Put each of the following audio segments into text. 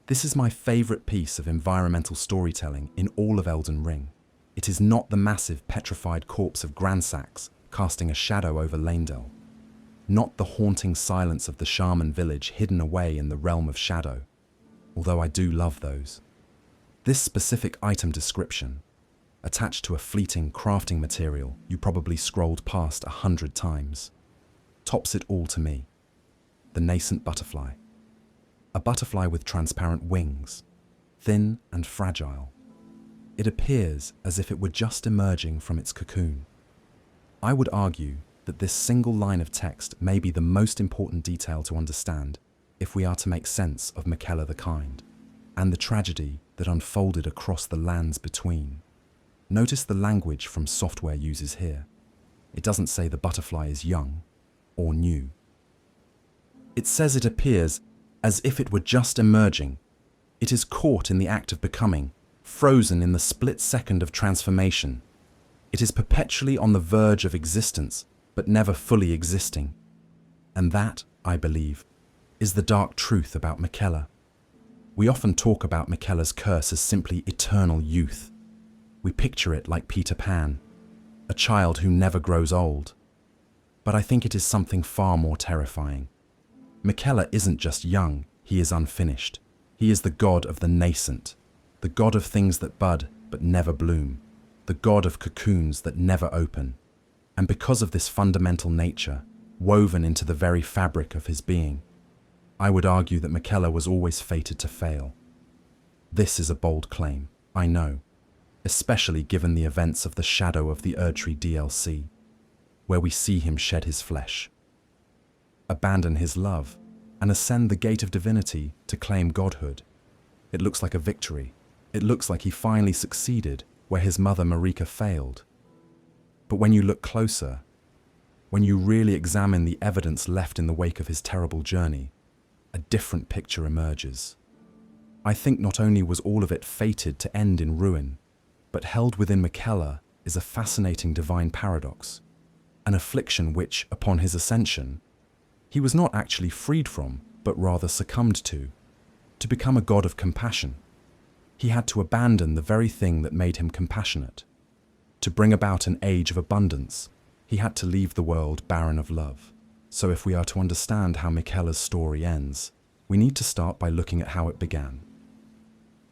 This is my favorite piece of environmental storytelling in all of Elden Ring. It is not the massive petrified corpse of Gransax casting a shadow over Leyndell, not the haunting silence of the shaman village hidden away in the realm of shadow, although I do love those. This specific item description, attached to a fleeting crafting material you probably scrolled past 100 times, tops it all to me. The nascent butterfly. A butterfly with transparent wings, thin and fragile. It appears as if it were just emerging from its cocoon. I would argue that this single line of text may be the most important detail to understand if we are to make sense of Miquella the Kind, and the tragedy that unfolded across the lands between. Notice the language from software uses here. It doesn't say the butterfly is young or new. It says it appears as if it were just emerging. It is caught in the act of becoming, frozen in the split second of transformation. It is perpetually on the verge of existence, but never fully existing. And that, I believe, is the dark truth about Miquella. We often talk about Miquella's curse as simply eternal youth. We picture it like Peter Pan, a child who never grows old. But I think it is something far more terrifying. Miquella isn't just young, he is unfinished. He is the god of the nascent, the god of things that bud but never bloom, the god of cocoons that never open. And because of this fundamental nature, woven into the very fabric of his being, I would argue that Miquella was always fated to fail. This is a bold claim, I know, especially given the events of the Shadow of the Erdtree DLC, where we see him shed his flesh, abandon his love, and ascend the gate of divinity to claim godhood. It looks like a victory. It looks like he finally succeeded where his mother Marika failed. But when you look closer, when you really examine the evidence left in the wake of his terrible journey, a different picture emerges. I think not only was all of it fated to end in ruin, but held within Miquella is a fascinating divine paradox, an affliction which, upon his ascension, he was not actually freed from, but rather succumbed to become a god of compassion. He had to abandon the very thing that made him compassionate. To bring about an age of abundance, he had to leave the world barren of love. So if we are to understand how Miquella's story ends, we need to start by looking at how it began.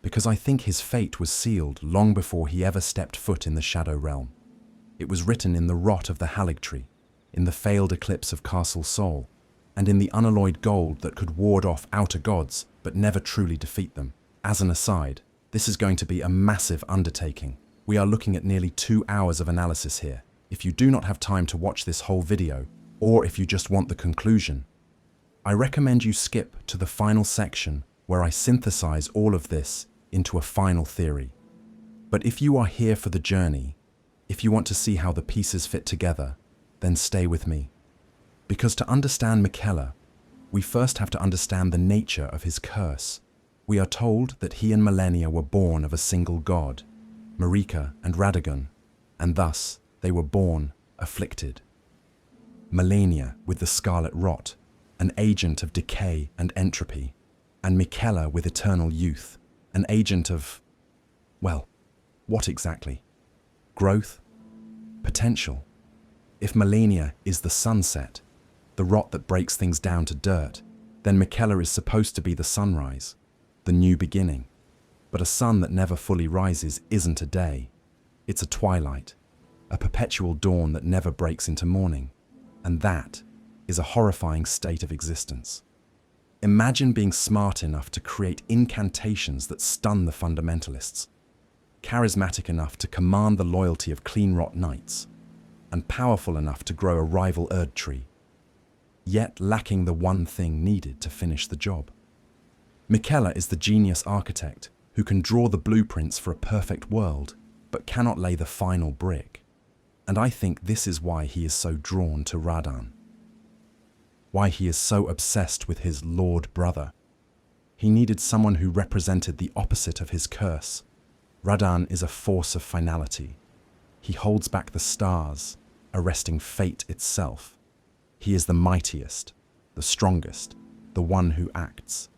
Because I think his fate was sealed long before he ever stepped foot in the Shadow Realm. It was written in the rot of the Haligtree, in the failed eclipse of Castle Sol, and in the unalloyed gold that could ward off outer gods but never truly defeat them. As an aside, this is going to be a massive undertaking. We are looking at nearly 2 hours of analysis here. If you do not have time to watch this whole video, or if you just want the conclusion, I recommend you skip to the final section where I synthesize all of this into a final theory. But if you are here for the journey, if you want to see how the pieces fit together, then stay with me. Because to understand Miquella, we first have to understand the nature of his curse. We are told that he and Malenia were born of a single god, Marika and Radagon, and thus they were born afflicted. Malenia with the scarlet rot, an agent of decay and entropy, and Miquella with eternal youth, an agent of, well, what exactly? Growth? Potential? If Malenia is the sunset, the rot that breaks things down to dirt, then Miquella is supposed to be the sunrise, the new beginning. But a sun that never fully rises isn't a day. It's a twilight, a perpetual dawn that never breaks into morning. And that is a horrifying state of existence. Imagine being smart enough to create incantations that stun the fundamentalists, charismatic enough to command the loyalty of clean rot knights, and powerful enough to grow a rival Erdtree, yet lacking the one thing needed to finish the job. Miquella is the genius architect who can draw the blueprints for a perfect world, but cannot lay the final brick. And I think this is why he is so drawn to Radagon. Why he is so obsessed with his Lord brother. He needed someone who represented the opposite of his curse. Radagon is a force of finality. He holds back the stars, arresting fate itself. He is the mightiest, the strongest, the one who acts.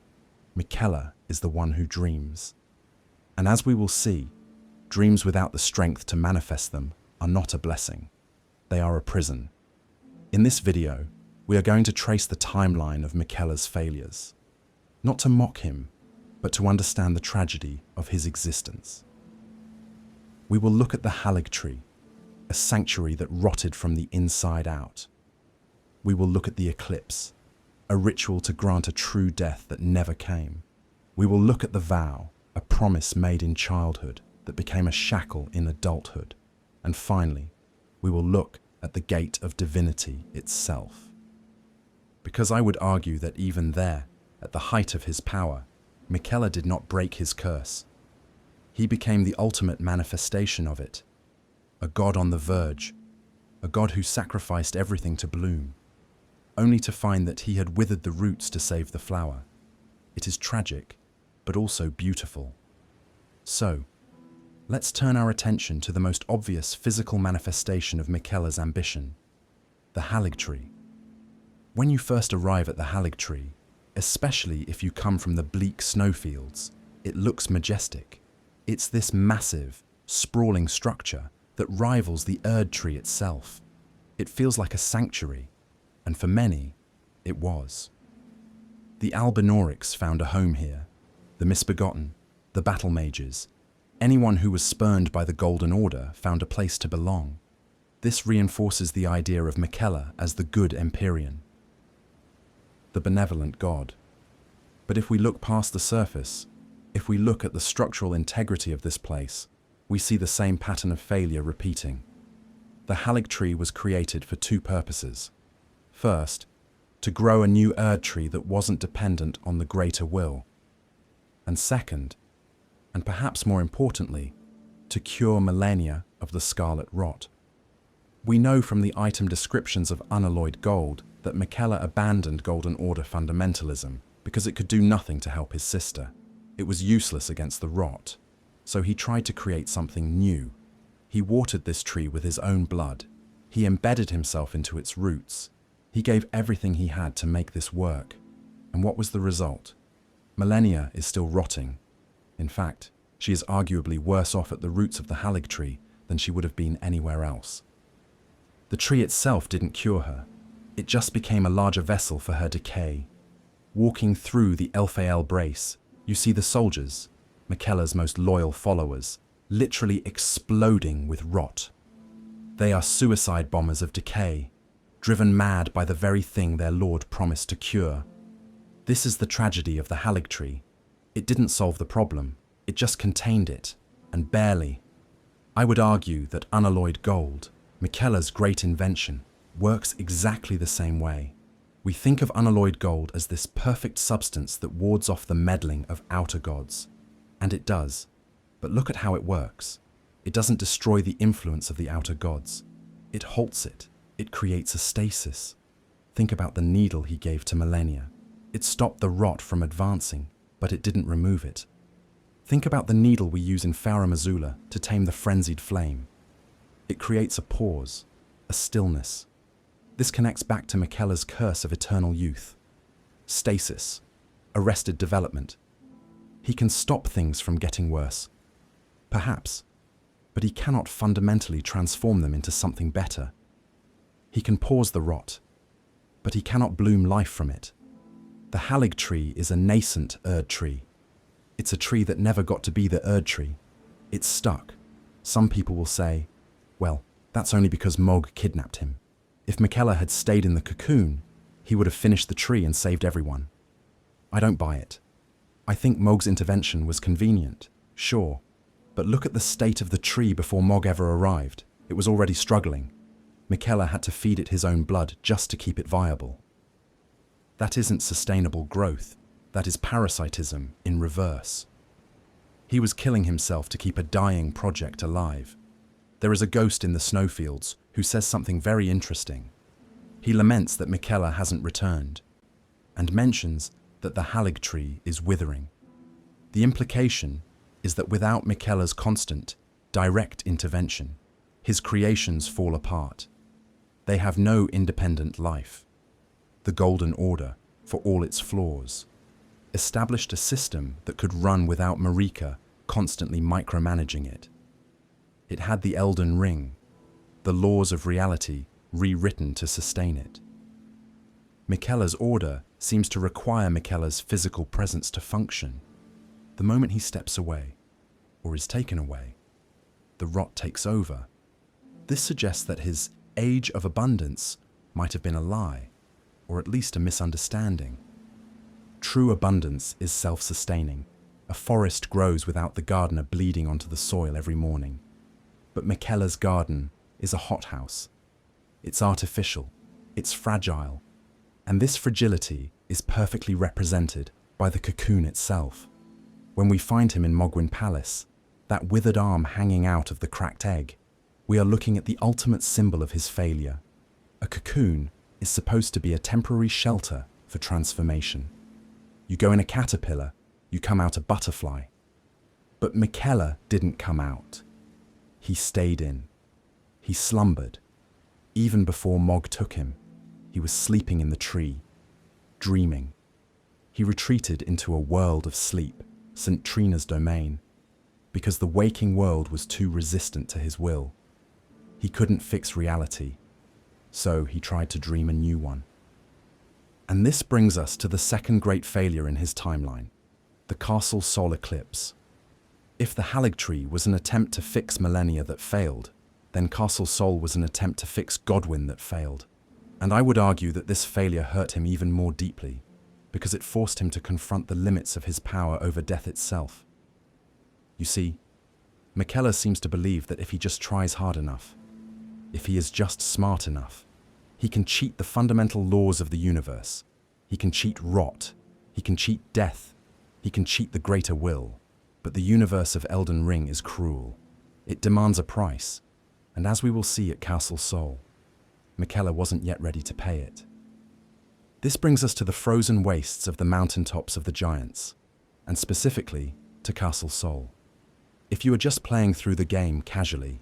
Miquella is the one who dreams. And as we will see, dreams without the strength to manifest them are not a blessing. They are a prison. In this video, we are going to trace the timeline of Miquella's failures. Not to mock him, but to understand the tragedy of his existence. We will look at the Haligtree, a sanctuary that rotted from the inside out. We will look at the eclipse, a ritual to grant a true death that never came. We will look at the vow, a promise made in childhood that became a shackle in adulthood. And finally, we will look at the gate of divinity itself. Because I would argue that even there, at the height of his power, Miquella did not break his curse. He became the ultimate manifestation of it. A god on the verge, a god who sacrificed everything to bloom, only to find that he had withered the roots to save the flower. It is tragic, but also beautiful. So, let's turn our attention to the most obvious physical manifestation of Miquella's ambition, the Haligtree. When you first arrive at the Haligtree, especially if you come from the bleak snowfields, it looks majestic. It's this massive, sprawling structure that rivals the Erdtree itself. It feels like a sanctuary, and for many, it was. The Albinaurics found a home here, the misbegotten, the battle mages. Anyone who was spurned by the Golden Order found a place to belong. This reinforces the idea of Miquella as the good Empyrean, the benevolent god. But if we look past the surface, if we look at the structural integrity of this place, we see the same pattern of failure repeating. The Haligtree was created for two purposes. First, to grow a new Erdtree that wasn't dependent on the greater will. And second, and perhaps more importantly, to cure millennia of the scarlet rot. We know from the item descriptions of unalloyed gold that Miquella abandoned Golden Order fundamentalism because it could do nothing to help his sister. It was useless against the rot, so he tried to create something new. He watered this tree with his own blood. He embedded himself into its roots. He gave everything he had to make this work. And what was the result? Millennia is still rotting. In fact, she is arguably worse off at the roots of the Haligtree than she would have been anywhere else. The tree itself didn't cure her. It just became a larger vessel for her decay. Walking through the Elphael brace, you see the soldiers, Miquella's most loyal followers, literally exploding with rot. They are suicide bombers of decay, driven mad by the very thing their lord promised to cure. This is the tragedy of the Haligtree. It didn't solve the problem, it just contained it, and barely. I would argue that unalloyed gold, Miquella's great invention, works exactly the same way. We think of unalloyed gold as this perfect substance that wards off the meddling of outer gods. And it does. But look at how it works. It doesn't destroy the influence of the outer gods. It halts it. It creates a stasis. Think about the needle he gave to millennia. It stopped the rot from advancing, but it didn't remove it. Think about the needle we use in Farum Azula to tame the frenzied flame. It creates a pause, a stillness. This connects back to Miquella's curse of eternal youth. Stasis, arrested development. He can stop things from getting worse. Perhaps, but he cannot fundamentally transform them into something better. He can pause the rot, but he cannot bloom life from it. The Haligtree is a nascent Erdtree. It's a tree that never got to be the Erdtree. It's stuck. Some people will say, well, that's only because Mohg kidnapped him. If Miquella had stayed in the cocoon, he would have finished the tree and saved everyone. I don't buy it. I think Mohg's intervention was convenient, sure, but look at the state of the tree before Mohg ever arrived. It was already struggling. Miquella had to feed it his own blood just to keep it viable. That isn't sustainable growth. That is parasitism in reverse. He was killing himself to keep a dying project alive. There is a ghost in the snowfields who says something very interesting. He laments that Miquella hasn't returned, and mentions that the Haligtree is withering. The implication is that without Miquella's constant, direct intervention, his creations fall apart. They have no independent life. The Golden Order, for all its flaws, established a system that could run without Marika constantly micromanaging it. It had the Elden Ring, the laws of reality rewritten to sustain it. Miquella's order seems to require Miquella's physical presence to function. The moment he steps away, or is taken away, the rot takes over. This suggests that his age of abundance might have been a lie, or at least a misunderstanding. True abundance is self-sustaining. A forest grows without the gardener bleeding onto the soil every morning. But Miquella's garden is a hothouse. It's artificial, it's fragile, and this fragility is perfectly represented by the cocoon itself. When we find him in Mohgwyn Palace, that withered arm hanging out of the cracked egg, we are looking at the ultimate symbol of his failure. A cocoon is supposed to be a temporary shelter for transformation. You go in a caterpillar, you come out a butterfly. But Miquella didn't come out. He stayed in. He slumbered. Even before Mohg took him, he was sleeping in the tree, dreaming. He retreated into a world of sleep, St. Trina's domain, because the waking world was too resistant to his will. He couldn't fix reality, so he tried to dream a new one. And this brings us to the second great failure in his timeline, the Castle Sol eclipse. If the Haligtree was an attempt to fix millennia that failed, then Castle Sol was an attempt to fix Godwyn that failed. And I would argue that this failure hurt him even more deeply, because it forced him to confront the limits of his power over death itself. You see, Miquella seems to believe that if he just tries hard enough, if he is just smart enough, he can cheat the fundamental laws of the universe. He can cheat rot. He can cheat death. He can cheat the greater will. But the universe of Elden Ring is cruel. It demands a price. And as we will see at Castle Sol, Miquella wasn't yet ready to pay it. This brings us to the frozen wastes of the mountaintops of the giants, and specifically to Castle Sol. If you are just playing through the game casually,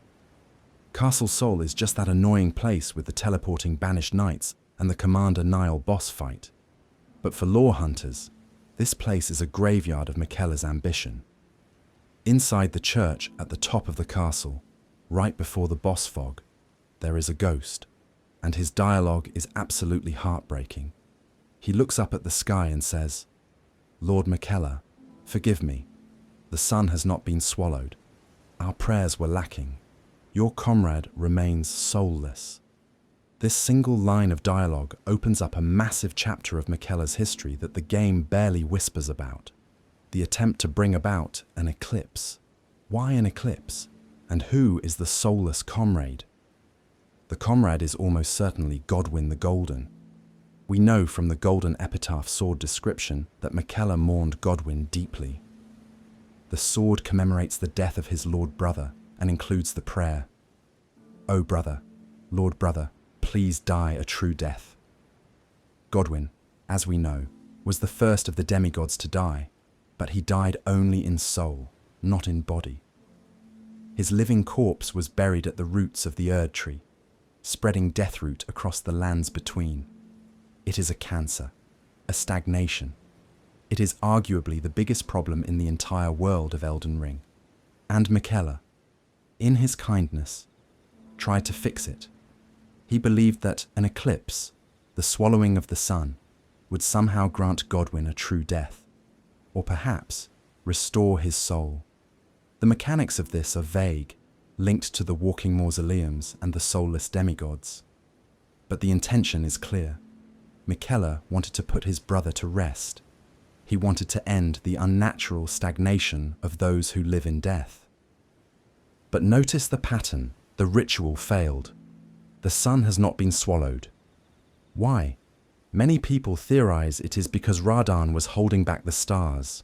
Castle Sol is just that annoying place with the teleporting banished knights and the Commander Nile boss fight. But for lore hunters, this place is a graveyard of Miquella's ambition. Inside the church at the top of the castle, right before the boss fog, there is a ghost, and his dialogue is absolutely heartbreaking. He looks up at the sky and says, "Lord Miquella, forgive me. The sun has not been swallowed. Our prayers were lacking. Your comrade remains soulless." This single line of dialogue opens up a massive chapter of Miquella's history that the game barely whispers about. The attempt to bring about an eclipse. Why an eclipse? And who is the soulless comrade? The comrade is almost certainly Godwyn the Golden. We know from the Golden Epitaph sword description that Miquella mourned Godwyn deeply. The sword commemorates the death of his lord brother and includes the prayer, "O brother, Lord brother, please die a true death." Godwyn, as we know, was the first of the demigods to die, but he died only in soul, not in body. His living corpse was buried at the roots of the Erdtree, spreading deathroot across the lands between. It is a cancer, a stagnation. It is arguably the biggest problem in the entire world of Elden Ring. And Miquella, in his kindness, tried to fix it. He believed that an eclipse, the swallowing of the sun, would somehow grant Godwyn a true death, or perhaps restore his soul. The mechanics of this are vague, linked to the walking mausoleums and the soulless demigods. But the intention is clear. Miquella wanted to put his brother to rest. He wanted to end the unnatural stagnation of those who live in death. But notice the pattern. The ritual failed. The sun has not been swallowed. Why? Many people theorize it is because Radahn was holding back the stars.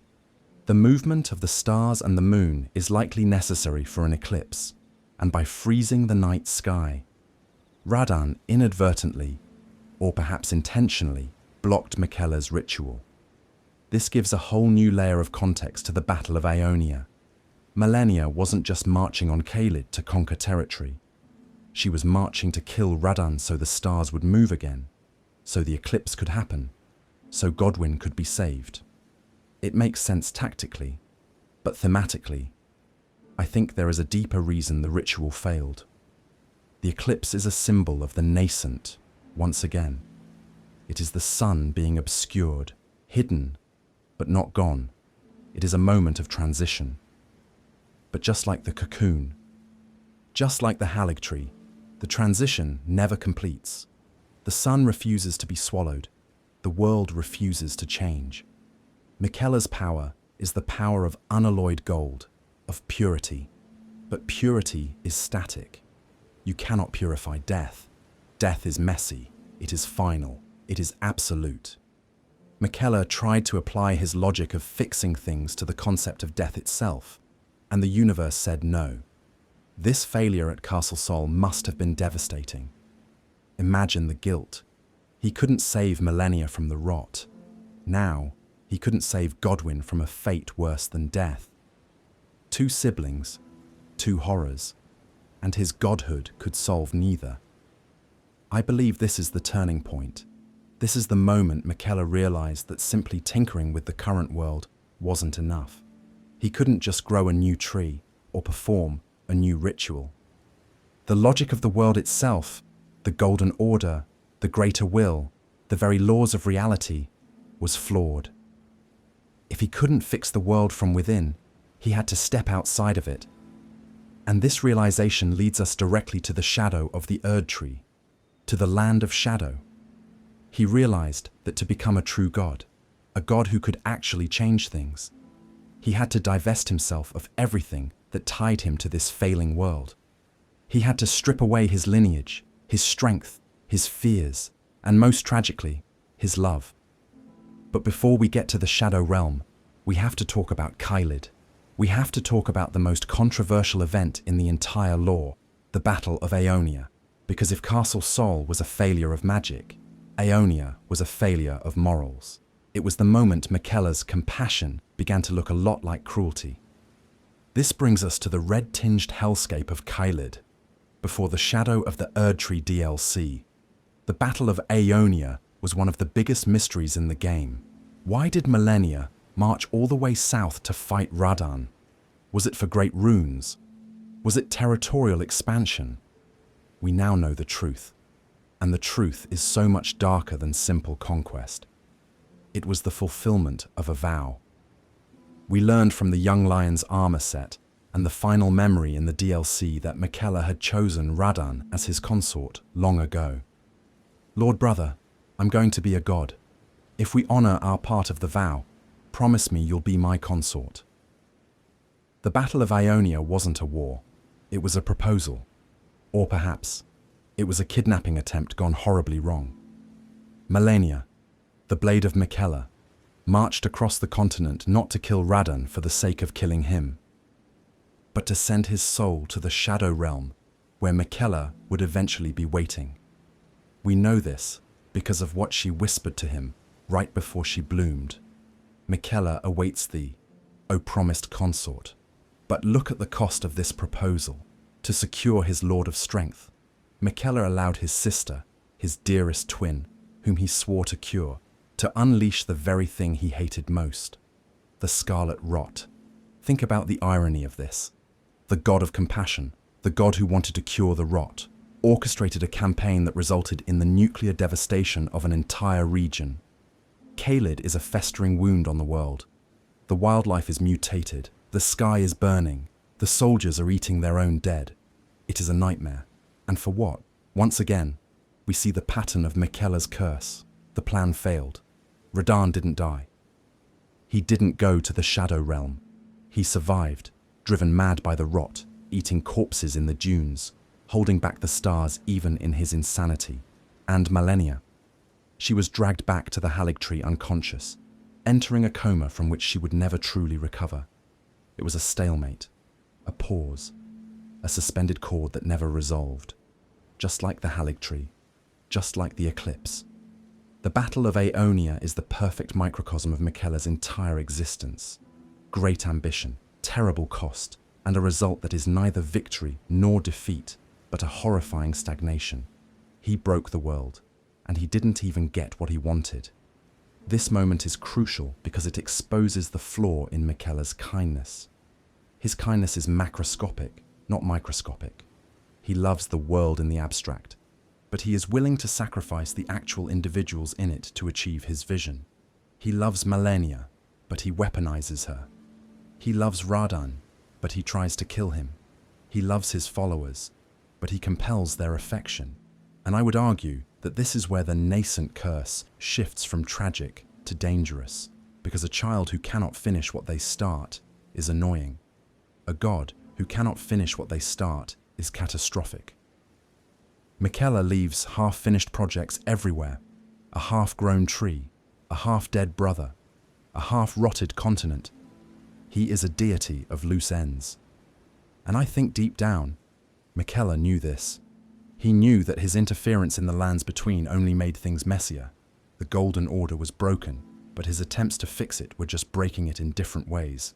The movement of the stars and the moon is likely necessary for an eclipse, and by freezing the night sky, Radahn inadvertently, or perhaps intentionally, blocked Miquella's ritual. This gives a whole new layer of context to the Battle of Ionia. Malenia wasn't just marching on Caelid to conquer territory. She was marching to kill Radahn so the stars would move again, so the eclipse could happen, so Godwyn could be saved. It makes sense tactically, but thematically, I think there is a deeper reason the ritual failed. The eclipse is a symbol of the nascent, once again. It is the sun being obscured, hidden, but not gone. It is a moment of transition. But just like the cocoon, just like the Haligtree, the transition never completes. The sun refuses to be swallowed. The world refuses to change. Miquella's power is the power of unalloyed gold, of purity. But purity is static. You cannot purify death. Death is messy. It is final. It is absolute. Miquella tried to apply his logic of fixing things to the concept of death itself, and the universe said no. This failure at Castle Sol must have been devastating. Imagine the guilt. He couldn't save Malenia from the rot. Now, he couldn't save Godwyn from a fate worse than death. Two siblings, two horrors, and his godhood could solve neither. I believe this is the turning point. This is the moment Miquella realized that simply tinkering with the current world wasn't enough. He couldn't just grow a new tree or perform a new ritual. The logic of the world itself, the golden order, the greater will, the very laws of reality, was flawed. If he couldn't fix the world from within, he had to step outside of it. And this realization leads us directly to the shadow of the Erdtree, to the land of shadow. He realized that to become a true god, a god who could actually change things, he had to divest himself of everything that tied him to this failing world. He had to strip away his lineage, his strength, his fears, and most tragically, his love. But before we get to the Shadow Realm, we have to talk about Caelid. We have to talk about the most controversial event in the entire lore, the Battle of Aeonia. Because if Castle Sol was a failure of magic, Aeonia was a failure of morals. It was the moment Miquella's compassion began to look a lot like cruelty. This brings us to the red-tinged hellscape of Caelid, before the shadow of the Erdtree DLC. The Battle of Aeonia was one of the biggest mysteries in the game. Why did Malenia march all the way south to fight Radahn? Was it for great runes? Was it territorial expansion? We now know the truth, and the truth is so much darker than simple conquest. It was the fulfillment of a vow. We learned from the Young Lion's armor set and the final memory in the DLC that Miquella had chosen Radahn as his consort long ago. Lord Brother, I'm going to be a god. If we honor our part of the vow, promise me you'll be my consort. The Battle of Aeonia wasn't a war. It was a proposal. Or perhaps, it was a kidnapping attempt gone horribly wrong. Malenia, the blade of Miquella, marched across the continent not to kill Radahn for the sake of killing him, but to send his soul to the Shadow Realm, where Miquella would eventually be waiting. We know this because of what she whispered to him right before she bloomed. Miquella awaits thee, O promised consort. But look at the cost of this proposal. To secure his Lord of Strength, Miquella allowed his sister, his dearest twin, whom he swore to cure, to unleash the very thing he hated most, the Scarlet Rot. Think about the irony of this. The god of compassion, the god who wanted to cure the rot, orchestrated a campaign that resulted in the nuclear devastation of an entire region. Caelid is a festering wound on the world. The wildlife is mutated, the sky is burning, the soldiers are eating their own dead. It is a nightmare. And for what? Once again, we see the pattern of Miquella's curse. The plan failed. Radahn didn't die. He didn't go to the Shadow Realm. He survived, driven mad by the rot, eating corpses in the dunes, holding back the stars even in his insanity. And Malenia. She was dragged back to the Haligtree unconscious, entering a coma from which she would never truly recover. It was a stalemate, a pause, a suspended cord that never resolved. Just like the Haligtree, just like the eclipse. The Battle of Aeonia is the perfect microcosm of Miquella's entire existence. Great ambition, terrible cost, and a result that is neither victory nor defeat, but a horrifying stagnation. He broke the world, and he didn't even get what he wanted. This moment is crucial because it exposes the flaw in Miquella's kindness. His kindness is macroscopic, not microscopic. He loves the world in the abstract, but he is willing to sacrifice the actual individuals in it to achieve his vision. He loves Malenia, but he weaponizes her. He loves Radan, but he tries to kill him. He loves his followers, but he compels their affection. And I would argue that this is where the nascent curse shifts from tragic to dangerous, because a child who cannot finish what they start is annoying. A god who cannot finish what they start is catastrophic. Miquella leaves half-finished projects everywhere: a half-grown tree, a half-dead brother, a half-rotted continent. He is a deity of loose ends. And I think deep down, Miquella knew this. He knew that his interference in the lands between only made things messier. The Golden Order was broken, but his attempts to fix it were just breaking it in different ways.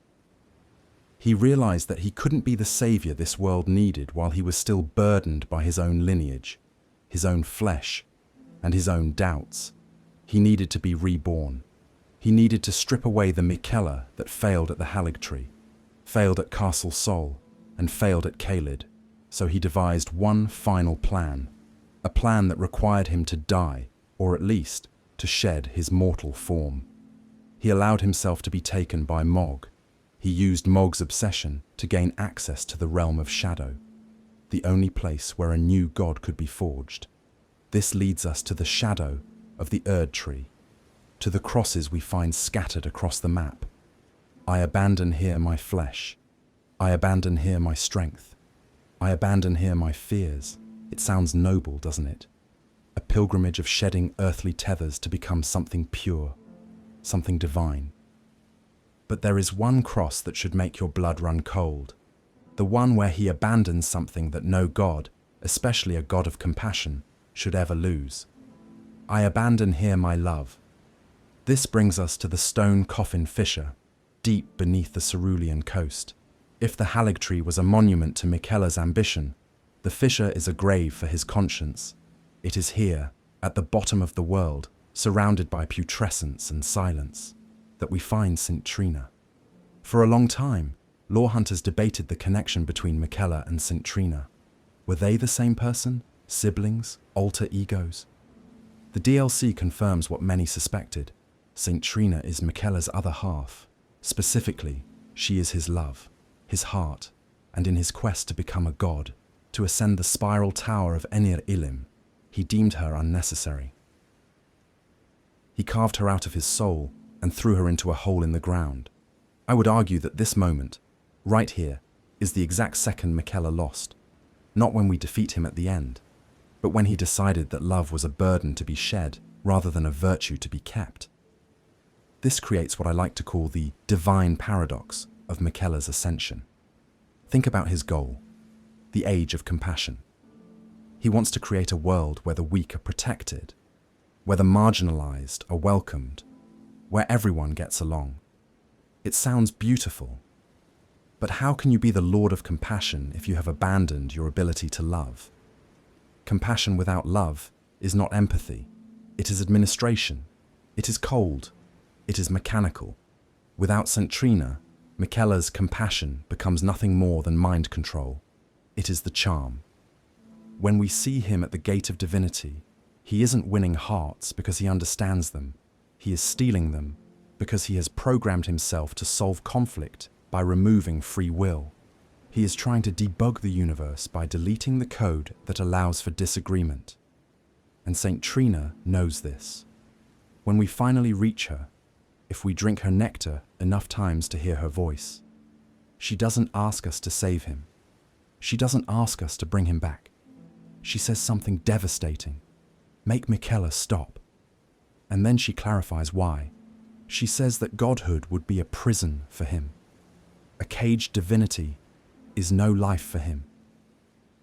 He realized that he couldn't be the savior this world needed while he was still burdened by his own lineage, his own flesh, and his own doubts. He needed to be reborn. He needed to strip away the Miquella that failed at the Haligtree, failed at Castle Sol, and failed at Caelid. So he devised one final plan, a plan that required him to die, or at least to shed his mortal form. He allowed himself to be taken by Mohg. He used Mohg's obsession to gain access to the realm of shadow, the only place where a new god could be forged. This leads us to the shadow of the Erdtree, to the crosses we find scattered across the map. I abandon here my flesh. I abandon here my strength. I abandon here my fears. It sounds noble, doesn't it? A pilgrimage of shedding earthly tethers to become something pure, something divine. But there is one cross that should make your blood run cold, the one where he abandons something that no god, especially a god of compassion, should ever lose. I abandon here my love. This brings us to the stone coffin fissure, deep beneath the Cerulean coast. If the Haligtree was a monument to Miquella's ambition, the fissure is a grave for his conscience. It is here, at the bottom of the world, surrounded by putrescence and silence, that we find St. Trina. For a long time, lore hunters debated the connection between Miquella and St. Trina. Were they the same person? Siblings? Alter egos? The DLC confirms what many suspected. St. Trina is Miquella's other half. Specifically, she is his love, his heart, and in his quest to become a god, to ascend the spiral tower of Enir-Ilim, he deemed her unnecessary. He carved her out of his soul and threw her into a hole in the ground. I would argue that this moment, right here, is the exact second Miquella lost, not when we defeat him at the end, but when he decided that love was a burden to be shed rather than a virtue to be kept. This creates what I like to call the divine paradox of Miquella's ascension. Think about his goal, the age of compassion. He wants to create a world where the weak are protected, where the marginalized are welcomed, where everyone gets along. It sounds beautiful, but how can you be the Lord of compassion if you have abandoned your ability to love? Compassion without love is not empathy. It is administration. It is cold. It is mechanical. Without St. Trina, Miquella's compassion becomes nothing more than mind control. It is the charm. When we see him at the gate of divinity, he isn't winning hearts because he understands them. He is stealing them because he has programmed himself to solve conflict by removing free will. He is trying to debug the universe by deleting the code that allows for disagreement. And St. Trina knows this. When we finally reach her, if we drink her nectar enough times to hear her voice, she doesn't ask us to save him. She doesn't ask us to bring him back. She says something devastating. Make Miquella stop. And then she clarifies why. She says that godhood would be a prison for him. A caged divinity is no life for him.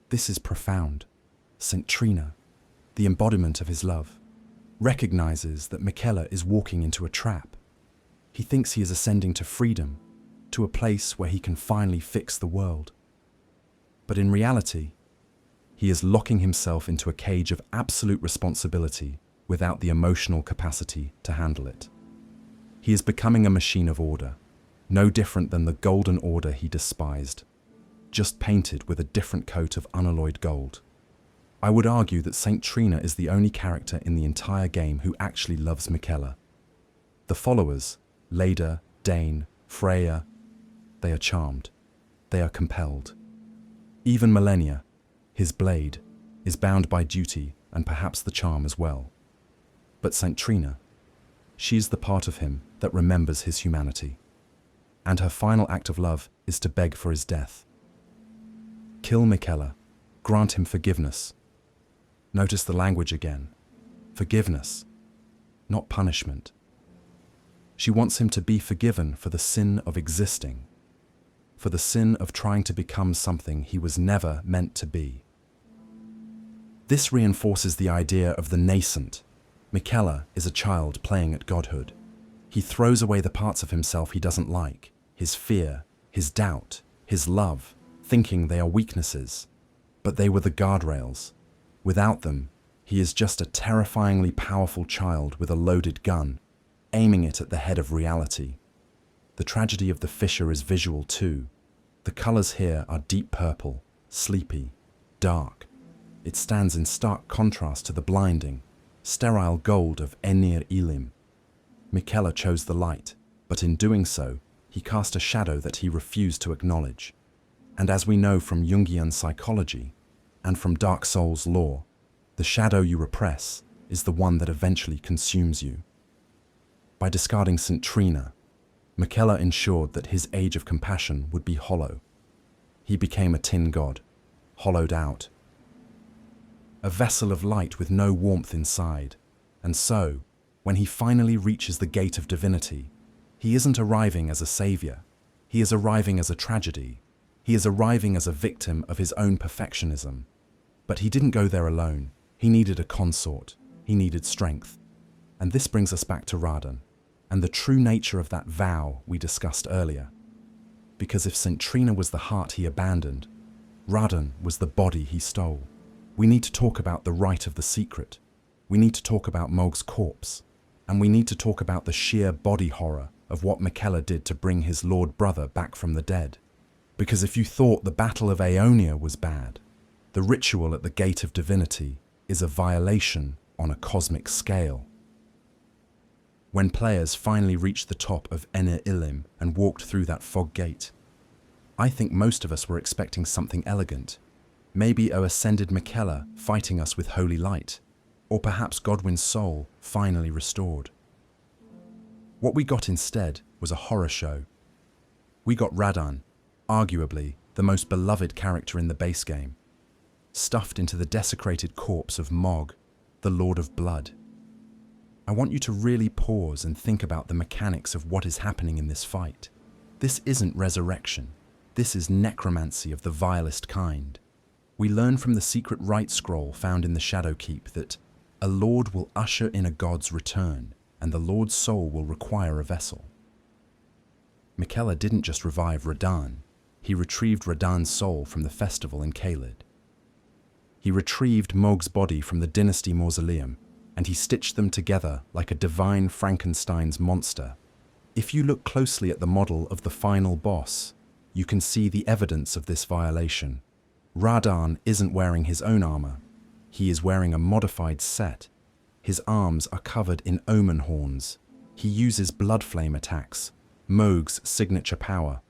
This is profound. St. Trina, the embodiment of his love, recognizes that Miquella is walking into a trap. He thinks he is ascending to freedom, to a place where he can finally fix the world. But in reality, he is locking himself into a cage of absolute responsibility without the emotional capacity to handle it. He is becoming a machine of order, no different than the golden order he despised, just painted with a different coat of unalloyed gold. I would argue that Saint Trina is the only character in the entire game who actually loves Miquella. The followers, Leda, Dane, Freya, they are charmed. They are compelled. Even Millennia, his blade, is bound by duty and perhaps the charm as well. But Saint Trina, she's the part of him that remembers his humanity. And her final act of love is to beg for his death. Kill Miquella, grant him forgiveness. Notice the language again. Forgiveness, not punishment. She wants him to be forgiven for the sin of existing, for the sin of trying to become something he was never meant to be. This reinforces the idea of the nascent. Miquella is a child playing at godhood. He throws away the parts of himself he doesn't like, his fear, his doubt, his love, thinking they are weaknesses. But they were the guardrails. Without them, he is just a terrifyingly powerful child with a loaded gun, aiming it at the head of reality. The tragedy of the fissure is visual too. The colors here are deep purple, sleepy, dark. It stands in stark contrast to the blinding, sterile gold of Enir-Ilim. Miquella chose the light, but in doing so, he cast a shadow that he refused to acknowledge. And as we know from Jungian psychology, and from Dark Souls lore, the shadow you repress is the one that eventually consumes you. By discarding St. Trina, Miquella ensured that his age of compassion would be hollow. He became a tin god, hollowed out. A vessel of light with no warmth inside. And so, when he finally reaches the gate of divinity, he isn't arriving as a savior. He is arriving as a tragedy. He is arriving as a victim of his own perfectionism. But he didn't go there alone. He needed a consort. He needed strength. And this brings us back to Radon, and the true nature of that vow we discussed earlier. Because if St. Trina was the heart he abandoned, Radon was the body he stole. We need to talk about the rite of the secret. We need to talk about Mohg's corpse. And we need to talk about the sheer body horror of what Miquella did to bring his lord brother back from the dead. Because if you thought the Battle of Aeonia was bad, the ritual at the Gate of Divinity is a violation on a cosmic scale. When players finally reached the top of Enir-Ilim and walked through that fog gate, I think most of us were expecting something elegant. Maybe a ascended Miquella fighting us with holy light, or perhaps Godwyn's soul finally restored. What we got instead was a horror show. We got Radon, arguably the most beloved character in the base game, stuffed into the desecrated corpse of Mohg, the Lord of Blood. I want you to really pause and think about the mechanics of what is happening in this fight. This isn't resurrection. This is necromancy of the vilest kind. We learn from the secret rite scroll found in the Shadowkeep that a lord will usher in a god's return, and the lord's soul will require a vessel. Miquella didn't just revive Radon, he retrieved Radan's soul from the festival in Caelid. He retrieved Mohg's body from the Dynasty Mausoleum, and he stitched them together like a divine Frankenstein's monster. If you look closely at the model of the final boss, you can see the evidence of this violation. Radon isn't wearing his own armor. He is wearing a modified set. His arms are covered in omen horns. He uses blood flame attacks, Mohg's signature power.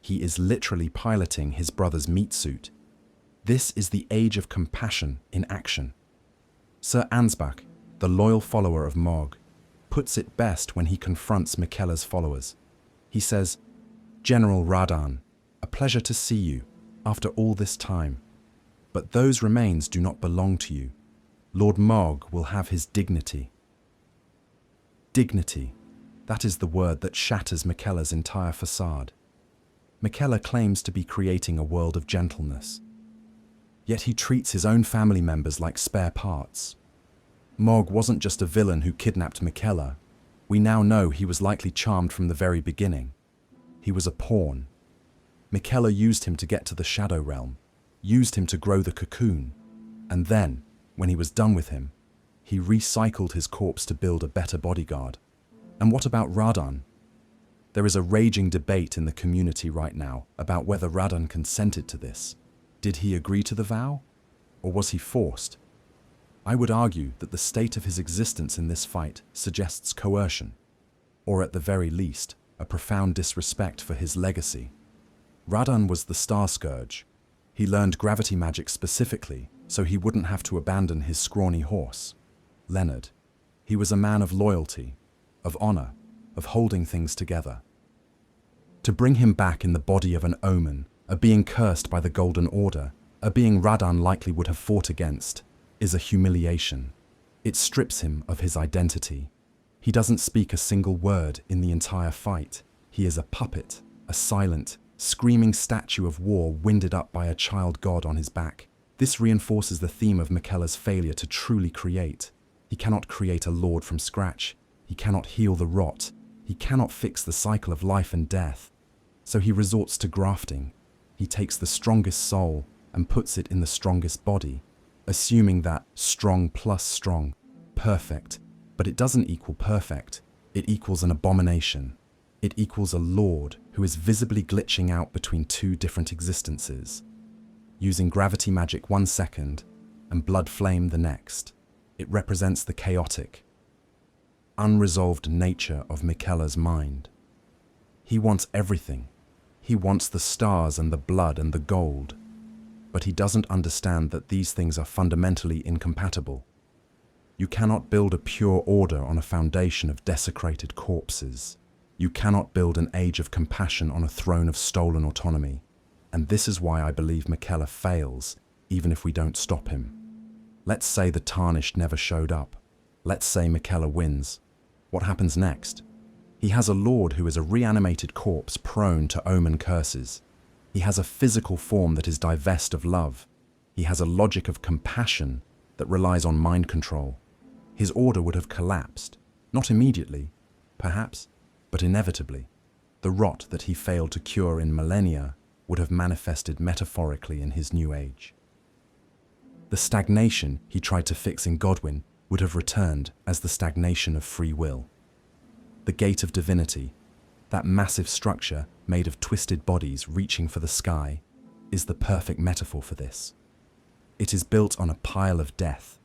He is literally piloting his brother's meat suit. This is the age of compassion in action. Sir Ansbach, the loyal follower of Mohg, puts it best when he confronts Miquella's followers. He says, "General Radon, a pleasure to see you after all this time. But those remains do not belong to you. Lord Mohg will have his dignity." Dignity, that is the word that shatters Miquella's entire facade. Miquella claims to be creating a world of gentleness. Yet he treats his own family members like spare parts. Mohg wasn't just a villain who kidnapped Miquella. We now know he was likely charmed from the very beginning. He was a pawn. Miquella used him to get to the Shadow Realm, used him to grow the cocoon, and then, when he was done with him, he recycled his corpse to build a better bodyguard. And what about Radon? There is a raging debate in the community right now about whether Radon consented to this. Did he agree to the vow? Or was he forced? I would argue that the state of his existence in this fight suggests coercion, or at the very least, a profound disrespect for his legacy. Radon was the Star Scourge. He learned gravity magic specifically so he wouldn't have to abandon his scrawny horse, Leonard. He was a man of loyalty, of honor, of holding things together. To bring him back in the body of an omen, a being cursed by the Golden Order, a being Radon likely would have fought against, is a humiliation. It strips him of his identity. He doesn't speak a single word in the entire fight. He is a puppet, a silent, screaming statue of war winded up by a child god on his back. This reinforces the theme of Miquella's failure to truly create. He cannot create a lord from scratch. He cannot heal the rot. He cannot fix the cycle of life and death. So he resorts to grafting. He takes the strongest soul and puts it in the strongest body, assuming that strong plus strong, perfect. But it doesn't equal perfect. It equals an abomination. It equals a lord who is visibly glitching out between two different existences, using gravity magic 1 second and blood flame the next. It represents the chaotic, unresolved nature of Miquella's mind. He wants everything. He wants the stars and the blood and the gold. But he doesn't understand that these things are fundamentally incompatible. You cannot build a pure order on a foundation of desecrated corpses. You cannot build an age of compassion on a throne of stolen autonomy. And this is why I believe Miquella fails, even if we don't stop him. Let's say the Tarnished never showed up. Let's say Miquella wins. What happens next? He has a lord who is a reanimated corpse prone to omen curses. He has a physical form that is divest of love. He has a logic of compassion that relies on mind control. His order would have collapsed, not immediately, perhaps, but inevitably. The rot that he failed to cure in millennia would have manifested metaphorically in his new age. The stagnation he tried to fix in Godwyn would have returned as the stagnation of free will. The gate of divinity, that massive structure made of twisted bodies reaching for the sky, is the perfect metaphor for this. It is built on a pile of death.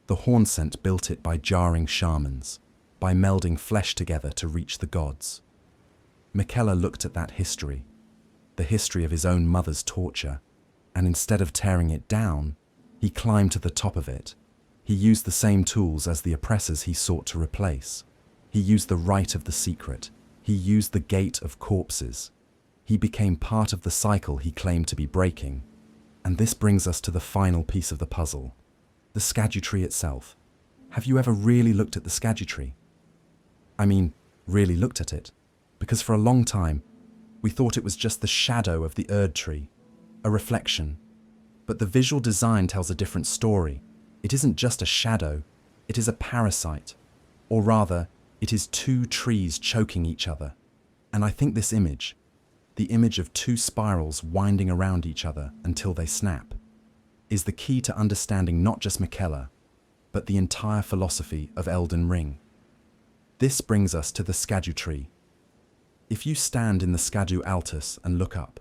The Nascent built it by jarring shamans, by melding flesh together to reach the gods. Miquella looked at that history, the history of his own mother's torture, and instead of tearing it down, he climbed to the top of it. He used the same tools as the oppressors he sought to replace. He used the rite of the secret. He used the gate of corpses. He became part of the cycle he claimed to be breaking. And this brings us to the final piece of the puzzle, the Erdtree itself. Have you ever really looked at the Erdtree? I mean, really looked at it? Because for a long time, we thought it was just the shadow of the Erdtree, a reflection. But the visual design tells a different story. It isn't just a shadow, it is a parasite. Or rather, it is two trees choking each other. And I think this image, the image of two spirals winding around each other until they snap, is the key to understanding not just Miquella, but the entire philosophy of Elden Ring. This brings us to the Erdtree. If you stand in the Skadu Altus and look up,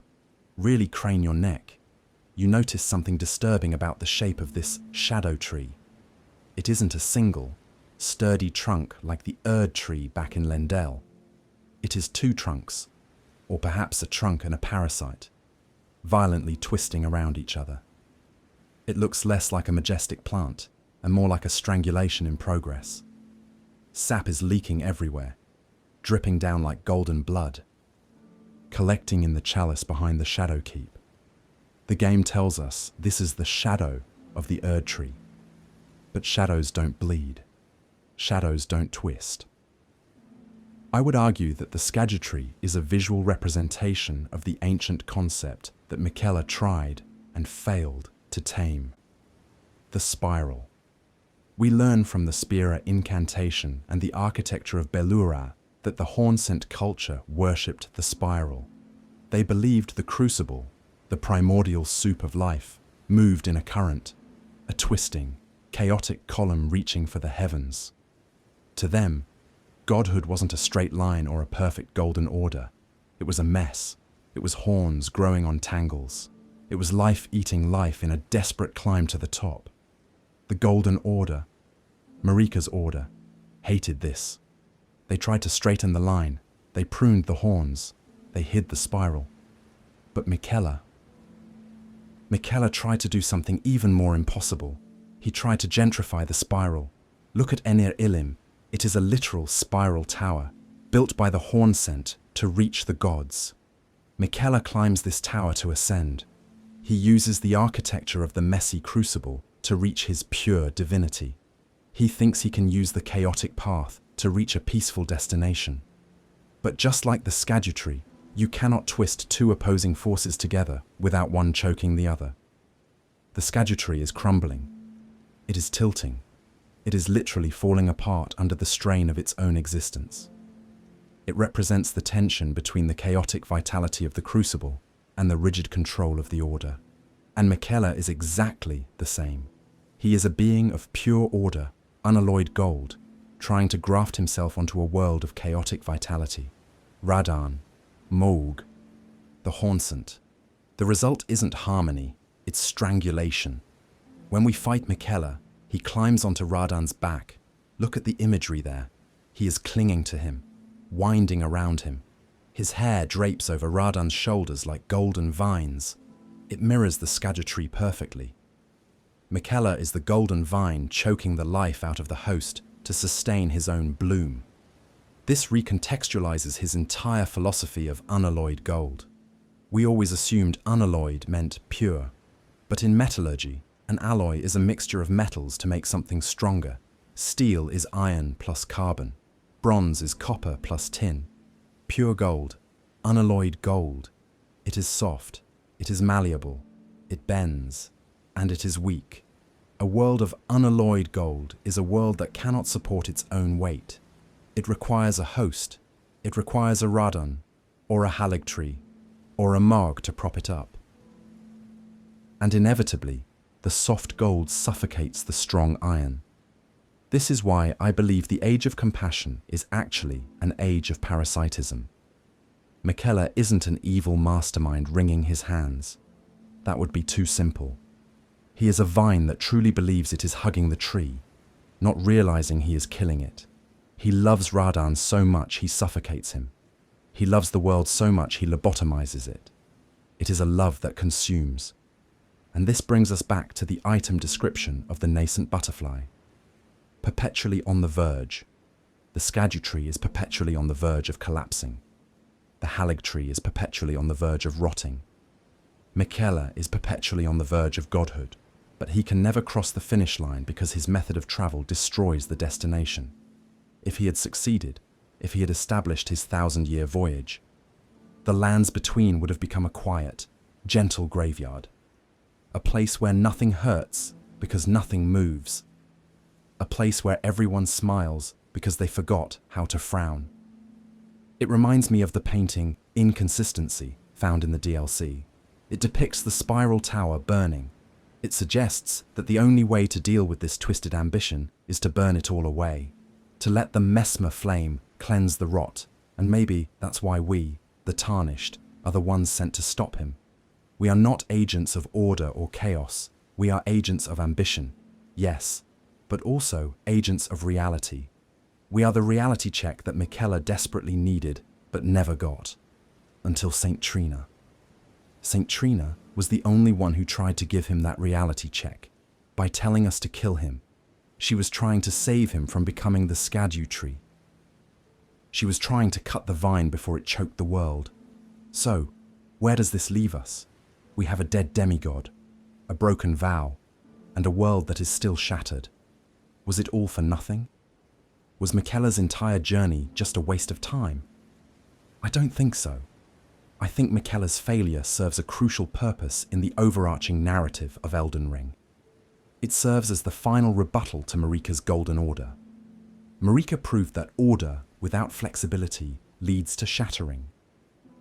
really crane your neck, you notice something disturbing about the shape of this shadow tree. It isn't a single, sturdy trunk like the Erdtree back in Lendel. It is two trunks, or perhaps a trunk and a parasite, violently twisting around each other. It looks less like a majestic plant and more like a strangulation in progress. Sap is leaking everywhere, dripping down like golden blood, collecting in the chalice behind the shadow keep. The game tells us this is the shadow of the Erdtree. But shadows don't bleed. Shadows don't twist. I would argue that the Erdtree is a visual representation of the ancient concept that Miquella tried and failed to tame. The spiral. We learn from the Spira incantation and the architecture of Belura that the Nascent culture worshipped the spiral. They believed the crucible, the primordial soup of life, moved in a current, a twisting, chaotic column reaching for the heavens. To them, godhood wasn't a straight line or a perfect golden order. It was a mess. It was horns growing on tangles. It was life eating life in a desperate climb to the top. The Golden Order, Marika's order, hated this. They tried to straighten the line. They pruned the horns. They hid the spiral. But Miquella tried to do something even more impossible. He tried to gentrify the spiral. Look at Enir-Ilim. It is a literal spiral tower, built by the Hornsent to reach the gods. Miquella climbs this tower to ascend. He uses the architecture of the messy crucible to reach his pure divinity. He thinks he can use the chaotic path to reach a peaceful destination. But just like the Erdtree, you cannot twist two opposing forces together without one choking the other. The Erdtree is crumbling. It is tilting. It is literally falling apart under the strain of its own existence. It represents the tension between the chaotic vitality of the crucible and the rigid control of the order. And Miquella is exactly the same. He is a being of pure order, unalloyed gold, trying to graft himself onto a world of chaotic vitality. Radan, Mohg, the Hornsent. The result isn't harmony, it's strangulation. When we fight Miquella, he climbs onto Radan's back. Look at the imagery there. He is clinging to him, winding around him. His hair drapes over Radan's shoulders like golden vines. It mirrors the Erdtree perfectly. Miquella is the golden vine choking the life out of the host to sustain his own bloom. This recontextualizes his entire philosophy of unalloyed gold. We always assumed unalloyed meant pure, but in metallurgy, an alloy is a mixture of metals to make something stronger. Steel is iron plus carbon. Bronze is copper plus tin. Pure gold, unalloyed gold. It is soft, it is malleable, it bends, and it is weak. A world of unalloyed gold is a world that cannot support its own weight. It requires a host. It requires a Radan, or a Haligtree, or a Mohg to prop it up. And inevitably, the soft gold suffocates the strong iron. This is why I believe the age of compassion is actually an age of parasitism. Miquella isn't an evil mastermind wringing his hands. That would be too simple. He is a vine that truly believes it is hugging the tree, not realizing he is killing it. He loves Radan so much he suffocates him. He loves the world so much he lobotomizes it. It is a love that consumes. And this brings us back to the item description of the nascent butterfly. Perpetually on the verge. The Erdtree is perpetually on the verge of collapsing. The Haligtree is perpetually on the verge of rotting. Miquella is perpetually on the verge of godhood, but he can never cross the finish line because his method of travel destroys the destination. If he had succeeded, if he had established his 1,000-year voyage, the lands between would have become a quiet, gentle graveyard. A place where nothing hurts because nothing moves. A place where everyone smiles because they forgot how to frown. It reminds me of the painting Inconsistency found in the DLC. It depicts the spiral tower burning. It suggests that the only way to deal with this twisted ambition is to burn it all away, to let the mesmer flame cleanse the rot, and maybe that's why we, the Tarnished, are the ones sent to stop him. We are not agents of order or chaos. We are agents of ambition, yes, but also agents of reality. We are the reality check that Miquella desperately needed but never got, until Saint Trina. Saint Trina was the only one who tried to give him that reality check, by telling us to kill him. She was trying to save him from becoming the Erdtree. She was trying to cut the vine before it choked the world. So, where does this leave us? We have a dead demigod, a broken vow, and a world that is still shattered. Was it all for nothing? Was Miquella's entire journey just a waste of time? I don't think so. I think Miquella's failure serves a crucial purpose in the overarching narrative of Elden Ring. It serves as the final rebuttal to Marika's Golden Order. Marika proved that order without flexibility leads to shattering.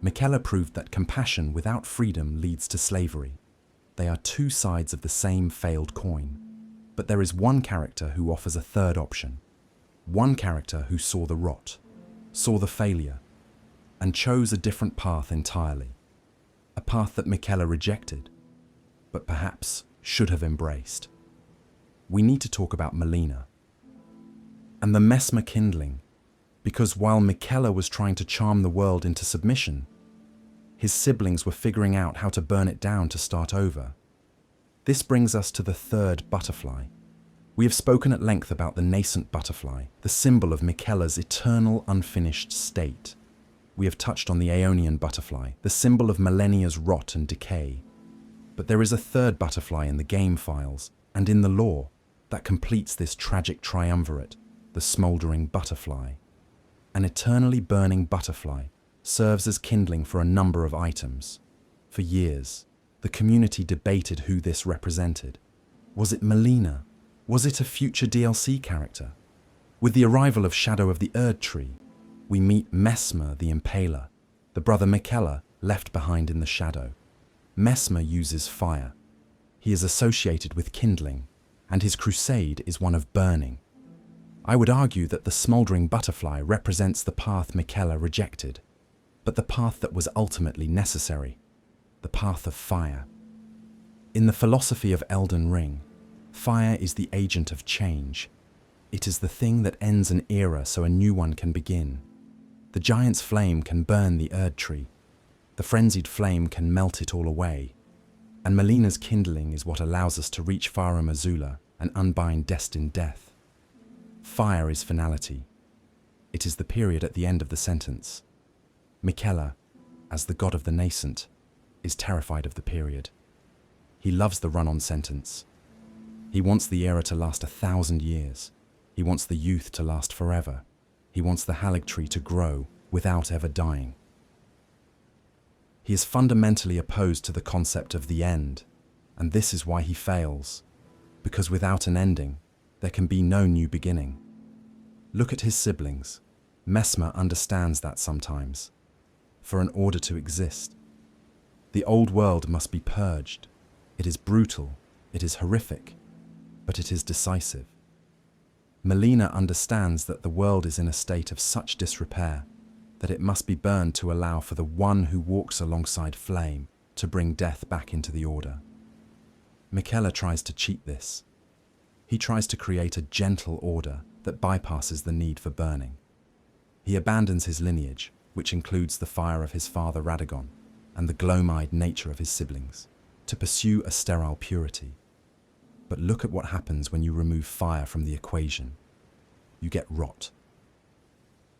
Miquella proved that compassion without freedom leads to slavery. They are two sides of the same failed coin. But there is one character who offers a third option. One character who saw the rot, saw the failure, and chose a different path entirely. A path that Miquella rejected, but perhaps should have embraced. We need to talk about Melina and the Mesmer kindling, because while Miquella was trying to charm the world into submission, his siblings were figuring out how to burn it down to start over. This brings us to the third butterfly. We have spoken at length about the nascent butterfly, the symbol of Miquella's eternal unfinished state. We have touched on the Aeonian butterfly, the symbol of millennia's rot and decay. But there is a third butterfly in the game files and in the lore that completes this tragic triumvirate, the smouldering butterfly. An eternally burning butterfly serves as kindling for a number of items. For years, the community debated who this represented. Was it Melina? Was it a future DLC character? With the arrival of Shadow of the Erdtree, we meet Mesmer the Impaler, the brother Miquella left behind in the shadow. Mesmer uses fire. He is associated with kindling, and his crusade is one of burning. I would argue that the smouldering butterfly represents the path Miquella rejected, but the path that was ultimately necessary, the path of fire. In the philosophy of Elden Ring, fire is the agent of change. It is the thing that ends an era so a new one can begin. The giant's flame can burn the Erdtree. The frenzied flame can melt it all away. And Melina's kindling is what allows us to reach Farum Azula and unbind destined death. Fire is finality. It is the period at the end of the sentence. Miquella, as the god of the nascent, is terrified of the period. He loves the run-on sentence. He wants the era to last 1,000 years. He wants the youth to last forever. He wants the Haligtree to grow without ever dying. He is fundamentally opposed to the concept of the end, and this is why he fails, because without an ending, there can be no new beginning. Look at his siblings. Mesmer understands that sometimes. For in order to exist, the old world must be purged. It is brutal, it is horrific, but it is decisive. Melina understands that the world is in a state of such disrepair that it must be burned to allow for the one who walks alongside flame to bring death back into the order. Miquella tries to cheat this. He tries to create a gentle order that bypasses the need for burning. He abandons his lineage, which includes the fire of his father Radagon and the gloam-eyed nature of his siblings, to pursue a sterile purity. But look at what happens when you remove fire from the equation. You get rot.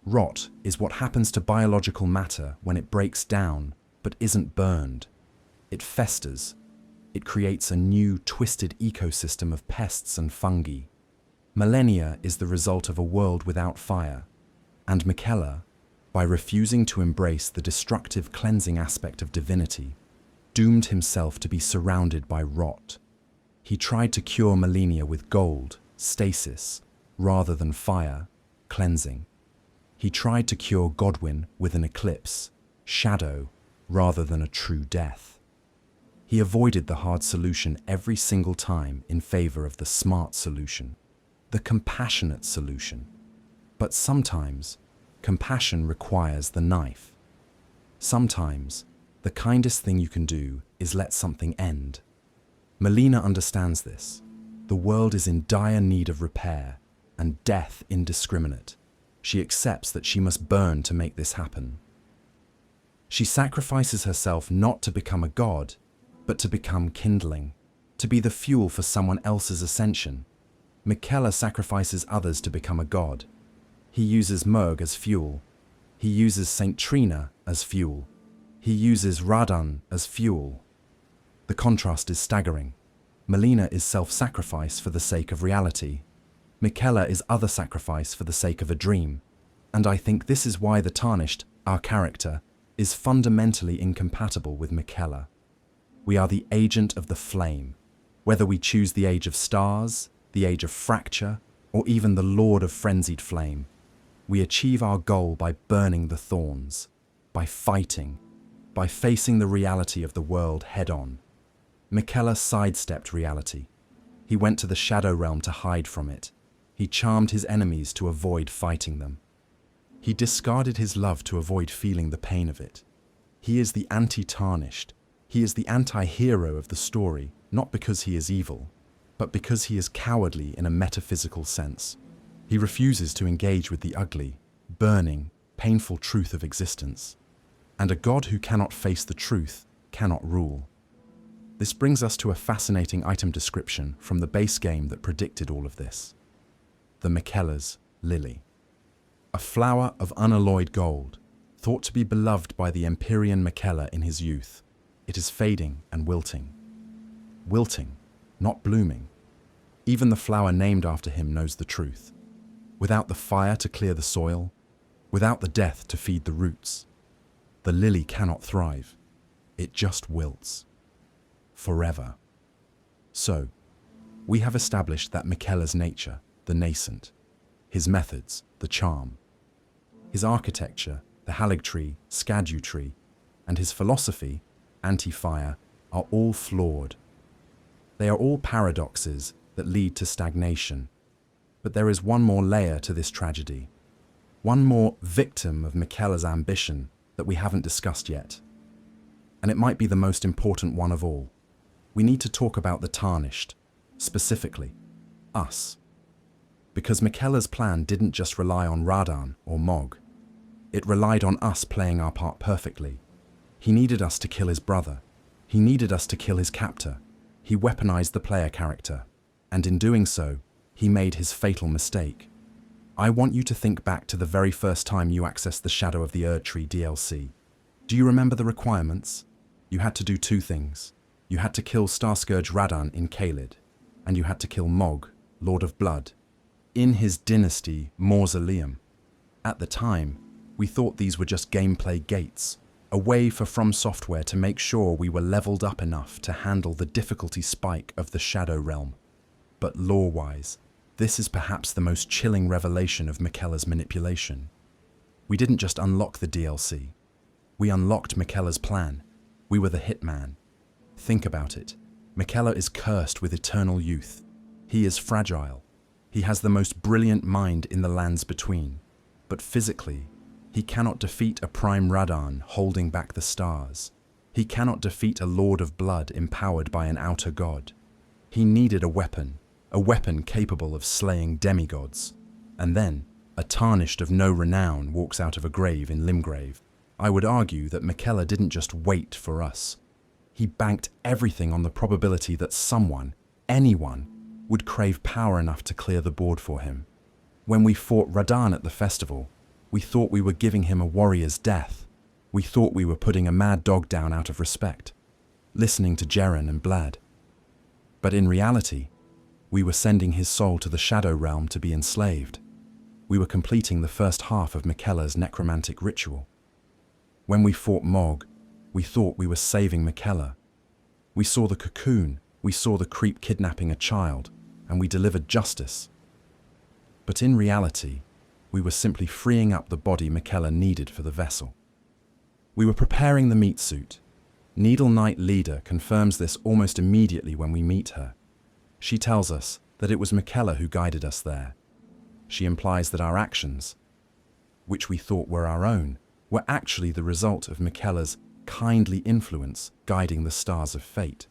Rot is what happens to biological matter when it breaks down but isn't burned. It festers. It creates a new, twisted ecosystem of pests and fungi. Millennia is the result of a world without fire, and Miquella, by refusing to embrace the destructive cleansing aspect of divinity, doomed himself to be surrounded by rot. He tried to cure Melina with gold, stasis, rather than fire, cleansing. He tried to cure Godwyn with an eclipse, shadow, rather than a true death. He avoided the hard solution every single time in favor of the smart solution, the compassionate solution. But sometimes, compassion requires the knife. Sometimes, the kindest thing you can do is let something end. Melina understands this. The world is in dire need of repair, and death indiscriminate. She accepts that she must burn to make this happen. She sacrifices herself not to become a god, but to become kindling, to be the fuel for someone else's ascension. Miquella sacrifices others to become a god. He uses Mohg as fuel. He uses Saint Trina as fuel. He uses Radan as fuel. The contrast is staggering. Melina is self-sacrifice for the sake of reality. Miquella is other sacrifice for the sake of a dream. And I think this is why the Tarnished, our character, is fundamentally incompatible with Miquella. We are the agent of the flame. Whether we choose the age of stars, the age of fracture, or even the lord of frenzied flame, we achieve our goal by burning the thorns, by fighting, by facing the reality of the world head-on. Miquella sidestepped reality. He went to the Shadow Realm to hide from it. He charmed his enemies to avoid fighting them. He discarded his love to avoid feeling the pain of it. He is the anti-Tarnished. He is the anti-hero of the story, not because he is evil, but because he is cowardly in a metaphysical sense. He refuses to engage with the ugly, burning, painful truth of existence. And a god who cannot face the truth cannot rule. This brings us to a fascinating item description from the base game that predicted all of this. The Miquella's lily. A flower of unalloyed gold, thought to be beloved by the Empyrean Miquella in his youth. It is fading and wilting. Wilting, not blooming. Even the flower named after him knows the truth. Without the fire to clear the soil, without the death to feed the roots, the lily cannot thrive. It just wilts. Forever. So, we have established that Miquella's nature, the nascent, his methods, the charm, his architecture, the Haligtree, Erdtree, and his philosophy, anti-fire, are all flawed. They are all paradoxes that lead to stagnation. But there is one more layer to this tragedy, one more victim of Miquella's ambition that we haven't discussed yet. And it might be the most important one of all. We need to talk about the Tarnished, specifically, us. Because Miquella's plan didn't just rely on Radahn or Mohg. It relied on us playing our part perfectly. He needed us to kill his brother. He needed us to kill his captor. He weaponized the player character. And in doing so, he made his fatal mistake. I want you to think back to the very first time you accessed the Shadow of the Erdtree DLC. Do you remember the requirements? You had to do two things. You had to kill Starscourge Radahn in Caelid, and you had to kill Mohg, Lord of Blood, in his dynasty mausoleum. At the time, we thought these were just gameplay gates, a way for From Software to make sure we were leveled up enough to handle the difficulty spike of the Shadow Realm. But lore-wise, this is perhaps the most chilling revelation of Miquella's manipulation. We didn't just unlock the DLC. We unlocked Miquella's plan. We were the hitman. Think about it. Miquella is cursed with eternal youth. He is fragile. He has the most brilliant mind in the lands between. But physically, he cannot defeat a Prime Radahn holding back the stars. He cannot defeat a Lord of Blood empowered by an outer god. He needed a weapon capable of slaying demigods. And then, a Tarnished of no renown walks out of a grave in Limgrave. I would argue that Miquella didn't just wait for us. He banked everything on the probability that someone, anyone, would crave power enough to clear the board for him. When we fought Radahn at the festival, we thought we were giving him a warrior's death. We thought we were putting a mad dog down out of respect, listening to Jeren and Blad. But in reality, we were sending his soul to the Shadow Realm to be enslaved. We were completing the first half of Miquella's necromantic ritual. When we fought Mohg, we thought we were saving Miquella. We saw the cocoon, we saw the creep kidnapping a child, and we delivered justice. But in reality, we were simply freeing up the body Miquella needed for the vessel. We were preparing the meat suit. Needle Knight Leader confirms this almost immediately when we meet her. She tells us that it was Miquella who guided us there. She implies that our actions, which we thought were our own, were actually the result of Miquella's kindly influence guiding the stars of fate.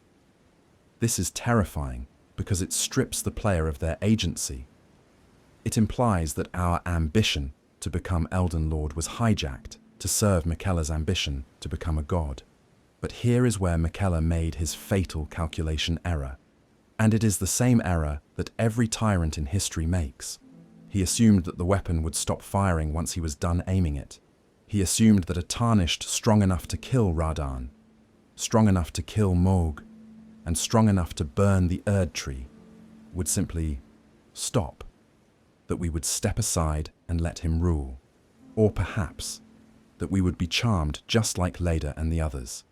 This is terrifying because it strips the player of their agency. It implies that our ambition to become Elden Lord was hijacked to serve Miquella's ambition to become a god. But here is where Miquella made his fatal calculation error. And it is the same error that every tyrant in history makes. He assumed that the weapon would stop firing once he was done aiming it. He assumed that a Tarnished strong enough to kill Radahn, strong enough to kill Mohg, and strong enough to burn the Erdtree would simply stop, that we would step aside and let him rule. Or perhaps that we would be charmed just like Leda and the others.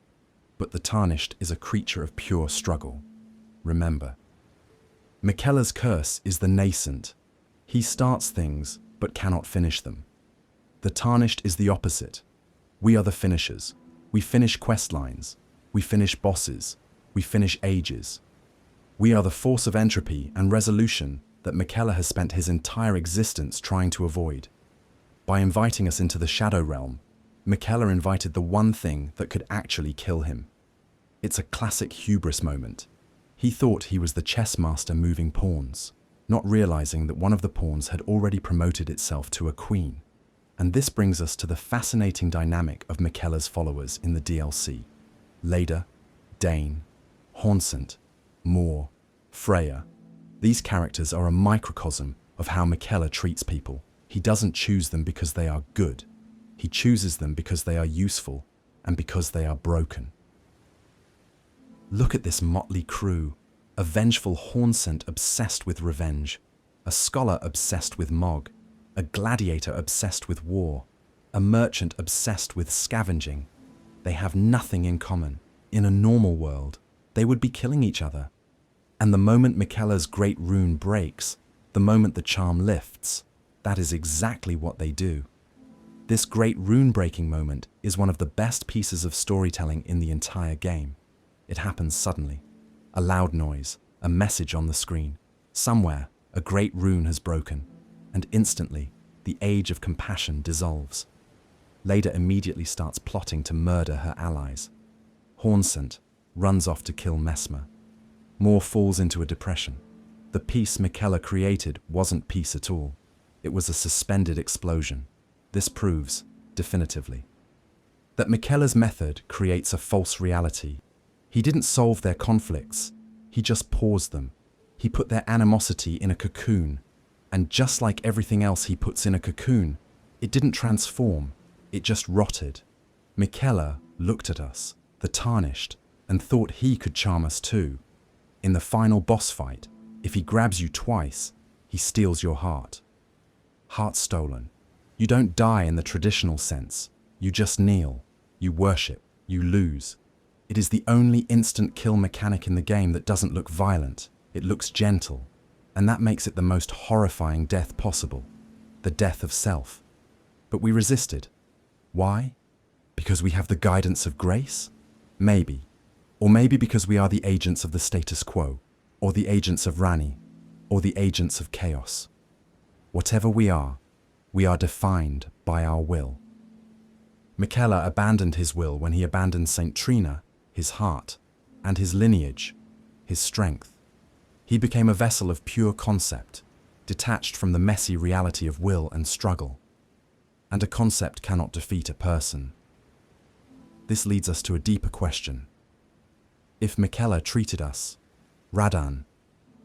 But the Tarnished is a creature of pure struggle. Remember, Miquella's curse is the nascent. He starts things, but cannot finish them. The Tarnished is the opposite. We are the finishers. We finish quest lines. We finish bosses. We finish ages. We are the force of entropy and resolution that Miquella has spent his entire existence trying to avoid. By inviting us into the Shadow Realm, Miquella invited the one thing that could actually kill him. It's a classic hubris moment. He thought he was the chess master moving pawns, not realizing that one of the pawns had already promoted itself to a queen. And this brings us to the fascinating dynamic of Miquella's followers in the DLC. Leda, Dane, Nascent, Mohg, Freya. These characters are a microcosm of how Miquella treats people. He doesn't choose them because they are good. He chooses them because they are useful and because they are broken. Look at this motley crew. A vengeful Nascent obsessed with revenge, a scholar obsessed with Mohg, a gladiator obsessed with war, a merchant obsessed with scavenging. They have nothing in common. In a normal world, they would be killing each other. And the moment Miquella's great rune breaks, the moment the charm lifts, that is exactly what they do. This great rune-breaking moment is one of the best pieces of storytelling in the entire game. It happens suddenly. A loud noise, a message on the screen. Somewhere, a great rune has broken, and instantly, the age of compassion dissolves. Leda immediately starts plotting to murder her allies. Nascent runs off to kill Messmer. Mohg falls into a depression. The peace Miquella created wasn't peace at all. It was a suspended explosion. This proves, definitively, that Miquella's method creates a false reality. He didn't solve their conflicts, he just paused them. He put their animosity in a cocoon, and just like everything else he puts in a cocoon, it didn't transform, it just rotted. Miquella looked at us, the Tarnished, and thought he could charm us too. In the final boss fight, if he grabs you twice, he steals your heart. Heart stolen. You don't die in the traditional sense. You just kneel. You worship. You lose. It is the only instant kill mechanic in the game that doesn't look violent. It looks gentle. And that makes it the most horrifying death possible. The death of self. But we resisted. Why? Because we have the guidance of grace? Maybe. Or maybe because we are the agents of the status quo, or the agents of Rani, or the agents of chaos. Whatever we are defined by our will. Miquella abandoned his will when he abandoned Saint Trina, his heart, and his lineage, his strength. He became a vessel of pure concept, detached from the messy reality of will and struggle. And a concept cannot defeat a person. This leads us to a deeper question. If Miquella treated us, Radahn,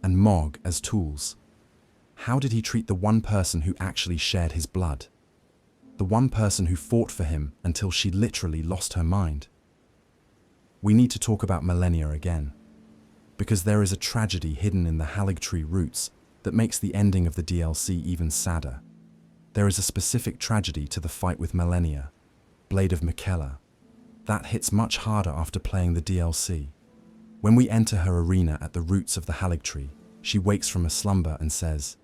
and Mohg as tools, how did he treat the one person who actually shared his blood? The one person who fought for him until she literally lost her mind? We need to talk about Malenia again, because there is a tragedy hidden in the Haligtree roots that makes the ending of the DLC even sadder. There is a specific tragedy to the fight with Malenia, Blade of Miquella. That hits much harder after playing the DLC. When we enter her arena at the roots of the Haligtree, she wakes from a slumber and says,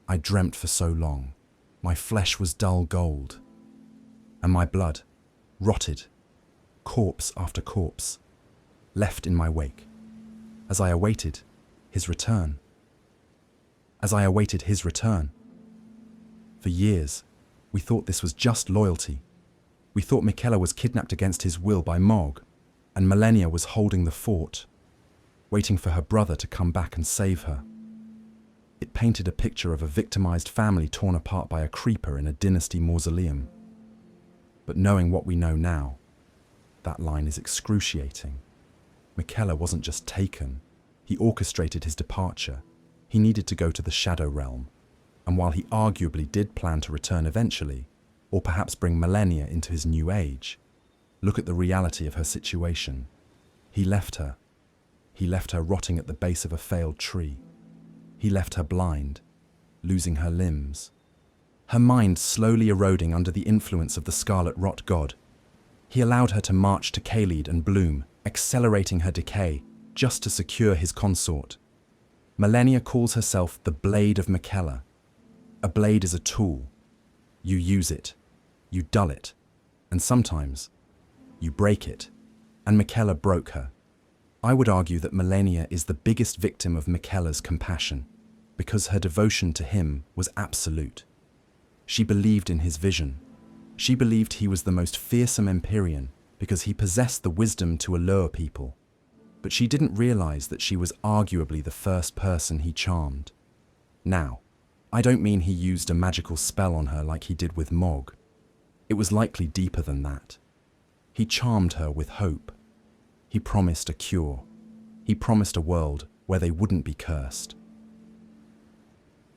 "I dreamt for so long. My flesh was dull gold. And my blood, rotted, corpse after corpse, left in my wake. As I awaited his return. As I awaited his return. For years, we thought this was just loyalty. We thought Miquella was kidnapped against his will by Mohg, and Malenia was holding the fort, waiting for her brother to come back and save her. It painted a picture of a victimized family torn apart by a creeper in a dynasty mausoleum. But knowing what we know now, that line is excruciating. Miquella wasn't just taken, he orchestrated his departure. He needed to go to the Shadow Realm, and while he arguably did plan to return eventually, or perhaps bring Malenia into his new age, look at the reality of her situation. He left her. He left her rotting at the base of a failed tree. He left her blind, losing her limbs. Her mind slowly eroding under the influence of the Scarlet Rot god. He allowed her to march to Caelid and bloom, accelerating her decay, just to secure his consort. Malenia calls herself the Blade of Miquella. A blade is a tool. You use it, you dull it, and sometimes you break it. And Miquella broke her. I would argue that Malenia is the biggest victim of Miquella's compassion, because her devotion to him was absolute. She believed in his vision. She believed he was the most fearsome Empyrean because he possessed the wisdom to allure people. But she didn't realize that she was arguably the first person he charmed. Now, I don't mean he used a magical spell on her like he did with Mohg. It was likely deeper than that. He charmed her with hope. He promised a cure. He promised a world where they wouldn't be cursed.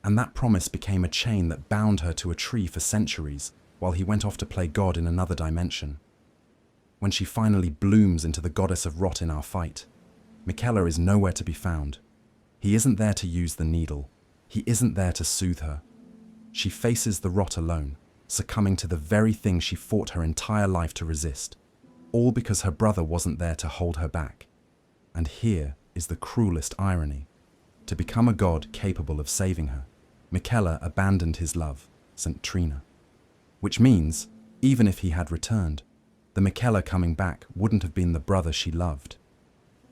And that promise became a chain that bound her to a tree for centuries while he went off to play God in another dimension. When she finally blooms into the goddess of rot in our fight, Miquella is nowhere to be found. He isn't there to use the needle. He isn't there to soothe her. She faces the rot alone, succumbing to the very thing she fought her entire life to resist, all because her brother wasn't there to hold her back. And here is the cruelest irony. To become a god capable of saving her, Miquella abandoned his love, St. Trina. Which means, even if he had returned, the Miquella coming back wouldn't have been the brother she loved.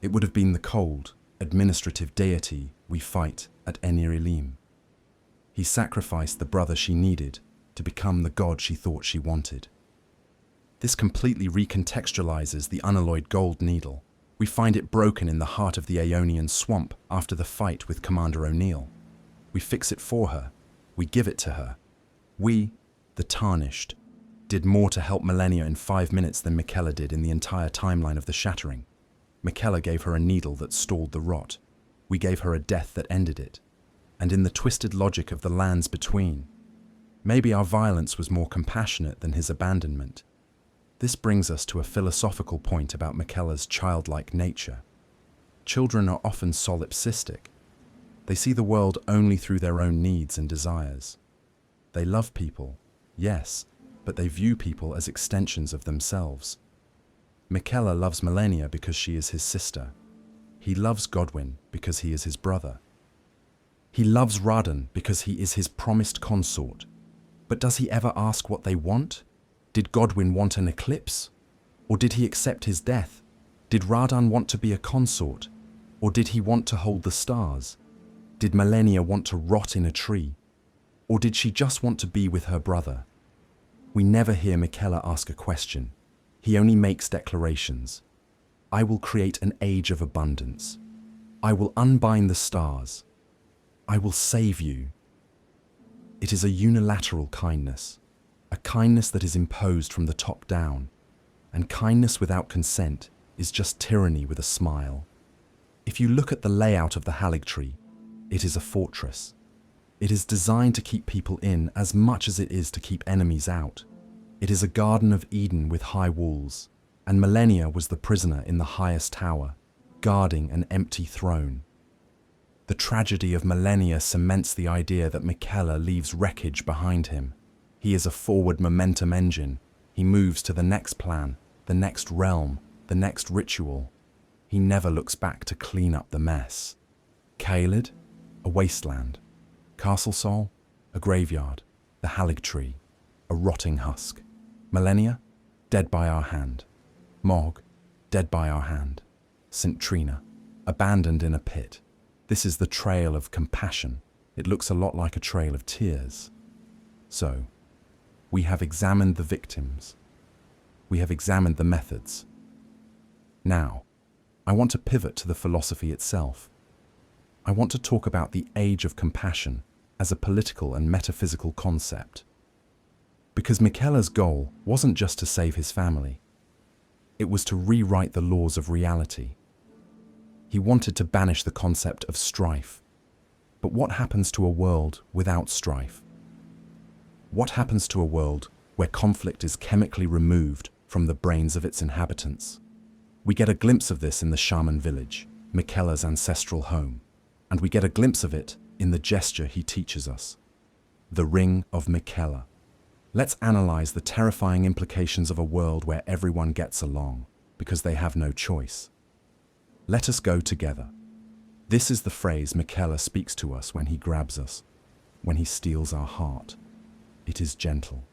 It would have been the cold, administrative deity we fight at Enir-Ilim. He sacrificed the brother she needed to become the god she thought she wanted. This completely recontextualizes the unalloyed gold needle. We find it broken in the heart of the Aeonian swamp after the fight with Commander O'Neill. We fix it for her. We give it to her. We, the Tarnished, did more to help Malenia in 5 minutes than Miquella did in the entire timeline of the Shattering. Miquella gave her a needle that stalled the rot. We gave her a death that ended it. And in the twisted logic of the lands between, maybe our violence was more compassionate than his abandonment. This brings us to a philosophical point about Miquella's childlike nature. Children are often solipsistic. They see the world only through their own needs and desires. They love people, yes, but they view people as extensions of themselves. Miquella loves Malenia because she is his sister. He loves Godwyn because he is his brother. He loves Radan because he is his promised consort. But does he ever ask what they want? Did Godwyn want an eclipse? Or did he accept his death? Did Radan want to be a consort? Or did he want to hold the stars? Did Malenia want to rot in a tree? Or did she just want to be with her brother? We never hear Miquella ask a question. He only makes declarations. I will create an age of abundance. I will unbind the stars. I will save you. It is a unilateral kindness, a kindness that is imposed from the top down, and kindness without consent is just tyranny with a smile. If you look at the layout of the Haligtree, it is a fortress. It is designed to keep people in as much as it is to keep enemies out. It is a Garden of Eden with high walls, and Malenia was the prisoner in the highest tower, guarding an empty throne. The tragedy of Malenia cements the idea that Miquella leaves wreckage behind him. He is a forward momentum engine. He moves to the next plan, the next realm, the next ritual. He never looks back to clean up the mess. Caelid, a wasteland. Castle Sol, a graveyard. The Haligtree, a rotting husk. Malenia, dead by our hand. Mohg, dead by our hand. St. Trina, abandoned in a pit. This is the trail of compassion. It looks a lot like a trail of tears. So, we have examined the victims. We have examined the methods. Now, I want to pivot to the philosophy itself. I want to talk about the age of compassion as a political and metaphysical concept. Because Miquella's goal wasn't just to save his family. It was to rewrite the laws of reality. He wanted to banish the concept of strife. But what happens to a world without strife? What happens to a world where conflict is chemically removed from the brains of its inhabitants? We get a glimpse of this in the shaman village, Miquella's ancestral home, and we get a glimpse of it in the gesture he teaches us, the Ring of Miquella. Let's analyze the terrifying implications of a world where everyone gets along because they have no choice. Let us go together. This is the phrase Miquella speaks to us when he grabs us, when he steals our heart. It is gentle.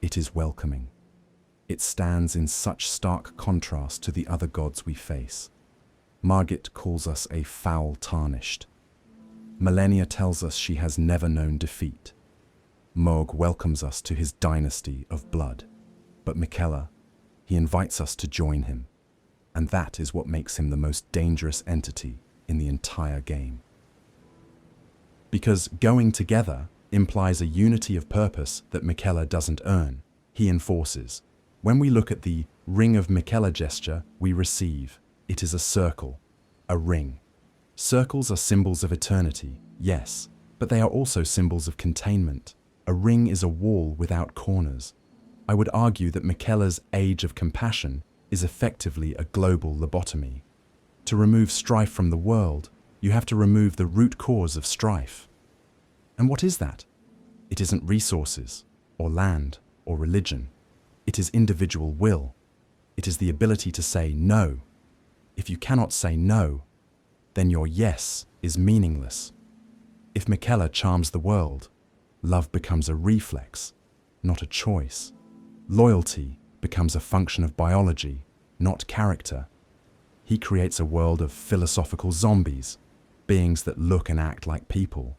It is welcoming. It stands in such stark contrast to the other gods we face. Margit calls us a foul tarnished. Millennia tells us she has never known defeat. Mohg welcomes us to his dynasty of blood. But Miquella, he invites us to join him. And that is what makes him the most dangerous entity in the entire game. Because going together implies a unity of purpose that Miquella doesn't earn, he enforces. When we look at the Ring of Miquella gesture we receive, it is a circle, a ring. Circles are symbols of eternity, yes, but they are also symbols of containment. A ring is a wall without corners. I would argue that Miquella's Age of Compassion is effectively a global lobotomy. To remove strife from the world, you have to remove the root cause of strife. And what is that? It isn't resources, or land, or religion. It is individual will. It is the ability to say no. If you cannot say no, then your yes is meaningless. If Miquella charms the world, love becomes a reflex, not a choice. Loyalty becomes a function of biology, not character. He creates a world of philosophical zombies, beings that look and act like people,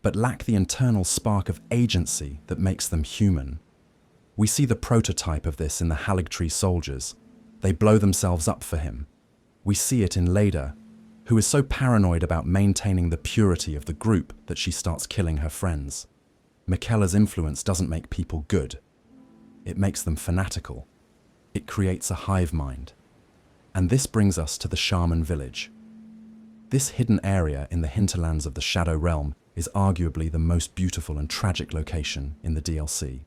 but lack the internal spark of agency that makes them human. We see the prototype of this in the Haligtree soldiers. They blow themselves up for him. We see it in Leda, who is so paranoid about maintaining the purity of the group that she starts killing her friends. Miquella's influence doesn't make people good. It makes them fanatical. It creates a hive mind. And this brings us to the Shaman village. This hidden area in the hinterlands of the Shadow Realm is arguably the most beautiful and tragic location in the DLC.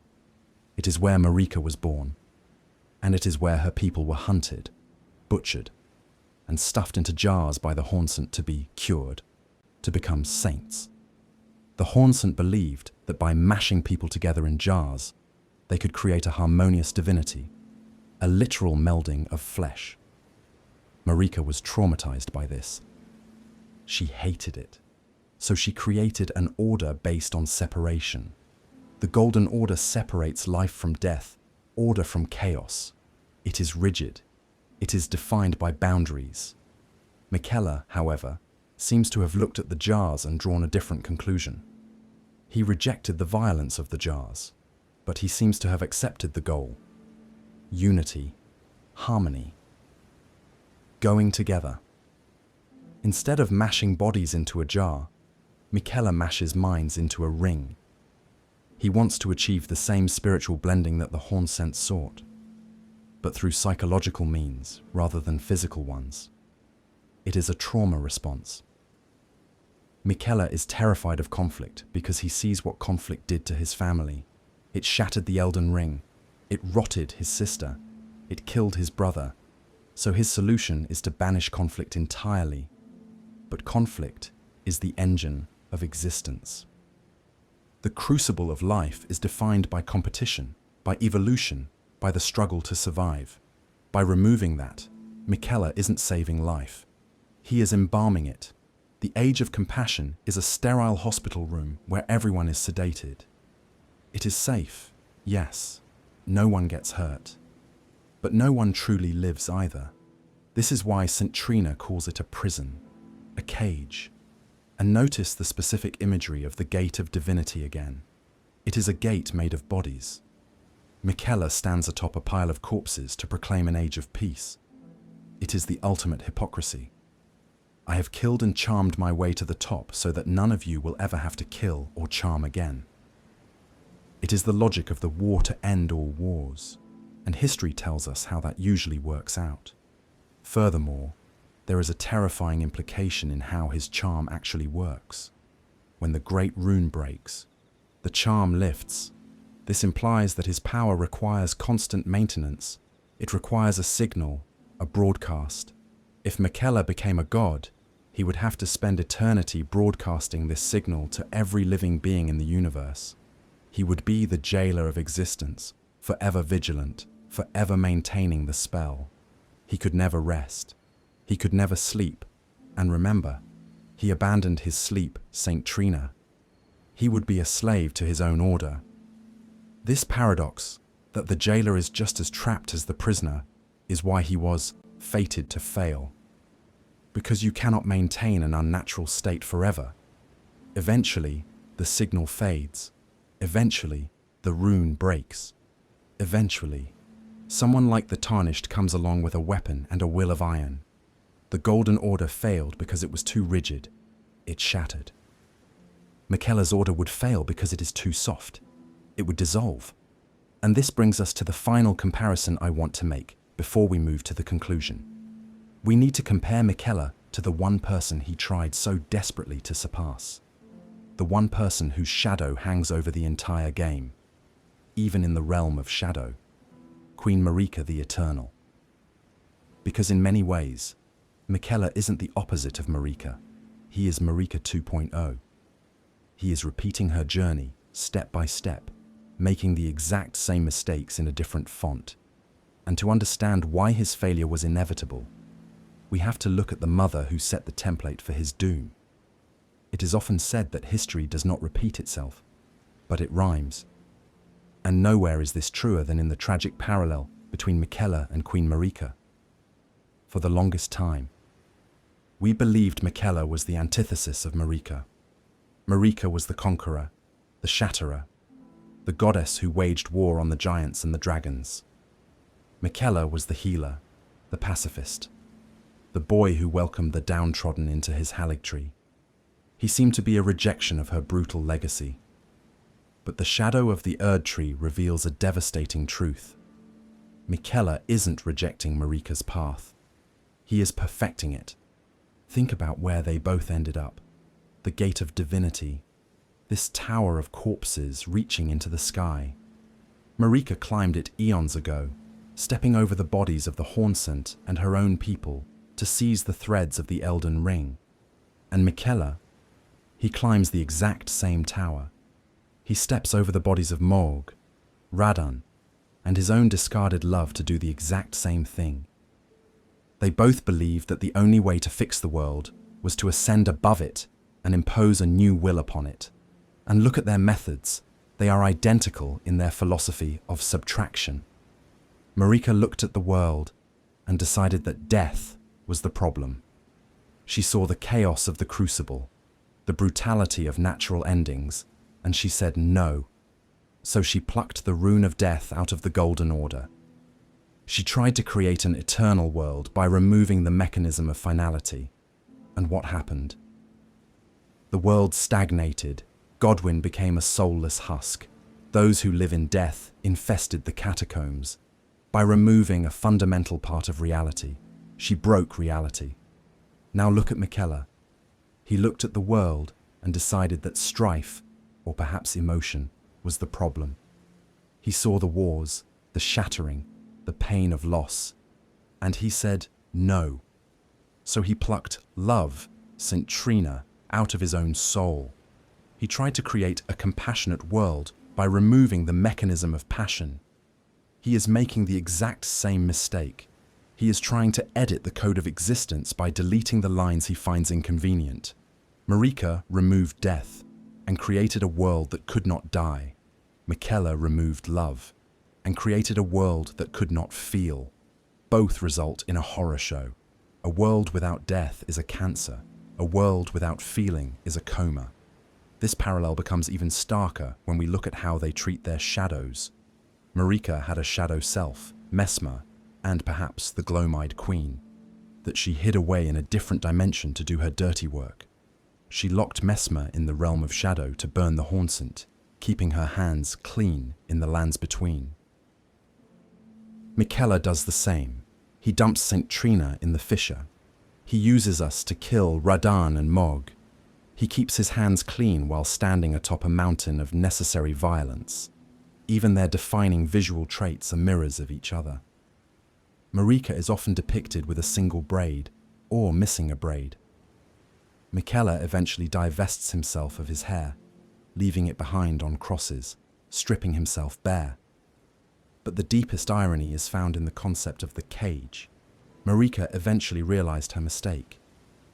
It is where Marika was born, and it is where her people were hunted, butchered, and stuffed into jars by the Nascent to be cured, to become saints. The Nascent believed that by mashing people together in jars, they could create a harmonious divinity, a literal melding of flesh. Marika was traumatized by this. She hated it, so she created an order based on separation. The Golden Order separates life from death, order from chaos. It is rigid. It is defined by boundaries. Miquella, however, seems to have looked at the jars and drawn a different conclusion. He rejected the violence of the jars, but he seems to have accepted the goal. Unity, harmony, going together. Instead of mashing bodies into a jar, Miquella mashes minds into a ring. He wants to achieve the same spiritual blending that the Nascent sought, but through psychological means rather than physical ones. It is a trauma response. Miquella is terrified of conflict because he sees what conflict did to his family. It shattered the Elden Ring. It rotted his sister. It killed his brother. So his solution is to banish conflict entirely. But conflict is the engine of existence. The crucible of life is defined by competition, by evolution, by the struggle to survive. By removing that, Miquella isn't saving life. He is embalming it. The Age of Compassion is a sterile hospital room where everyone is sedated. It is safe, yes. No one gets hurt. But no one truly lives either. This is why St. Trina calls it a prison, a cage. And notice the specific imagery of the Gate of Divinity again. It is a gate made of bodies. Miquella stands atop a pile of corpses to proclaim an age of peace. It is the ultimate hypocrisy. I have killed and charmed my way to the top so that none of you will ever have to kill or charm again. It is the logic of the war to end all wars, and history tells us how that usually works out. Furthermore, there is a terrifying implication in how his charm actually works. When the great rune breaks, the charm lifts. This implies that his power requires constant maintenance. It requires a signal, a broadcast. If Miquella became a god, he would have to spend eternity broadcasting this signal to every living being in the universe. He would be the jailer of existence, forever vigilant, forever maintaining the spell. He could never rest. He could never sleep. And remember, he abandoned his sleep, St. Trina. He would be a slave to his own order. This paradox, that the jailer is just as trapped as the prisoner, is why he was fated to fail. Because you cannot maintain an unnatural state forever. Eventually, the signal fades. Eventually, the rune breaks. Eventually, someone like the Tarnished comes along with a weapon and a will of iron. The Golden Order failed because it was too rigid. It shattered. Miquella's order would fail because it is too soft. It would dissolve. And this brings us to the final comparison I want to make before we move to the conclusion. We need to compare Miquella to the one person he tried so desperately to surpass. The one person whose shadow hangs over the entire game, even in the realm of shadow, Queen Marika the Eternal. Because in many ways, Miquella isn't the opposite of Marika. He is Marika 2.0. He is repeating her journey, step by step, making the exact same mistakes in a different font. And to understand why his failure was inevitable, we have to look at the mother who set the template for his doom. It is often said that history does not repeat itself, but it rhymes. And nowhere is this truer than in the tragic parallel between Miquella and Queen Marika. For the longest time, we believed Miquella was the antithesis of Marika. Marika was the conqueror, the shatterer, the goddess who waged war on the giants and the dragons. Miquella was the healer, the pacifist, the boy who welcomed the downtrodden into his Haligtree. He seemed to be a rejection of her brutal legacy. But the shadow of the Erdtree reveals a devastating truth. Miquella isn't rejecting Marika's path. He is perfecting it. Think about where they both ended up. The gate of divinity. This tower of corpses reaching into the sky. Marika climbed it eons ago, stepping over the bodies of the Nascent and her own people to seize the threads of the Elden ring. And Miquella, he climbs the exact same tower. He steps over the bodies of Mohg, Radahn, and his own discarded love to do the exact same thing. They both believed that the only way to fix the world was to ascend above it and impose a new will upon it. And look at their methods. They are identical in their philosophy of subtraction. Marika looked at the world and decided that death was the problem. She saw the chaos of the crucible, the brutality of natural endings, and she said no. So she plucked the rune of death out of the Golden Order. She tried to create an eternal world by removing the mechanism of finality. And what happened? The world stagnated. Godwyn became a soulless husk. Those who live in death infested the catacombs. By removing a fundamental part of reality, she broke reality. Now look at Miquella. He looked at the world and decided that strife, or perhaps emotion, was the problem. He saw the wars, the shattering, the pain of loss, and he said no. So he plucked love, St. Trina, out of his own soul. He tried to create a compassionate world by removing the mechanism of passion. He is making the exact same mistake. He is trying to edit the code of existence by deleting the lines he finds inconvenient. Marika removed death and created a world that could not die. Miquella removed love and created a world that could not feel. Both result in a horror show. A world without death is a cancer. A world without feeling is a coma. This parallel becomes even starker when we look at how they treat their shadows. Marika had a shadow self, Messmer, and perhaps the Gloam-Eyed Queen, that she hid away in a different dimension to do her dirty work. She locked Messmer in the realm of shadow to burn the Nascent, keeping her hands clean in the lands between. Miquella does the same. He dumps St. Trina in the fissure. He uses us to kill Radahn and Mohg. He keeps his hands clean while standing atop a mountain of necessary violence. Even their defining visual traits are mirrors of each other. Marika is often depicted with a single braid, or missing a braid. Miquella eventually divests himself of his hair, leaving it behind on crosses, stripping himself bare. But the deepest irony is found in the concept of the cage. Marika eventually realized her mistake.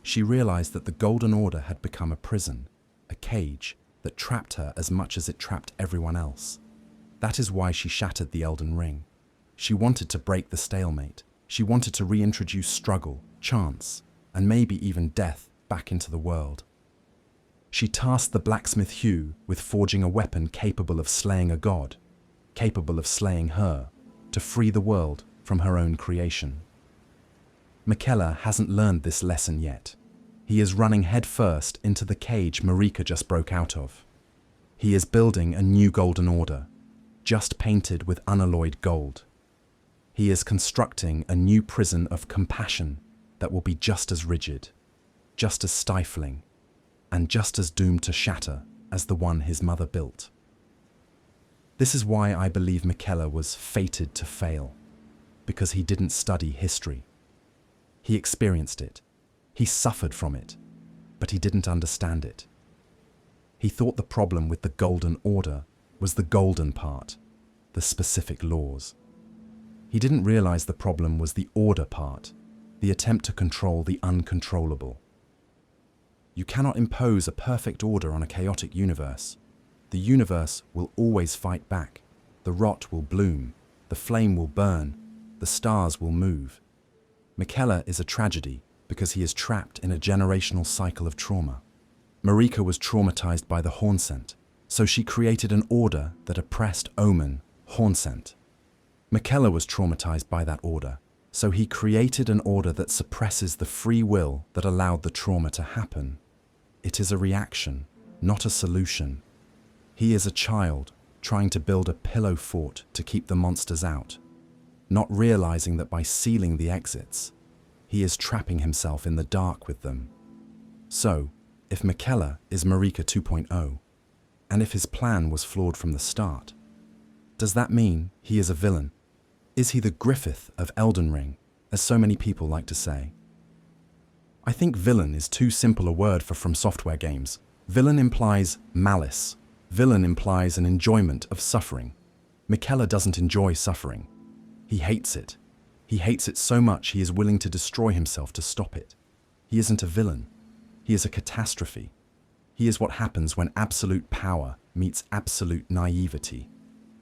She realized that the Golden Order had become a prison, a cage that trapped her as much as it trapped everyone else. That is why she shattered the Elden ring. She wanted to break the stalemate. She wanted to reintroduce struggle, chance, and maybe even death back into the world. She tasked the blacksmith Hugh with forging a weapon capable of slaying a god, capable of slaying her, to free the world from her own creation. Miquella hasn't learned this lesson yet. He is running headfirst into the cage Marika just broke out of. He is building a new golden order, just painted with unalloyed gold. He is constructing a new prison of compassion that will be just as rigid, just as stifling, and just as doomed to shatter as the one his mother built. This is why I believe Miquella was fated to fail, because he didn't study history. He experienced it, he suffered from it, but he didn't understand it. He thought the problem with the Golden Order was the golden part, the specific laws. He didn't realize the problem was the order part, the attempt to control the uncontrollable. You cannot impose a perfect order on a chaotic universe. The universe will always fight back. The rot will bloom, the flame will burn, the stars will move. Miquella is a tragedy because he is trapped in a generational cycle of trauma. Marika was traumatized by the Hornsent, so she created an order that oppressed Omen, Hornsent. Miquella was traumatized by that order, so he created an order that suppresses the free will that allowed the trauma to happen. It is a reaction, not a solution. He is a child trying to build a pillow fort to keep the monsters out, not realizing that by sealing the exits, he is trapping himself in the dark with them. So, if Miquella is Marika 2.0, and if his plan was flawed from the start, does that mean he is a villain? Is he the Griffith of Elden Ring, as so many people like to say? I think villain is too simple a word for From Software games. Villain implies malice. Villain implies an enjoyment of suffering. Miquella doesn't enjoy suffering. He hates it. He hates it so much he is willing to destroy himself to stop it. He isn't a villain. He is a catastrophe. He is what happens when absolute power meets absolute naivety.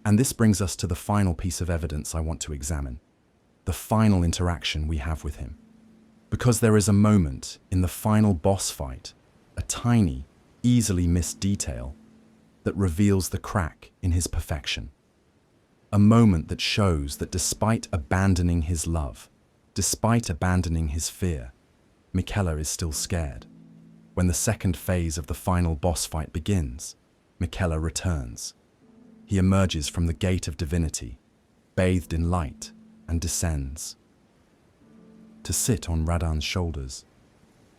And this brings us to the final piece of evidence I want to examine, the final interaction we have with him. Because there is a moment in the final boss fight, a tiny, easily missed detail, that reveals the crack in his perfection. A moment that shows that despite abandoning his love, despite abandoning his fear, Miquella is still scared. When the second phase of the final boss fight begins, Miquella returns. He emerges from the gate of divinity, bathed in light, and descends. To sit on Radahn's shoulders.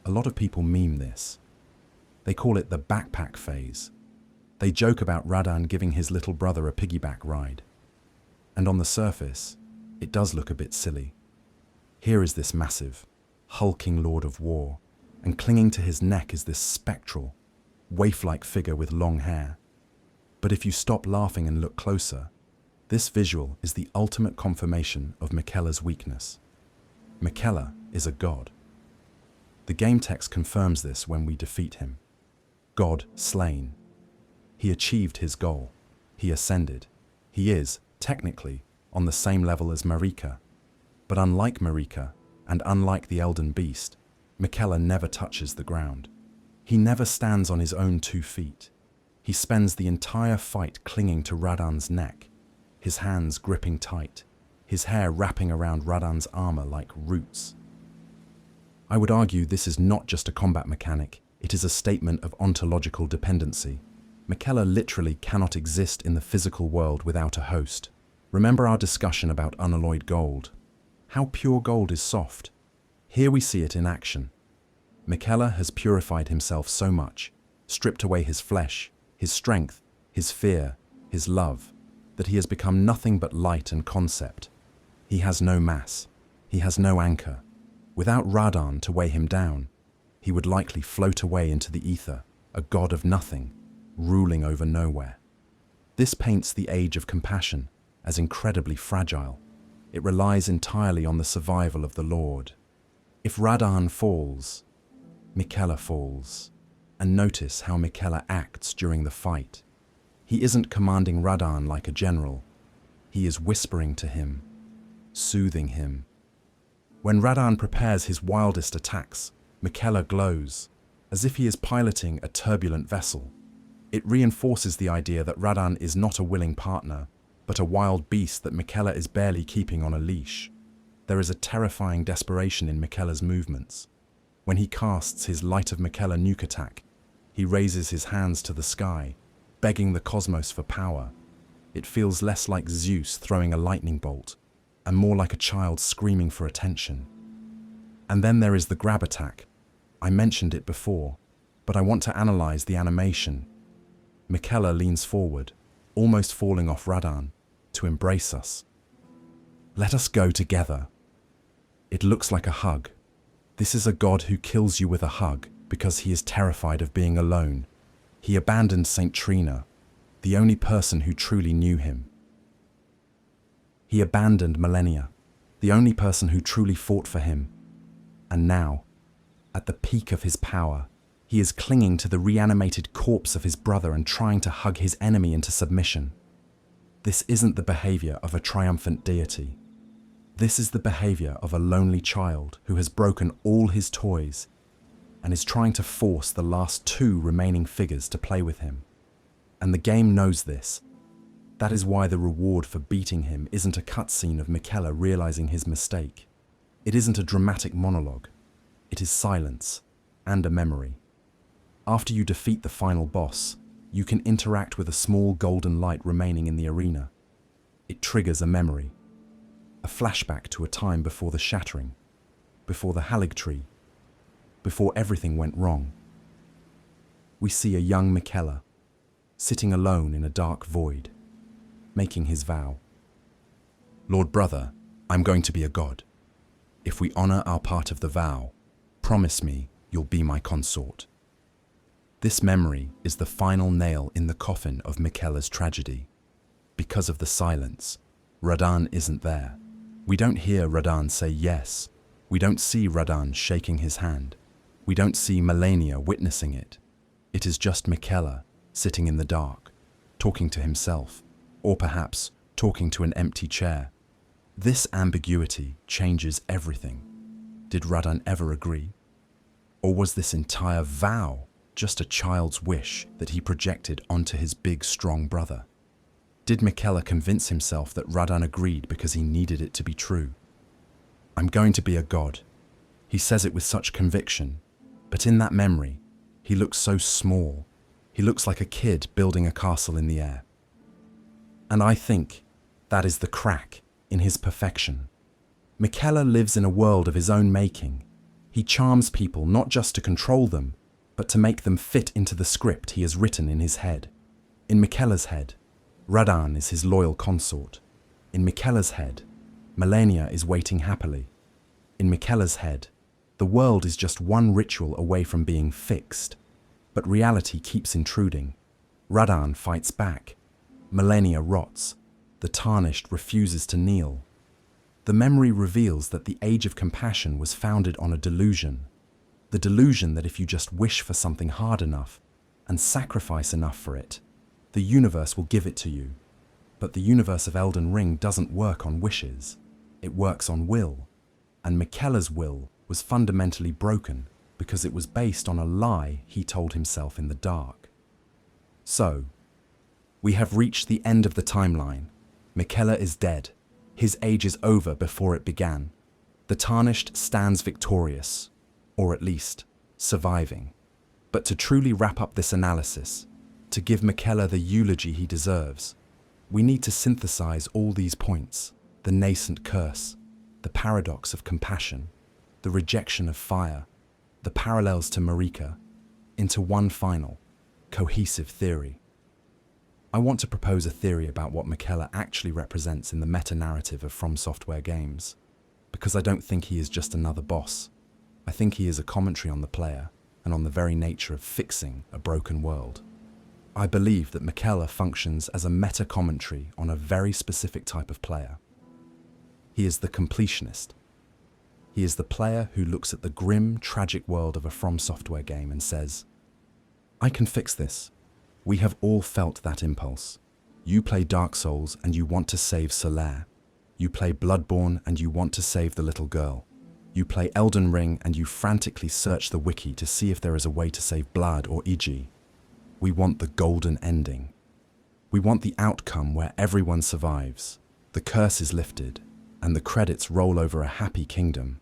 A lot of people meme this. They call it the backpack phase. They joke about Radahn giving his little brother a piggyback ride. And on the surface, it does look a bit silly. Here is this massive, hulking lord of war, and clinging to his neck is this spectral, waif-like figure with long hair. But if you stop laughing and look closer, this visual is the ultimate confirmation of Miquella's weakness. Miquella is a god. The game text confirms this when we defeat him. God slain. He achieved his goal. He ascended. He is, technically, on the same level as Marika. But unlike Marika, and unlike the Elden Beast, Miquella never touches the ground. He never stands on his own 2 feet. He spends the entire fight clinging to Radahn's neck, his hands gripping tight, his hair wrapping around Radahn's armor like roots. I would argue this is not just a combat mechanic, it is a statement of ontological dependency. Miquella literally cannot exist in the physical world without a host. Remember our discussion about unalloyed gold. How pure gold is soft. Here we see it in action. Miquella has purified himself so much, stripped away his flesh, his strength, his fear, his love, that he has become nothing but light and concept. He has no mass. He has no anchor. Without Radahn to weigh him down, he would likely float away into the ether, a god of nothing, ruling over nowhere. This paints the age of compassion as incredibly fragile. It relies entirely on the survival of the Lord. If Radahn falls, Miquella falls. And notice how Miquella acts during the fight. He isn't commanding Radahn like a general. He is whispering to him, soothing him. When Radahn prepares his wildest attacks, Miquella glows, as if he is piloting a turbulent vessel. It reinforces the idea that Radahn is not a willing partner, but a wild beast that Miquella is barely keeping on a leash. There is a terrifying desperation in Miquella's movements. When he casts his Light of Miquella nuke attack, he raises his hands to the sky, begging the cosmos for power. It feels less like Zeus throwing a lightning bolt, and more like a child screaming for attention. And then there is the grab attack. I mentioned it before, but I want to analyze the animation. Miquella leans forward, almost falling off Radahn, to embrace us. Let us go together. It looks like a hug. This is a god who kills you with a hug because he is terrified of being alone. He abandoned Saint Trina, the only person who truly knew him. He abandoned Millennia, the only person who truly fought for him. And now, at the peak of his power, he is clinging to the reanimated corpse of his brother and trying to hug his enemy into submission. This isn't the behavior of a triumphant deity. This is the behavior of a lonely child who has broken all his toys and is trying to force the last two remaining figures to play with him. And the game knows this. That is why the reward for beating him isn't a cutscene of Miquella realizing his mistake. It isn't a dramatic monologue. It is silence and a memory. After you defeat the final boss, you can interact with a small golden light remaining in the arena. It triggers a memory, a flashback to a time before the shattering, before the Haligtree, before everything went wrong. We see a young Miquella, sitting alone in a dark void, making his vow. Lord Brother, I'm going to be a god. If we honor our part of the vow, promise me you'll be my consort. This memory is the final nail in the coffin of Miquella's tragedy. Because of the silence, Radahn isn't there. We don't hear Radahn say yes. We don't see Radahn shaking his hand. We don't see Millennia witnessing it. It is just Miquella sitting in the dark, talking to himself, or perhaps talking to an empty chair. This ambiguity changes everything. Did Radahn ever agree? Or was this entire vow just a child's wish that he projected onto his big, strong brother? Did Miquella convince himself that Radahn agreed because he needed it to be true? I'm going to be a god. He says it with such conviction, but in that memory, he looks so small. He looks like a kid building a castle in the air. And I think that is the crack in his perfection. Miquella lives in a world of his own making. He charms people not just to control them, but to make them fit into the script he has written in his head. In Miquella's head, Radahn is his loyal consort. In Miquella's head, Millennia is waiting happily. In Miquella's head, the world is just one ritual away from being fixed. But reality keeps intruding. Radahn fights back. Millennia rots. The Tarnished refuses to kneel. The memory reveals that the Age of Compassion was founded on a delusion. The delusion that if you just wish for something hard enough and sacrifice enough for it, the universe will give it to you. But the universe of Elden Ring doesn't work on wishes. It works on will. And Miquella's will was fundamentally broken because it was based on a lie he told himself in the dark. So, we have reached the end of the timeline. Miquella is dead. His age is over before it began. The Tarnished stands victorious, or at least, surviving. But to truly wrap up this analysis, to give Miquella the eulogy he deserves, we need to synthesize all these points: the nascent curse, the paradox of compassion, the rejection of fire, the parallels to Marika, into one final, cohesive theory. I want to propose a theory about what Miquella actually represents in the meta-narrative of From Software games, because I don't think he is just another boss. I think he is a commentary on the player and on the very nature of fixing a broken world. I believe that Miquella functions as a meta-commentary on a very specific type of player. He is the completionist. He is the player who looks at the grim, tragic world of a From Software game and says, I can fix this. We have all felt that impulse. You play Dark Souls and you want to save Solaire. You play Bloodborne and you want to save the little girl. You play Elden Ring and you frantically search the wiki to see if there is a way to save blood or EG. We want the golden ending. We want the outcome where everyone survives, the curse is lifted, and the credits roll over a happy kingdom.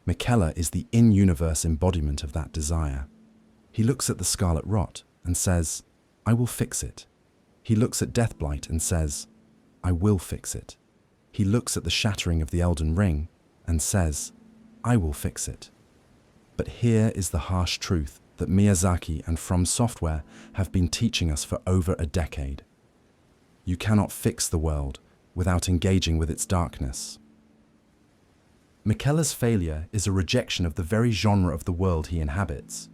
Miquella is the in-universe embodiment of that desire. He looks at the Scarlet Rot and says, I will fix it. He looks at Deathblight and says, I will fix it. He looks at the shattering of the Elden Ring and says, I will fix it. But here is the harsh truth that Miyazaki and From Software have been teaching us for over a decade. You cannot fix the world without engaging with its darkness. Miquella's failure is a rejection of the very genre of the world he inhabits.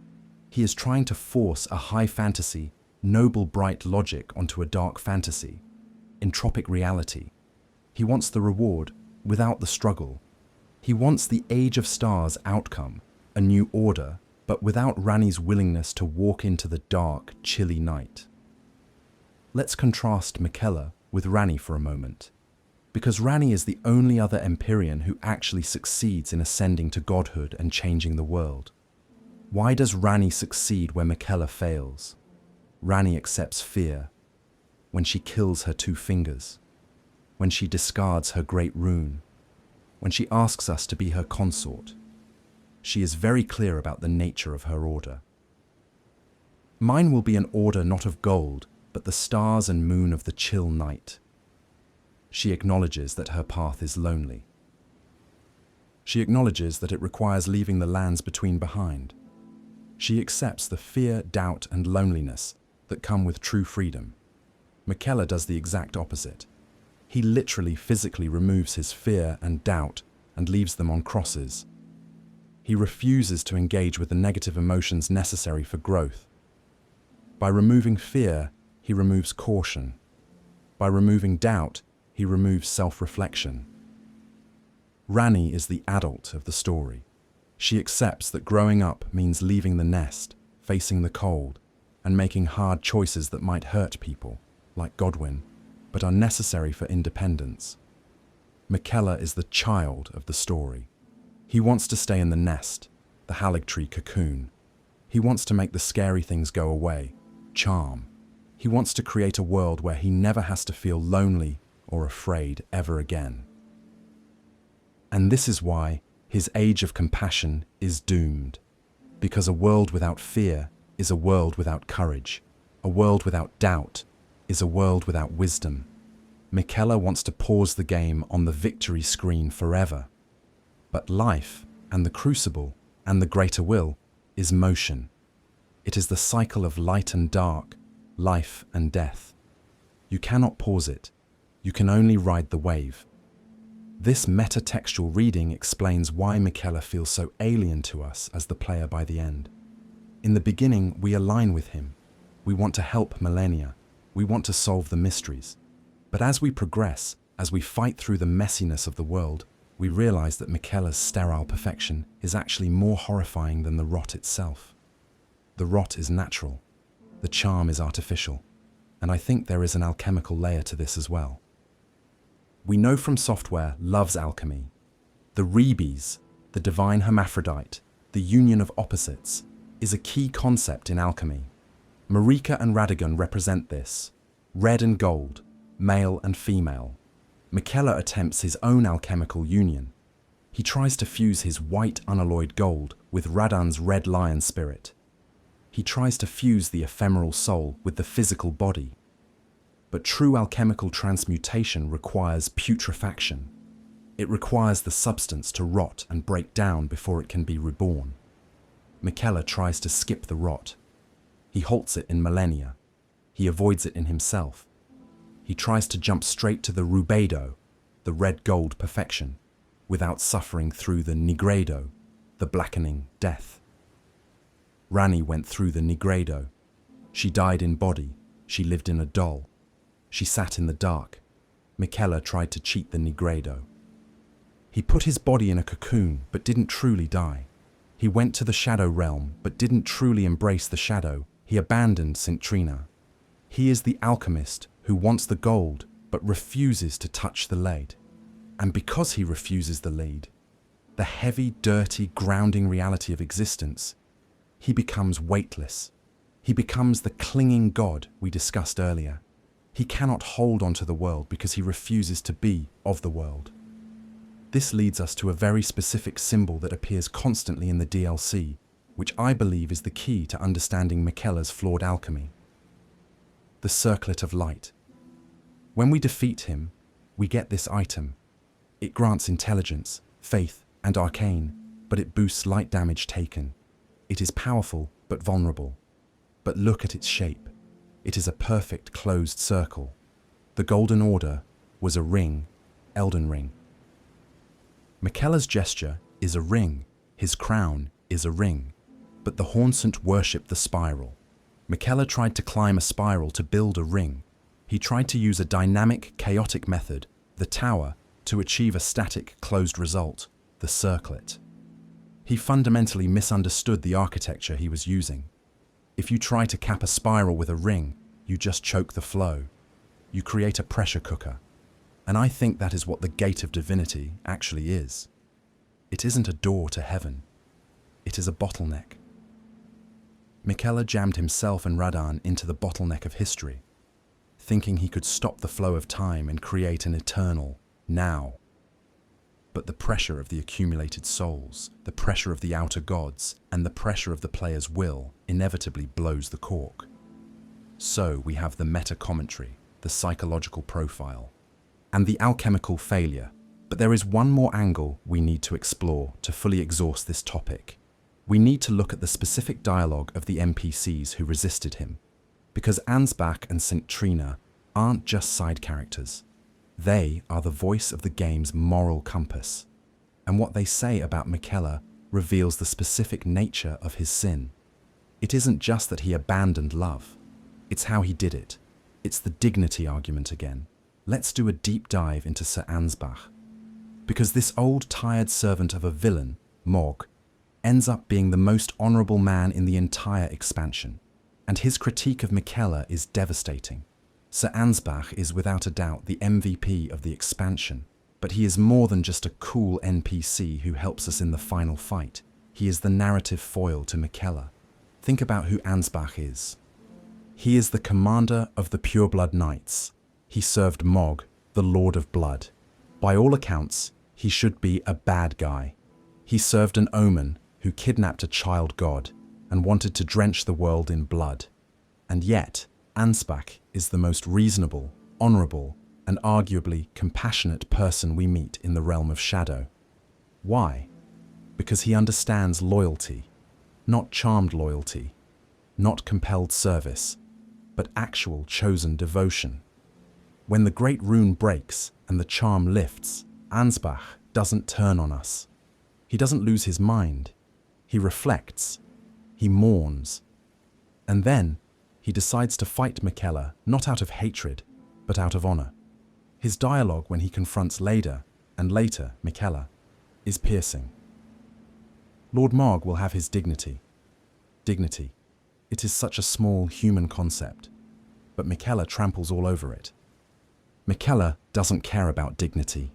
He is trying to force a high fantasy, noble bright logic onto a dark fantasy, entropic reality. He wants the reward without the struggle. He wants the Age of Stars outcome, a new order, but without Ranni's willingness to walk into the dark, chilly night. Let's contrast Miquella with Ranni for a moment, because Ranni is the only other Empyrean who actually succeeds in ascending to godhood and changing the world. Why does Ranni succeed where Miquella fails? Ranni accepts fear when she kills her two fingers, when she discards her great rune, when she asks us to be her consort. She is very clear about the nature of her order. Mine will be an order not of gold, but the stars and moon of the chill night. She acknowledges that her path is lonely. She acknowledges that it requires leaving the lands between behind. She accepts the fear, doubt, and loneliness that come with true freedom. Miquella does the exact opposite. He literally physically removes his fear and doubt and leaves them on crosses. He refuses to engage with the negative emotions necessary for growth. By removing fear, he removes caution. By removing doubt, he removes self-reflection. Ranni is the adult of the story. She accepts that growing up means leaving the nest, facing the cold, and making hard choices that might hurt people, like Godwyn, but are necessary for independence. Miquella is the child of the story. He wants to stay in the nest, the Haligtree cocoon. He wants to make the scary things go away, charm. He wants to create a world where he never has to feel lonely or afraid ever again. And this is why his age of compassion is doomed. Because a world without fear is a world without courage. A world without doubt is a world without wisdom. Miquella wants to pause the game on the victory screen forever. But life, and the crucible, and the greater will, is motion. It is the cycle of light and dark, life and death. You cannot pause it. You can only ride the wave. This metatextual reading explains why Miquella feels so alien to us as the player by the end. In the beginning, we align with him. We want to help Malenia. We want to solve the mysteries. But as we progress, as we fight through the messiness of the world, we realize that Miquella's sterile perfection is actually more horrifying than the rot itself. The rot is natural. The charm is artificial. And I think there is an alchemical layer to this as well. We know From Software loves alchemy. The rebes, the divine hermaphrodite, the union of opposites, is a key concept in alchemy. Marika and Radagon represent this. Red and gold, male and female. Miquella attempts his own alchemical union. He tries to fuse his white unalloyed gold with Radagon's red lion spirit. He tries to fuse the ephemeral soul with the physical body. But true alchemical transmutation requires putrefaction. It requires the substance to rot and break down before it can be reborn. Miquella tries to skip the rot. He halts it in Malenia. He avoids it in himself. He tries to jump straight to the rubedo, the red-gold perfection, without suffering through the nigredo, the blackening death. Ranni went through the nigredo. She died in body. She lived in a doll. She sat in the dark. Miquella tried to cheat the nigredo. He put his body in a cocoon, but didn't truly die. He went to the shadow realm, but didn't truly embrace the shadow. He abandoned Cintrina. He is the alchemist who wants the gold, but refuses to touch the lead. And because he refuses the lead, the heavy, dirty, grounding reality of existence, he becomes weightless. He becomes the clinging god we discussed earlier. He cannot hold onto the world because he refuses to be of the world. This leads us to a very specific symbol that appears constantly in the DLC, which I believe is the key to understanding Miquella's flawed alchemy. The Circlet of Light. When we defeat him, we get this item. It grants intelligence, faith, and arcane, but it boosts light damage taken. It is powerful, but vulnerable. But look at its shape. It is a perfect closed circle. The Golden Order was a ring, Elden ring. Miquella's gesture is a ring, his crown is a ring, but the Nascent worshipped the spiral. Miquella tried to climb a spiral to build a ring. He tried to use a dynamic, chaotic method, the tower, to achieve a static, closed result, the circlet. He fundamentally misunderstood the architecture he was using. If you try to cap a spiral with a ring, you just choke the flow. You create a pressure cooker. And I think that is what the Gate of Divinity actually is. It isn't a door to heaven. It is a bottleneck. Miquella jammed himself and Radahn into the bottleneck of history, thinking he could stop the flow of time and create an eternal now. But the pressure of the accumulated souls, the pressure of the outer gods, and the pressure of the player's will inevitably blows the cork. So we have the meta-commentary, the psychological profile, and the alchemical failure. But there is one more angle we need to explore to fully exhaust this topic. We need to look at the specific dialogue of the NPCs who resisted him, because Ansbach and St. Trina aren't just side characters. They are the voice of the game's moral compass, and what they say about Miquella reveals the specific nature of his sin. It isn't just that he abandoned love, it's how he did it. It's the dignity argument again. Let's do a deep dive into Sir Ansbach, because this old tired servant of a villain, Mohg, ends up being the most honourable man in the entire expansion, and his critique of Miquella is devastating. Sir Ansbach is without a doubt the MVP of the expansion, but he is more than just a cool NPC who helps us in the final fight. He is the narrative foil to Miquella. Think about who Ansbach is. He is the commander of the Pureblood Knights. He served Mohg, the Lord of Blood. By all accounts, he should be a bad guy. He served an omen who kidnapped a child god and wanted to drench the world in blood. And yet, Ansbach is the most reasonable, honourable, and arguably compassionate person we meet in the realm of shadow. Why? Because he understands loyalty, not charmed loyalty, not compelled service, but actual chosen devotion. When the great rune breaks and the charm lifts, Ansbach doesn't turn on us. He doesn't lose his mind. He reflects. He mourns. And then he decides to fight Miquella not out of hatred, but out of honour. His dialogue when he confronts Leda, and later Miquella, is piercing. Lord Mohg will have his dignity. Dignity. It is such a small human concept, but Miquella tramples all over it. Miquella doesn't care about dignity.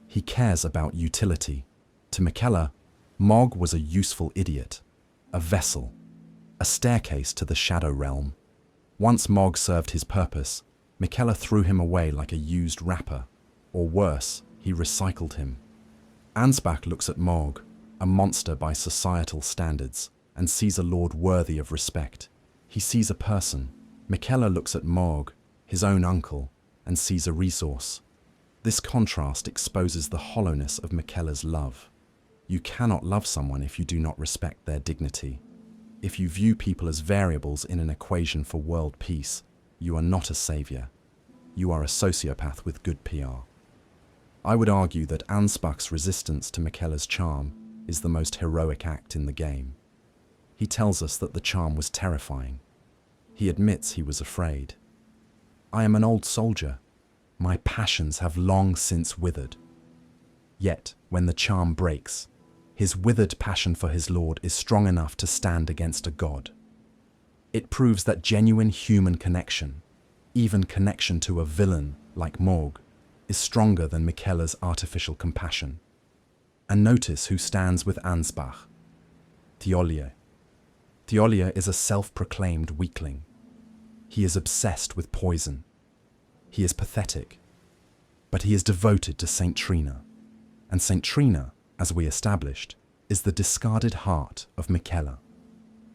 He cares about utility. To Miquella, Mohg was a useful idiot, a vessel, a staircase to the shadow realm. Once Mohg served his purpose, Miquella threw him away like a used wrapper, or worse, he recycled him. Ansbach looks at Mohg, a monster by societal standards, and sees a lord worthy of respect. He sees a person. Miquella looks at Mohg, his own uncle, and sees a resource. This contrast exposes the hollowness of Miquella's love. You cannot love someone if you do not respect their dignity. If you view people as variables in an equation for world peace, you are not a saviour. You are a sociopath with good PR. I would argue that Ansbach's resistance to Miquella's charm is the most heroic act in the game. He tells us that the charm was terrifying. He admits he was afraid. I am an old soldier. My passions have long since withered. Yet, when the charm breaks, his withered passion for his lord is strong enough to stand against a god. It proves that genuine human connection, even connection to a villain like Mohg, is stronger than Miquella's artificial compassion. And notice who stands with Ansbach. Thiollier. Thiollier is a self-proclaimed weakling. He is obsessed with poison. He is pathetic. But he is devoted to Saint Trina. And Saint Trina, as we established, is the discarded heart of Miquella.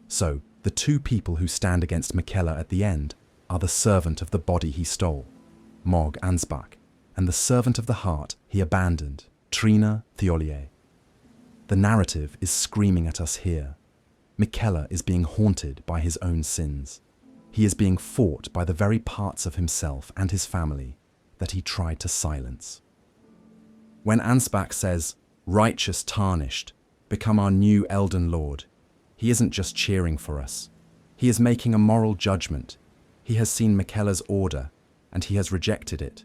So, the two people who stand against Miquella at the end are the servant of the body he stole, Mohg Ansbach, and the servant of the heart he abandoned, Trina Thiollier. The narrative is screaming at us here. Miquella is being haunted by his own sins. He is being fought by the very parts of himself and his family that he tried to silence. When Ansbach says, "Righteous Tarnished, become our new Elden Lord," he isn't just cheering for us. He is making a moral judgment. He has seen Miquella's order, and he has rejected it.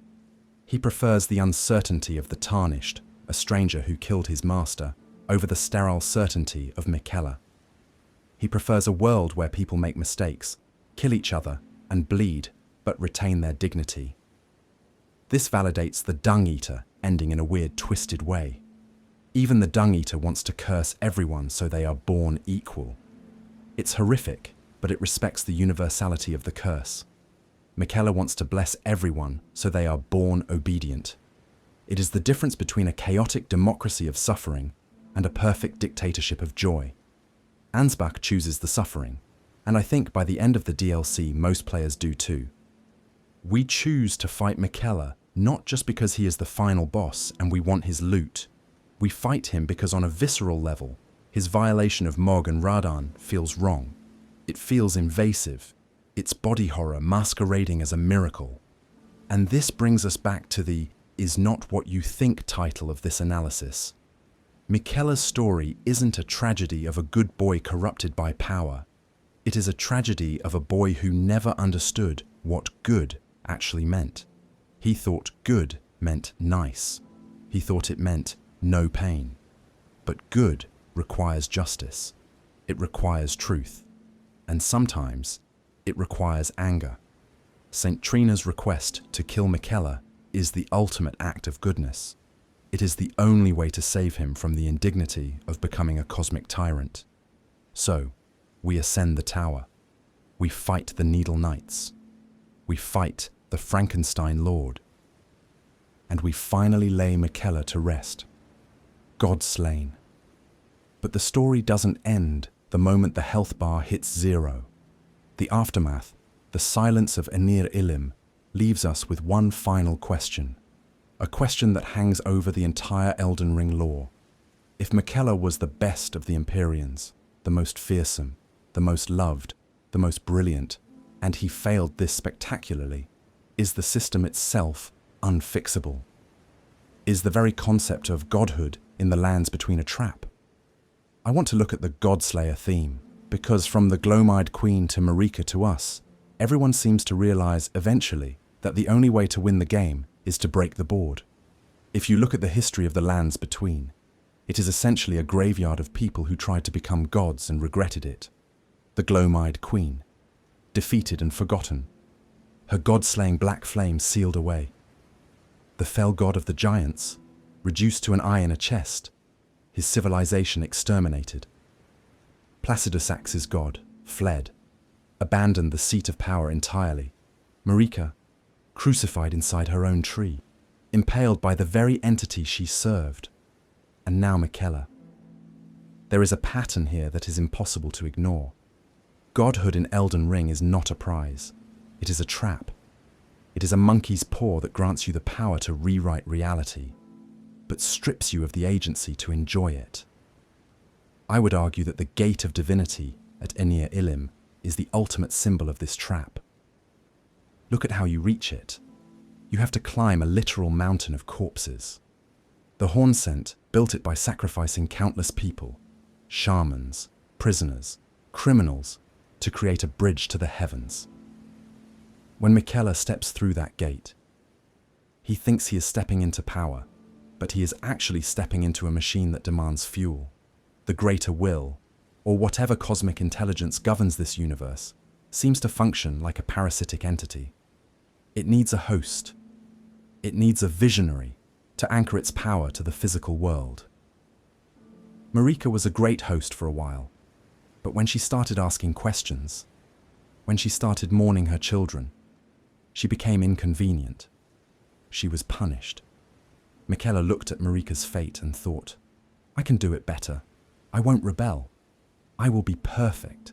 He prefers the uncertainty of the Tarnished, a stranger who killed his master, over the sterile certainty of Miquella. He prefers a world where people make mistakes, kill each other, and bleed, but retain their dignity. This validates the Dung Eater ending in a weird, twisted way. Even the Dung Eater wants to curse everyone so they are born equal. It's horrific, but it respects the universality of the curse. Miquella wants to bless everyone so they are born obedient. It is the difference between a chaotic democracy of suffering and a perfect dictatorship of joy. Ansbach chooses the suffering, and I think by the end of the DLC most players do too. We choose to fight Miquella not just because he is the final boss and we want his loot. We fight him because on a visceral level, his violation of Mohg and Radan feels wrong. It feels invasive, its body horror masquerading as a miracle. And this brings us back to the "is not what you think" title of this analysis. Miquella's story isn't a tragedy of a good boy corrupted by power. It is a tragedy of a boy who never understood what good actually meant. He thought good meant nice. He thought it meant no pain. But good requires justice. It requires truth. And sometimes it requires anger. Saint Trina's request to kill Miquella is the ultimate act of goodness. It is the only way to save him from the indignity of becoming a cosmic tyrant. So, we ascend the tower. We fight the Needle Knights. We fight the Frankenstein Lord. And we finally lay Miquella to rest. God slain. But the story doesn't end the moment the health bar hits 0. The aftermath, the silence of Enir-Ilim, leaves us with one final question. A question that hangs over the entire Elden Ring lore. If Miquella was the best of the Empyreans, the most fearsome, the most loved, the most brilliant, and he failed this spectacularly, is the system itself unfixable? Is the very concept of godhood in the lands between a trap? I want to look at the Godslayer theme, because from the Gloam-Eyed Queen to Marika to us, everyone seems to realize eventually that the only way to win the game is to break the board. If you look at the history of the lands between, it is essentially a graveyard of people who tried to become gods and regretted it. The Gloam-Eyed Queen, defeated and forgotten, her god-slaying black flame sealed away. The fell god of the giants, reduced to an eye in a chest, his civilization exterminated. Placidusax's god, fled, abandoned the seat of power entirely. Marika, crucified inside her own tree, impaled by the very entity she served. And now Miquella. There is a pattern here that is impossible to ignore. Godhood in Elden Ring is not a prize. It is a trap. It is a monkey's paw that grants you the power to rewrite reality, but strips you of the agency to enjoy it. I would argue that the gate of divinity at Enir-Ilim is the ultimate symbol of this trap. Look at how you reach it. You have to climb a literal mountain of corpses. The Hornsent built it by sacrificing countless people, shamans, prisoners, criminals, to create a bridge to the heavens. When Miquella steps through that gate, he thinks he is stepping into power, but he is actually stepping into a machine that demands fuel. The greater will, or whatever cosmic intelligence governs this universe, seems to function like a parasitic entity. It needs a host. It needs a visionary to anchor its power to the physical world. Marika was a great host for a while, but when she started asking questions, when she started mourning her children, she became inconvenient. She was punished. Miquella looked at Marika's fate and thought, I can do it better. I won't rebel. I will be perfect.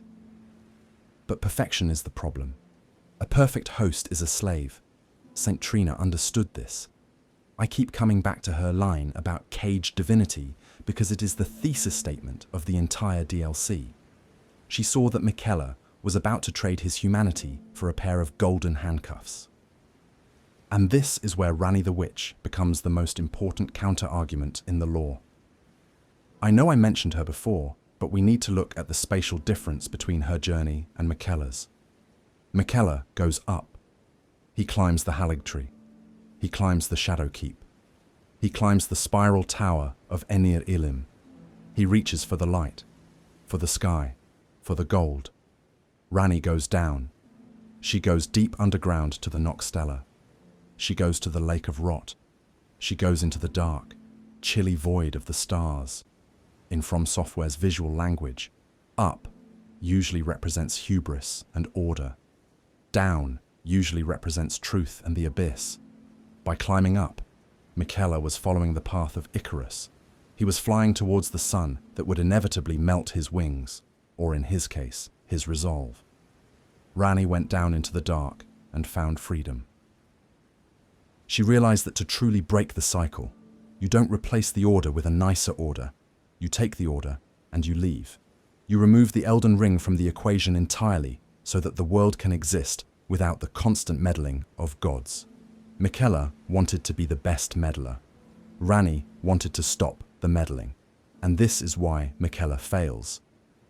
But perfection is the problem. A perfect host is a slave. Saint Trina understood this. I keep coming back to her line about caged divinity because it is the thesis statement of the entire DLC. She saw that Miquella was about to trade his humanity for a pair of golden handcuffs. And this is where Ranni the Witch becomes the most important counter-argument in the lore. I know I mentioned her before, but we need to look at the spatial difference between her journey and Miquella's. Miquella goes up. He climbs the Haligtree. He climbs the Shadow Keep. He climbs the spiral tower of Enir-Ilim. He reaches for the light, for the sky, for the gold. Ranni goes down. She goes deep underground to the Noxtella. She goes to the Lake of Rot. She goes into the dark, chilly void of the stars. In From Software's visual language, up usually represents hubris and order. Down usually represents truth and the abyss. By climbing up, Miquella was following the path of Icarus. He was flying towards the sun that would inevitably melt his wings, or in his case, his resolve. Ranni went down into the dark and found freedom. She realized that to truly break the cycle, you don't replace the order with a nicer order. You take the order and you leave. You remove the Elden Ring from the equation entirely so that the world can exist without the constant meddling of gods. Miquella wanted to be the best meddler. Ranni wanted to stop the meddling. And this is why Miquella fails.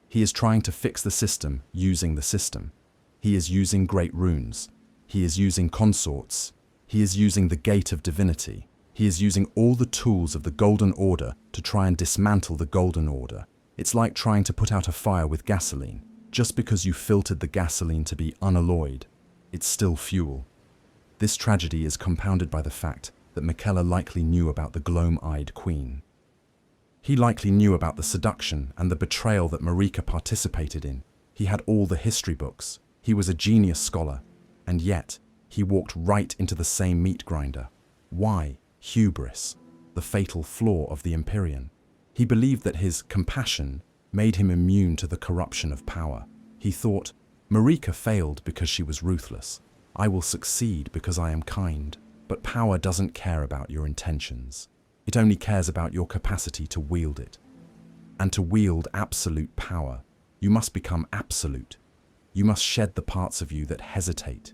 He is trying to fix the system using the system. He is using great runes. He is using consorts. He is using the gate of divinity. He is using all the tools of the Golden Order to try and dismantle the Golden Order. It's like trying to put out a fire with gasoline. Just because you filtered the gasoline to be unalloyed, it's still fuel. This tragedy is compounded by the fact that Miquella likely knew about the gloam-eyed queen. He likely knew about the seduction and the betrayal that Marika participated in. He had all the history books. He was a genius scholar. And yet, he walked right into the same meat grinder. Why? Hubris, the fatal flaw of the Empyrean. He believed that his compassion made him immune to the corruption of power. He thought, Marika failed because she was ruthless. I will succeed because I am kind. But power doesn't care about your intentions. It only cares about your capacity to wield it. And to wield absolute power, you must become absolute. You must shed the parts of you that hesitate.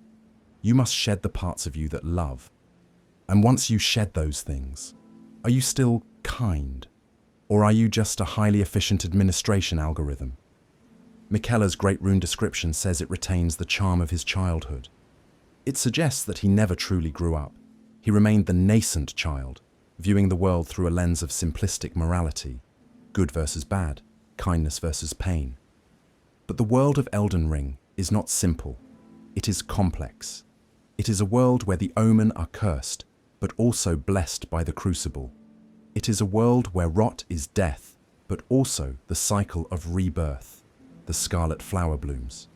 You must shed the parts of you that love. And once you shed those things, are you still kind? Or are you just a highly efficient administration algorithm? Miquella's great rune description says it retains the charm of his childhood. It suggests that he never truly grew up. He remained the nascent child, viewing the world through a lens of simplistic morality, good versus bad, kindness versus pain. But the world of Elden Ring is not simple. It is complex. It is a world where the Omen are cursed, but also blessed by the Crucible. It is a world where rot is death, but also the cycle of rebirth, the scarlet flower blooms.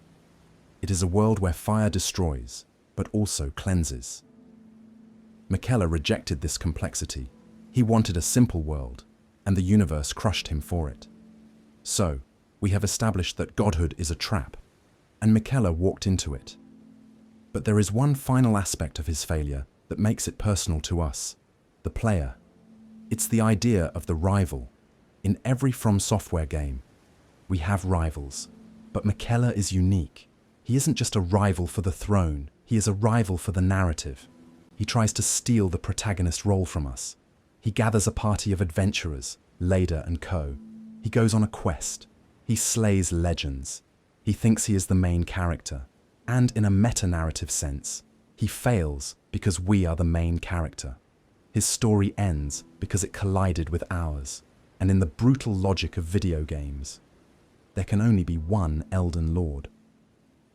It is a world where fire destroys, but also cleanses. Miquella rejected this complexity. He wanted a simple world, and the universe crushed him for it. So, we have established that godhood is a trap, and Miquella walked into it. But there is one final aspect of his failure that makes it personal to us, the player. It's the idea of the rival. In every From Software game, we have rivals, but Miquella is unique. He isn't just a rival for the throne, he is a rival for the narrative. He tries to steal the protagonist role from us. He gathers a party of adventurers, Leda and co. He goes on a quest. He slays legends. He thinks he is the main character. And in a meta-narrative sense, he fails because we are the main character. His story ends because it collided with ours. And in the brutal logic of video games, there can only be one Elden Lord.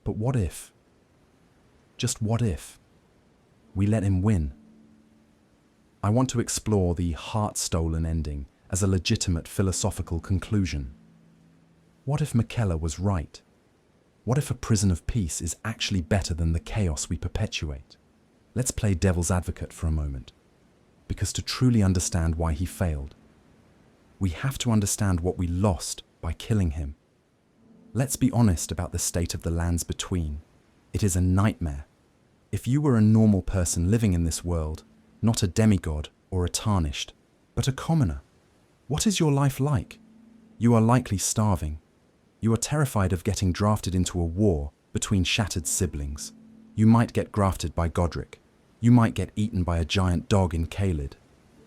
But what if? Just what if? We let him win. I want to explore the heart-stolen ending as a legitimate philosophical conclusion. What if Miquella was right? What if a prison of peace is actually better than the chaos we perpetuate? Let's play devil's advocate for a moment, because to truly understand why he failed, we have to understand what we lost by killing him. Let's be honest about the state of the lands between. It is a nightmare. If you were a normal person living in this world, not a demigod or a Tarnished, but a commoner, what is your life like? You are likely starving. You are terrified of getting drafted into a war between shattered siblings. You might get grafted by Godric. You might get eaten by a giant dog in Caelid.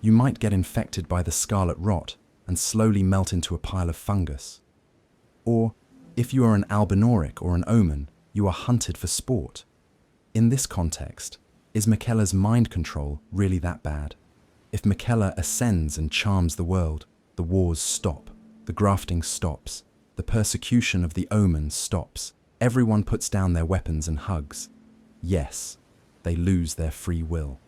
You might get infected by the scarlet rot and slowly melt into a pile of fungus. Or, if you are an Albinoric or an Omen, you are hunted for sport. In this context, is Miquella's mind control really that bad? If Miquella ascends and charms the world, the wars stop, the grafting stops, the persecution of the Omens stops, everyone puts down their weapons and hugs. Yes, they lose their free will.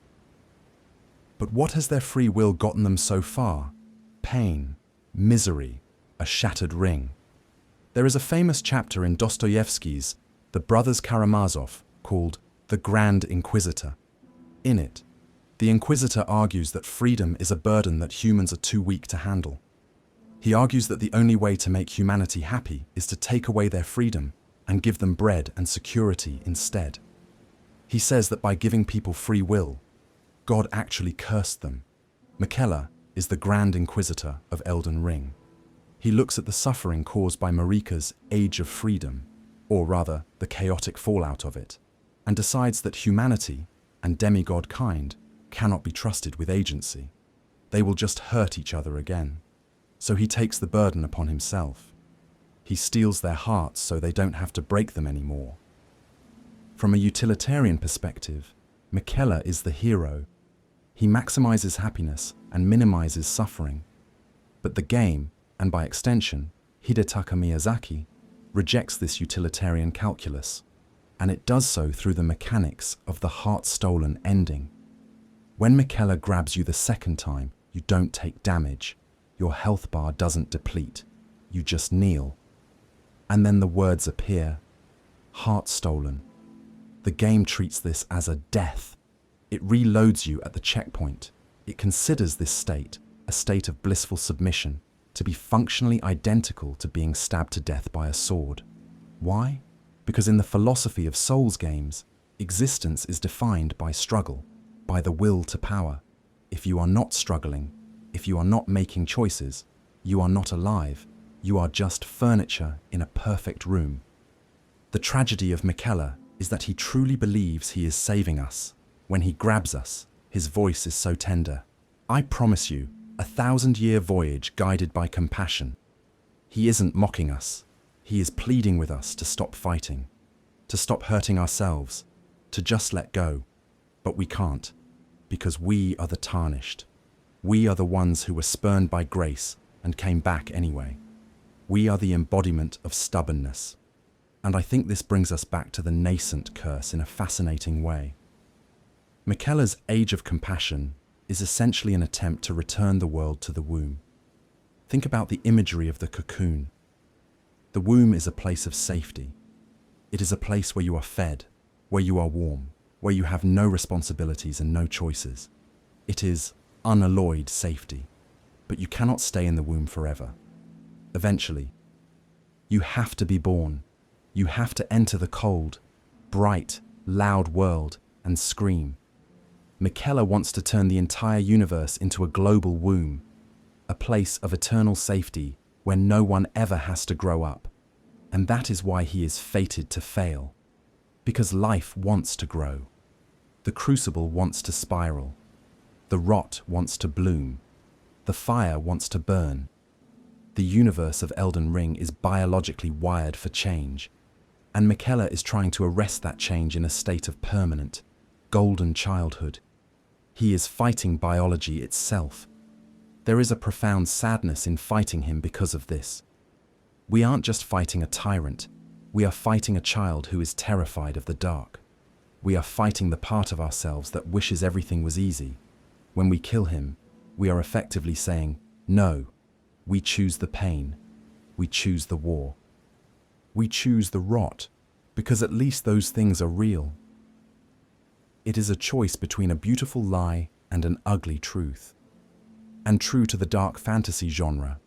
But what has their free will gotten them so far? Pain, misery, a shattered ring. There is a famous chapter in Dostoevsky's The Brothers Karamazov called The Grand Inquisitor. In it, the Inquisitor argues that freedom is a burden that humans are too weak to handle. He argues that the only way to make humanity happy is to take away their freedom and give them bread and security instead. He says that by giving people free will, God actually cursed them. Miquella is the Grand Inquisitor of Elden Ring. He looks at the suffering caused by Marika's Age of Freedom, or rather the chaotic fallout of it, and decides that humanity and demigod kind cannot be trusted with agency. They will just hurt each other again. So he takes the burden upon himself. He steals their hearts so they don't have to break them anymore. From a utilitarian perspective, Miquella is the hero. He maximizes happiness and minimizes suffering. But the game, and by extension, Hidetaka Miyazaki, rejects this utilitarian calculus, and it does so through the mechanics of the heart-stolen ending. When Miquella grabs you the second time, you don't take damage. Your health bar doesn't deplete. You just kneel. And then the words appear. Heart stolen. The game treats this as a death. It reloads you at the checkpoint. It considers this state, a state of blissful submission, to be functionally identical to being stabbed to death by a sword. Why? Because in the philosophy of Souls games, existence is defined by struggle, by the will to power. If you are not struggling, if you are not making choices, you are not alive. You are just furniture in a perfect room. The tragedy of Miquella is that he truly believes he is saving us. When he grabs us, his voice is so tender. I promise you, 1,000-year voyage guided by compassion. He isn't mocking us. He is pleading with us to stop fighting, to stop hurting ourselves, to just let go. But we can't, because we are the Tarnished. We are the ones who were spurned by grace and came back anyway. We are the embodiment of stubbornness. And I think this brings us back to the Nascent curse in a fascinating way. Miquella's Age of Compassion is essentially an attempt to return the world to the womb. Think about the imagery of the cocoon. The womb is a place of safety. It is a place where you are fed, where you are warm, where you have no responsibilities and no choices. It is unalloyed safety, but you cannot stay in the womb forever. Eventually, you have to be born. You have to enter the cold, bright, loud world and scream. Miquella wants to turn the entire universe into a global womb, a place of eternal safety where no one ever has to grow up. And that is why he is fated to fail. Because life wants to grow. The crucible wants to spiral. The rot wants to bloom. The fire wants to burn. The universe of Elden Ring is biologically wired for change, and Miquella is trying to arrest that change in a state of permanent, golden childhood. He is fighting biology itself. There is a profound sadness in fighting him because of this. We aren't just fighting a tyrant, we are fighting a child who is terrified of the dark. We are fighting the part of ourselves that wishes everything was easy. When we kill him, we are effectively saying, No, we choose the pain. We choose the war. We choose the rot, because at least those things are real. It is a choice between a beautiful lie and an ugly truth. And true to the dark fantasy genre,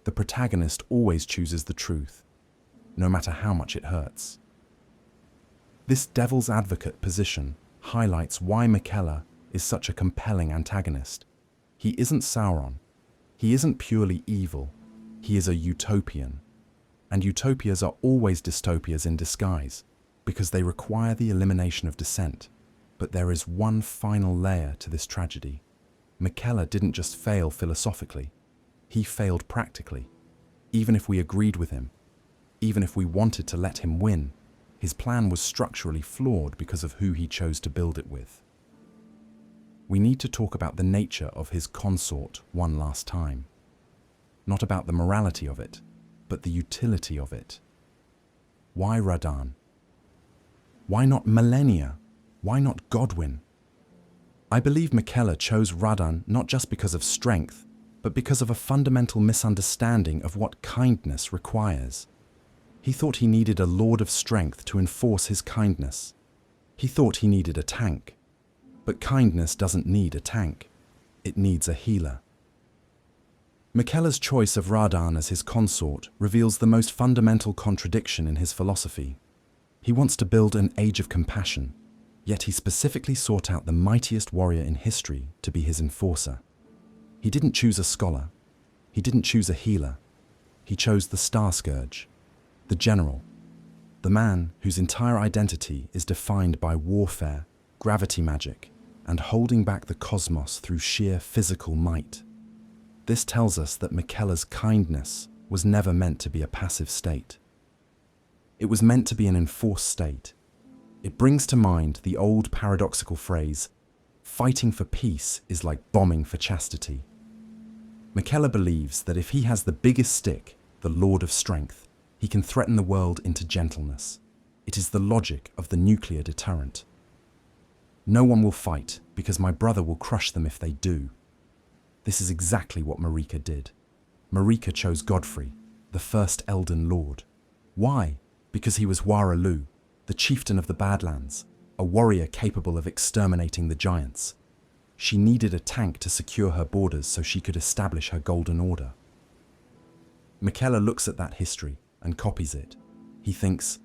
the protagonist always chooses the truth, no matter how much it hurts. This devil's advocate position highlights why Miquella is such a compelling antagonist. He isn't Sauron. He isn't purely evil. He is a utopian. And utopias are always dystopias in disguise, because they require the elimination of dissent. But there is one final layer to this tragedy. Miquella didn't just fail philosophically. He failed practically. Even if we agreed with him, even if we wanted to let him win, his plan was structurally flawed because of who he chose to build it with. We need to talk about the nature of his consort one last time. Not about the morality of it, but the utility of it. Why Radahn? Why not Malenia? Why not Godwyn? I believe Miquella chose Radahn not just because of strength, but because of a fundamental misunderstanding of what kindness requires. He thought he needed a Lord of Strength to enforce his kindness. He thought he needed a tank. But kindness doesn't need a tank. It needs a healer. Miquella's choice of Radahn as his consort reveals the most fundamental contradiction in his philosophy. He wants to build an age of compassion, yet he specifically sought out the mightiest warrior in history to be his enforcer. He didn't choose a scholar. He didn't choose a healer. He chose the Star Scourge, the general, the man whose entire identity is defined by warfare, gravity magic, and holding back the cosmos through sheer physical might. This tells us that Miquella's kindness was never meant to be a passive state. It was meant to be an enforced state. It brings to mind the old paradoxical phrase, "Fighting for peace is like bombing for chastity." Miquella believes that if he has the biggest stick, the Lord of Strength, he can threaten the world into gentleness. It is the logic of the nuclear deterrent. No one will fight because my brother will crush them if they do. This is exactly what Marika did. Marika chose Godfrey, the first Elden Lord. Why? Because he was Waralu, the chieftain of the Badlands, a warrior capable of exterminating the giants. She needed a tank to secure her borders so she could establish her Golden Order. Miquella looks at that history and copies it. He thinks,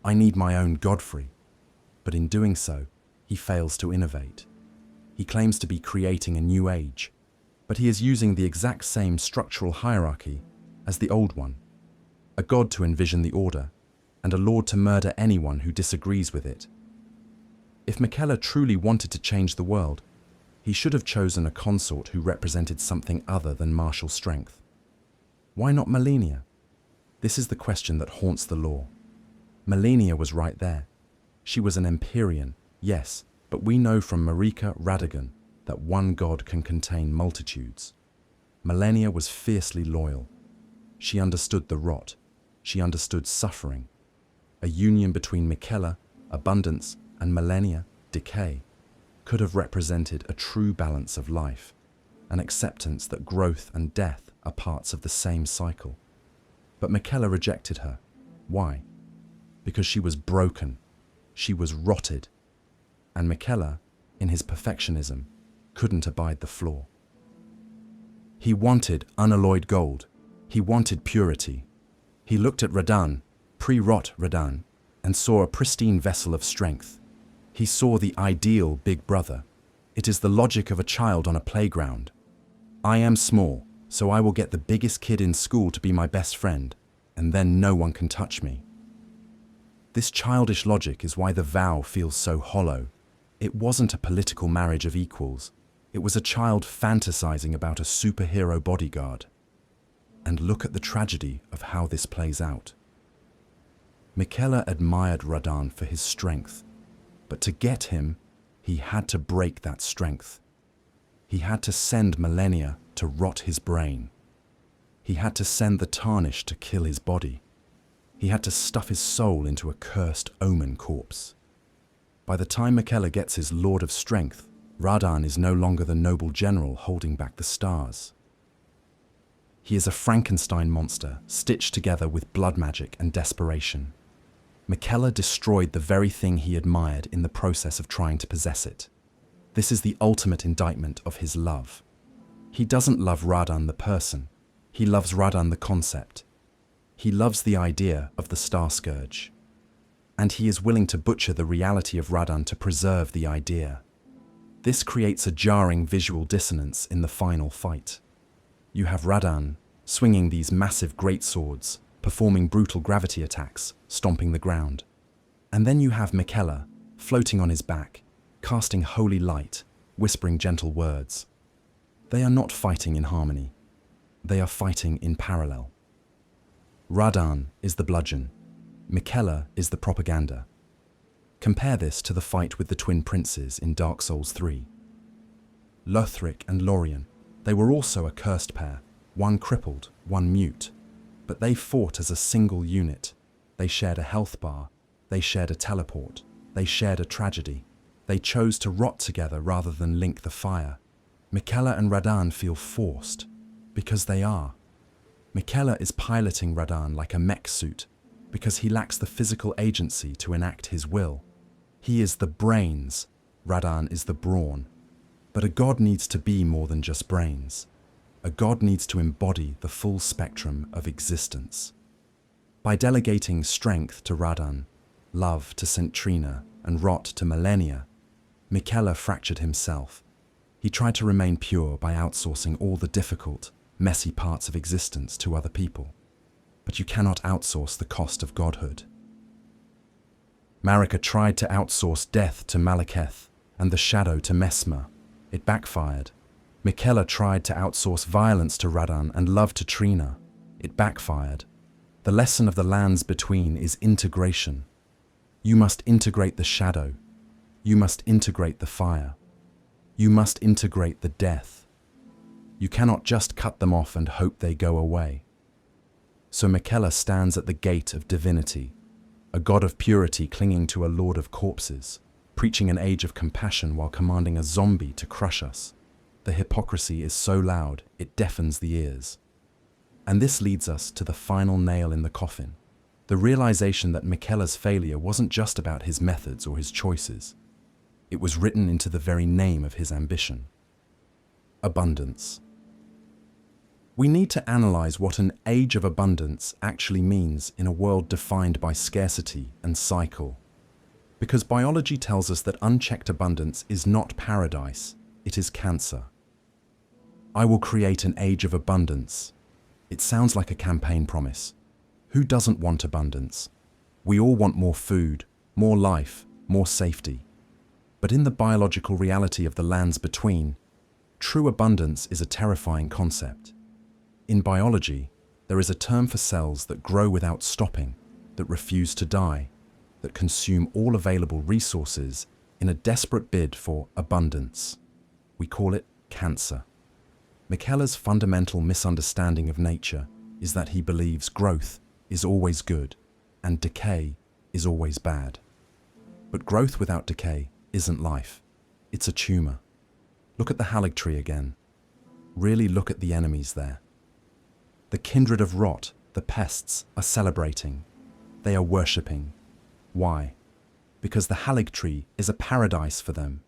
I need my own Godfrey. But in doing so, he fails to innovate. He claims to be creating a new age, but he is using the exact same structural hierarchy as the old one. A god to envision the order, and a lord to murder anyone who disagrees with it. If Miquella truly wanted to change the world, he should have chosen a consort who represented something other than martial strength. Why not Malenia? This is the question that haunts the lore. Malenia was right there. She was an Empyrean, yes, but we know from Marika Radagon that one god can contain multitudes. Malenia was fiercely loyal. She understood the rot. She understood suffering. A union between Miquella, abundance, and Malenia, decay, could have represented a true balance of life, an acceptance that growth and death are parts of the same cycle. But Miquella rejected her. Why? Because she was broken. She was rotted. And Miquella, in his perfectionism, couldn't abide the flaw. He wanted unalloyed gold. He wanted purity. He looked at Radahn, pre-rot Radahn, and saw a pristine vessel of strength. He saw the ideal big brother. It is the logic of a child on a playground. I am small, so I will get the biggest kid in school to be my best friend, and then no one can touch me. This childish logic is why the vow feels so hollow. It wasn't a political marriage of equals. It was a child fantasizing about a superhero bodyguard. And look at the tragedy of how this plays out. Miquella admired Radahn for his strength, but to get him, he had to break that strength. He had to send Malenia to rot his brain. He had to send the Tarnished to kill his body. He had to stuff his soul into a cursed omen corpse. By the time Miquella gets his Lord of Strength, Radahn is no longer the noble general holding back the stars. He is a Frankenstein monster, stitched together with blood magic and desperation. Miquella destroyed the very thing he admired in the process of trying to possess it. This is the ultimate indictment of his love. He doesn't love Radahn the person. He loves Radahn the concept. He loves the idea of the Star Scourge. And he is willing to butcher the reality of Radahn to preserve the idea. This creates a jarring visual dissonance in the final fight. You have Radahn swinging these massive greatswords, performing brutal gravity attacks, stomping the ground. And then you have Miquella floating on his back, casting holy light, whispering gentle words. They are not fighting in harmony. They are fighting in parallel. Radahn is the bludgeon. Miquella is the propaganda. Compare this to the fight with the twin princes in Dark Souls 3. Lothric and Lorien, they were also a cursed pair, one crippled, one mute. But they fought as a single unit. They shared a health bar. They shared a teleport. They shared a tragedy. They chose to rot together rather than link the fire. Miquella and Radahn feel forced, because they are. Miquella is piloting Radahn like a mech suit, because he lacks the physical agency to enact his will. He is the brains, Radahn is the brawn. But a god needs to be more than just brains. A god needs to embody the full spectrum of existence. By delegating strength to Radahn, love to Centrina, and rot to Millennia, Miquella fractured himself. He tried to remain pure by outsourcing all the difficult, messy parts of existence to other people. But you cannot outsource the cost of godhood. Marika tried to outsource death to Malekith and the shadow to Messmer. It backfired. Miquella tried to outsource violence to Radahn and love to Trina. It backfired. The lesson of the lands between is integration. You must integrate the shadow. You must integrate the fire. You must integrate the death. You cannot just cut them off and hope they go away. So Miquella stands at the gate of divinity, a god of purity clinging to a lord of corpses, preaching an age of compassion while commanding a zombie to crush us. The hypocrisy is so loud, it deafens the ears. And this leads us to the final nail in the coffin, the realization that Miquella's failure wasn't just about his methods or his choices. It was written into the very name of his ambition. Abundance. We need to analyze what an age of abundance actually means in a world defined by scarcity and cycle. Because biology tells us that unchecked abundance is not paradise, it is cancer. I will create an age of abundance. It sounds like a campaign promise. Who doesn't want abundance? We all want more food, more life, more safety. But in the biological reality of the lands between, true abundance is a terrifying concept. In biology, there is a term for cells that grow without stopping, that refuse to die, that consume all available resources in a desperate bid for abundance. We call it cancer. Miquella's fundamental misunderstanding of nature is that he believes growth is always good and decay is always bad. But growth without decay isn't life. It's a tumor. Look at the Haligtree again. Really look at the enemies there. The kindred of rot, the pests, are celebrating. They are worshipping. Why? Because the Haligtree is a paradise for them.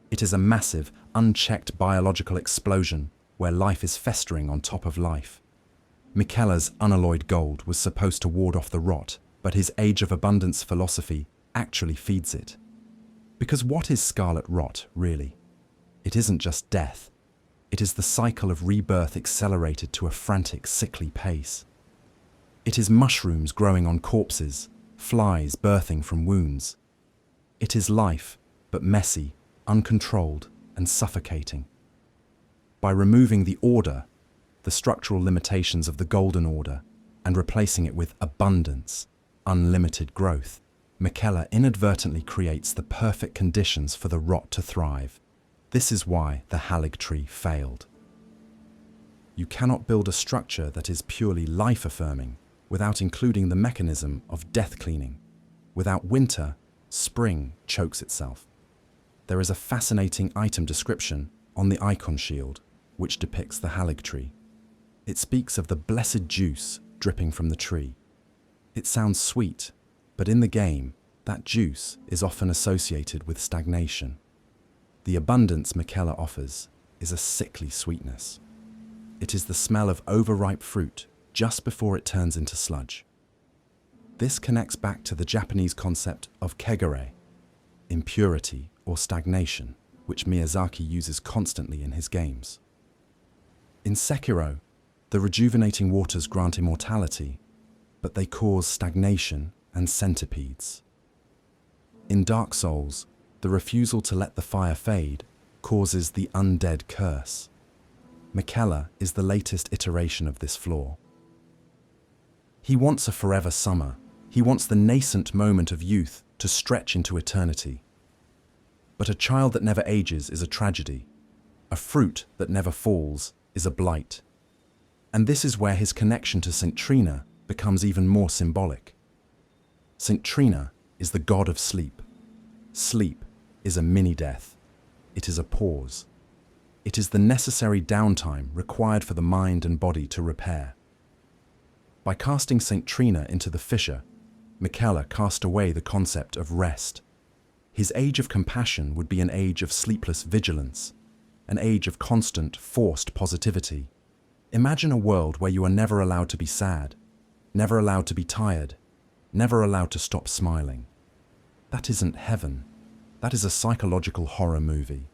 It is a massive, unchecked biological explosion where life is festering on top of life. Miquella's unalloyed gold was supposed to ward off the rot, but his age of abundance philosophy actually feeds it. Because what is scarlet rot, really? It isn't just death. It is the cycle of rebirth accelerated to a frantic, sickly pace. It is mushrooms growing on corpses, flies birthing from wounds. It is life, but messy, uncontrolled, and suffocating. By removing the order, the structural limitations of the Golden Order, and replacing it with abundance, unlimited growth, Miquella inadvertently creates the perfect conditions for the rot to thrive. This is why the Haligtree failed. You cannot build a structure that is purely life-affirming without including the mechanism of death cleaning. Without winter, spring chokes itself. There is a fascinating item description on the icon shield, which depicts the Haligtree. It speaks of the blessed juice dripping from the tree. It sounds sweet, but in the game, that juice is often associated with stagnation. The abundance Miquella offers is a sickly sweetness. It is the smell of overripe fruit just before it turns into sludge. This connects back to the Japanese concept of kegare, impurity or stagnation, which Miyazaki uses constantly in his games. In Sekiro, the rejuvenating waters grant immortality, but they cause stagnation and centipedes. In Dark Souls, the refusal to let the fire fade causes the undead curse. Miquella is the latest iteration of this flaw. He wants a forever summer. He wants the nascent moment of youth to stretch into eternity. But a child that never ages is a tragedy. A fruit that never falls is a blight. And this is where his connection to St. Trina becomes even more symbolic. St. Trina is the god of sleep. Sleep is a mini-death. It is a pause. It is the necessary downtime required for the mind and body to repair. By casting St. Trina into the fissure, Miquella cast away the concept of rest. His age of compassion would be an age of sleepless vigilance, an age of constant, forced positivity. Imagine a world where you are never allowed to be sad, never allowed to be tired, never allowed to stop smiling. That isn't heaven. That is a psychological horror movie.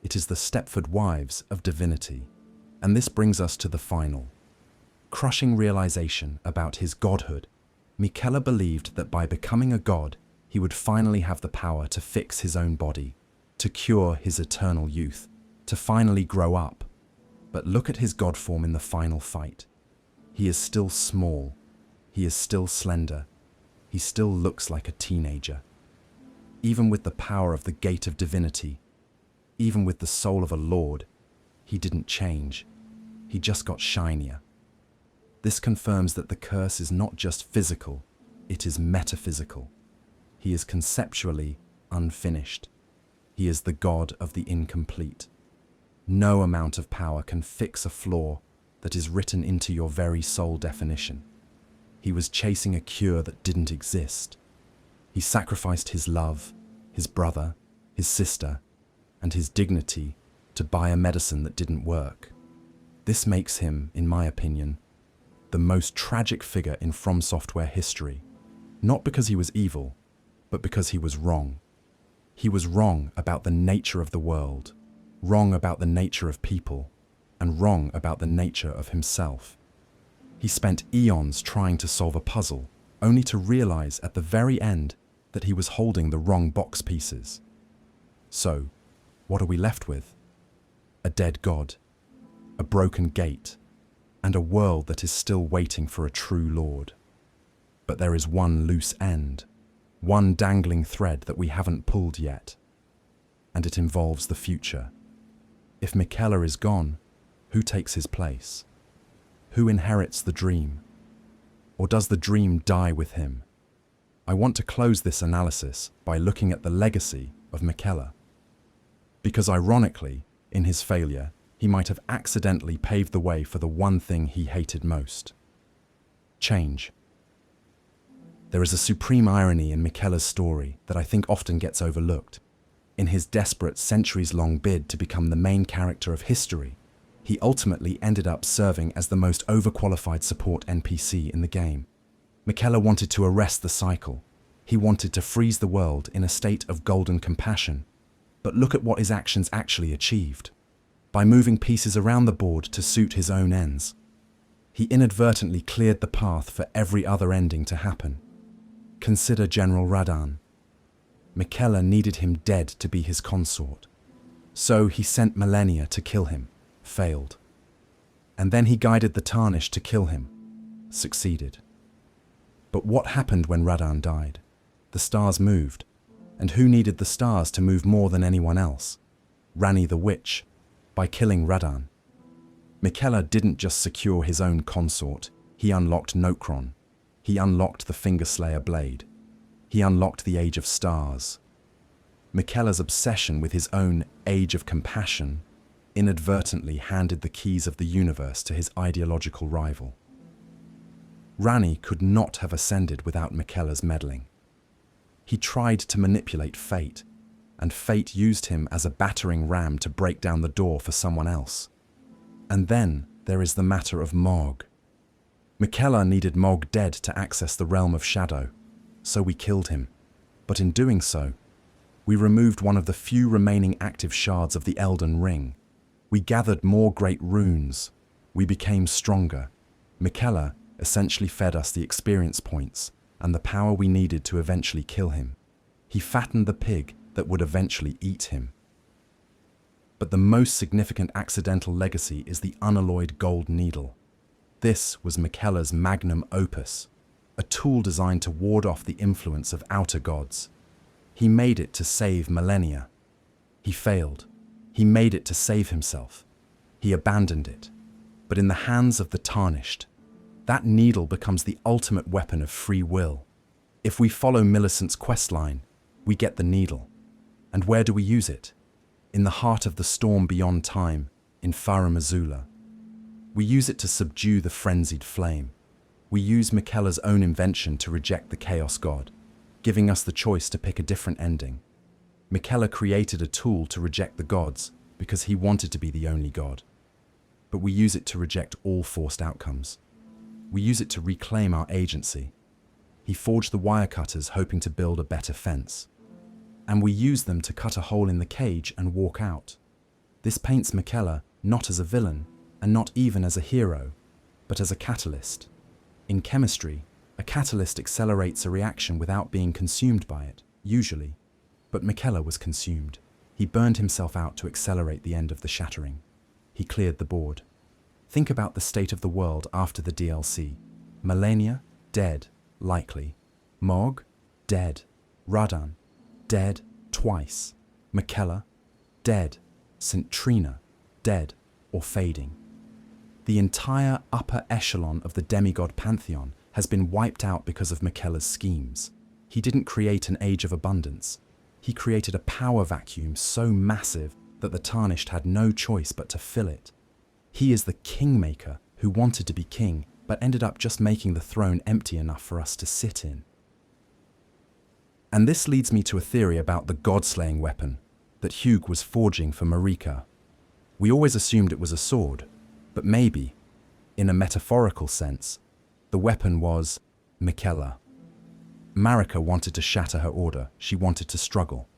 It is the Stepford Wives of divinity. And this brings us to the final, crushing realization about his godhood. Miquella believed that by becoming a god, he would finally have the power to fix his own body, to cure his eternal youth, to finally grow up. But look at his god form in the final fight. He is still small. He is still slender. He still looks like a teenager. Even with the power of the gate of divinity, even with the soul of a lord, he didn't change. He just got shinier. This confirms that the curse is not just physical, it is metaphysical. He is conceptually unfinished. He is the god of the incomplete. No amount of power can fix a flaw that is written into your very soul definition. He was chasing a cure that didn't exist. He sacrificed his love, his brother, his sister, and his dignity to buy a medicine that didn't work. This makes him, in my opinion, the most tragic figure in From Software history, not because he was evil, but because he was wrong. He was wrong about the nature of the world, wrong about the nature of people, and wrong about the nature of himself. He spent eons trying to solve a puzzle, only to realize at the very end that he was holding the wrong box pieces. So, what are we left with? A dead god, a broken gate, and a world that is still waiting for a true lord. But there is one loose end, one dangling thread that we haven't pulled yet, and it involves the future. If Miquella is gone, who takes his place? Who inherits the dream? Or does the dream die with him? I want to close this analysis by looking at the legacy of Miquella. Because ironically, in his failure, he might have accidentally paved the way for the one thing he hated most: change. There is a supreme irony in Miquella's story that I think often gets overlooked. In his desperate centuries-long bid to become the main character of history, he ultimately ended up serving as the most overqualified support NPC in the game. Miquella wanted to arrest the cycle. He wanted to freeze the world in a state of golden compassion. But look at what his actions actually achieved. By moving pieces around the board to suit his own ends, he inadvertently cleared the path for every other ending to happen. Consider General Radahn. Miquella needed him dead to be his consort. So he sent millennia to kill him, failed. And then he guided the Tarnished to kill him, succeeded. But what happened when Radahn died? The stars moved. And who needed the stars to move more than anyone else? Ranni the Witch, by killing Radahn. Miquella didn't just secure his own consort, he unlocked Nokron. He unlocked the Fingerslayer blade. He unlocked the Age of Stars. Miquella's obsession with his own Age of Compassion inadvertently handed the keys of the universe to his ideological rival. Ranni could not have ascended without Miquella's meddling. He tried to manipulate fate, and fate used him as a battering ram to break down the door for someone else. And then there is the matter of Mohg. Miquella needed Mohg dead to access the realm of shadow, so we killed him. But in doing so, we removed one of the few remaining active shards of the Elden Ring. We gathered more great runes. We became stronger. Miquella essentially fed us the experience points and the power we needed to eventually kill him. He fattened the pig that would eventually eat him. But the most significant accidental legacy is the unalloyed gold needle. This was Miquella's magnum opus, a tool designed to ward off the influence of outer gods. He made it to save millennia. He failed. He made it to save himself. He abandoned it. But in the hands of the Tarnished, that needle becomes the ultimate weapon of free will. If we follow Millicent's questline, we get the needle. And where do we use it? In the heart of the storm beyond time, in Farum Azula. We use it to subdue the frenzied flame. We use Miquella's own invention to reject the Chaos God, giving us the choice to pick a different ending. Miquella created a tool to reject the gods because he wanted to be the only god. But we use it to reject all forced outcomes. We use it to reclaim our agency. He forged the wire cutters hoping to build a better fence. And we use them to cut a hole in the cage and walk out. This paints Miquella not as a villain, and not even as a hero, but as a catalyst. In chemistry, a catalyst accelerates a reaction without being consumed by it, usually. But Miquella was consumed. He burned himself out to accelerate the end of the shattering. He cleared the board. Think about the state of the world after the DLC. Malenia, dead, likely. Mohg, dead. Radahn, dead, twice. Miquella, dead. St. Trina, dead or fading. The entire upper echelon of the demigod pantheon has been wiped out because of Miquella's schemes. He didn't create an age of abundance. He created a power vacuum so massive that the Tarnished had no choice but to fill it. He is the kingmaker who wanted to be king, but ended up just making the throne empty enough for us to sit in. And this leads me to a theory about the god-slaying weapon that Hugh was forging for Marika. We always assumed it was a sword, but maybe, in a metaphorical sense, the weapon was Miquella. Marika wanted to shatter her order. She wanted to struggle.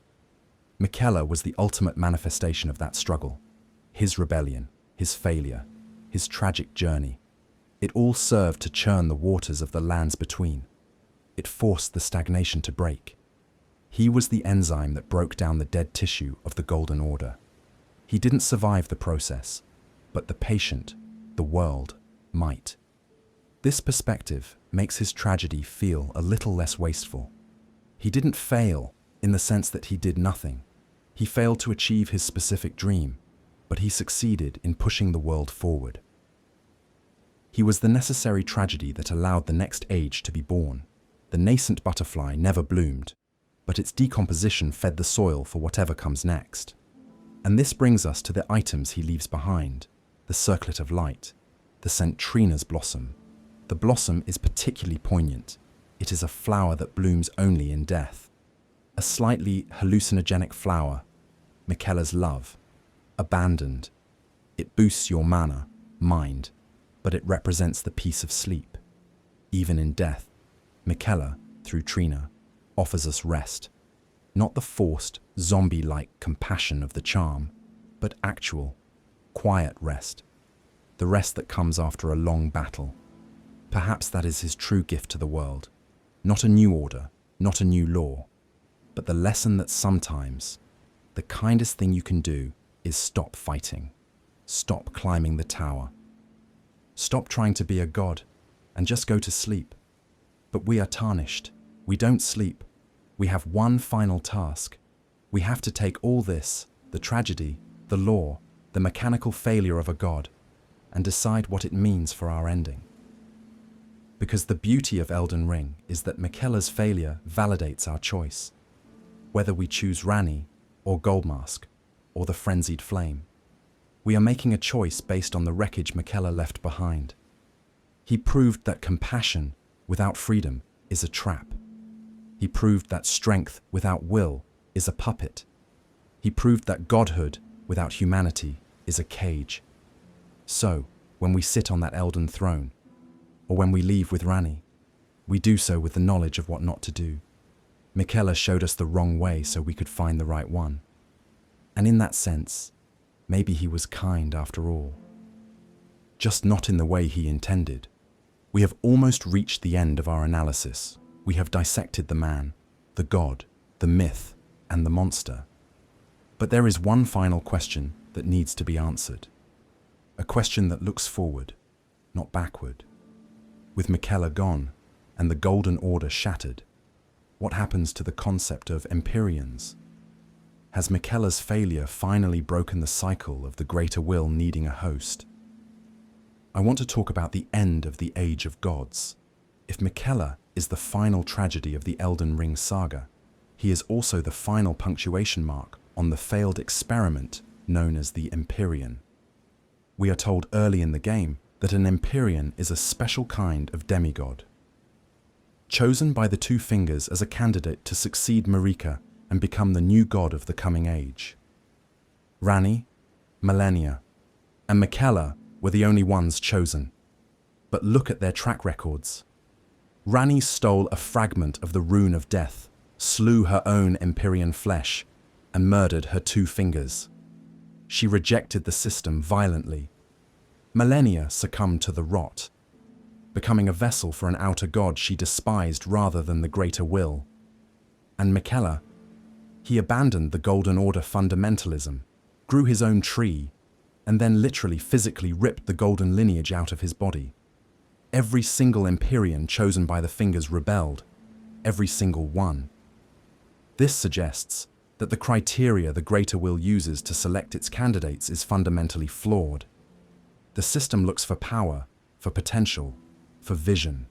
Miquella was the ultimate manifestation of that struggle. His rebellion, his failure, his tragic journey. It all served to churn the waters of the lands between. It forced the stagnation to break. He was the enzyme that broke down the dead tissue of the Golden Order. He didn't survive the process, but the patient, the world, might. This perspective makes his tragedy feel a little less wasteful. He didn't fail in the sense that he did nothing. He failed to achieve his specific dream, but he succeeded in pushing the world forward. He was the necessary tragedy that allowed the next age to be born. The nascent butterfly never bloomed, but its decomposition fed the soil for whatever comes next. And this brings us to the items he leaves behind. The circlet of light, the St. Trina's blossom. The blossom is particularly poignant. It is a flower that blooms only in death. A slightly hallucinogenic flower, Miquella's love, abandoned. It boosts your mana, mind, but it represents the peace of sleep. Even in death, Miquella, through Trina, offers us rest. Not the forced, zombie-like compassion of the charm, but actual, quiet rest. The rest that comes after a long battle. Perhaps that is his true gift to the world. Not a new order, not a new law, but the lesson that sometimes the kindest thing you can do is stop fighting. Stop climbing the tower. Stop trying to be a god and just go to sleep. But we are tarnished. We don't sleep. We have one final task. We have to take all this, the tragedy, the law, the mechanical failure of a god, and decide what it means for our ending. Because the beauty of Elden Ring is that Miquella's failure validates our choice. Whether we choose Ranni, or Goldmask, or the Frenzied Flame. We are making a choice based on the wreckage Miquella left behind. He proved that compassion without freedom is a trap. He proved that strength without will is a puppet. He proved that godhood without humanity is a cage. So, when we sit on that Elden throne, or when we leave with Ranni, we do so with the knowledge of what not to do. Miquella showed us the wrong way so we could find the right one. And in that sense, maybe he was kind after all. Just not in the way he intended. We have almost reached the end of our analysis. We have dissected the man, the god, the myth, and the monster. But there is one final question that needs to be answered. A question that looks forward, not backward. With Miquella gone, and the Golden Order shattered, what happens to the concept of Empyreans? Has Miquella's failure finally broken the cycle of the greater will needing a host? I want to talk about the end of the Age of Gods. If Miquella is the final tragedy of the Elden Ring saga, he is also the final punctuation mark on the failed experiment known as the Empyrean. We are told early in the game that an Empyrean is a special kind of demigod, chosen by the Two Fingers as a candidate to succeed Marika and become the new god of the coming age. Ranni, Malenia, and Miquella were the only ones chosen. But look at their track records. Ranni stole a fragment of the Rune of Death, slew her own Empyrean flesh, and murdered her Two Fingers. She rejected the system violently. Malenia succumbed to the rot, becoming a vessel for an outer god she despised rather than the greater will. And Miquella, he abandoned the Golden Order fundamentalism, grew his own tree, and then literally physically ripped the golden lineage out of his body. Every single Empyrean chosen by the Fingers rebelled, every single one. This suggests that the criteria the greater will uses to select its candidates is fundamentally flawed. The system looks for power, for potential, for vision,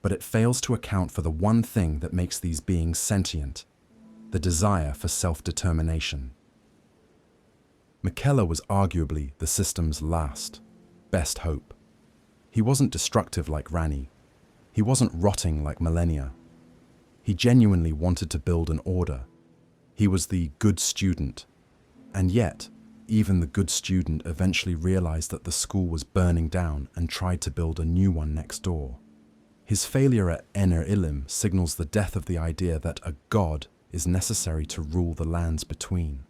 but it fails to account for the one thing that makes these beings sentient: the desire for self-determination. Miquella was arguably the system's last, best hope. He wasn't destructive like Ranni. He wasn't rotting like Malenia. He genuinely wanted to build an order. He was the good student. And yet, even the good student eventually realized that the school was burning down and tried to build a new one next door. His failure at Enir-Ilim signals the death of the idea that a god is necessary to rule the lands between.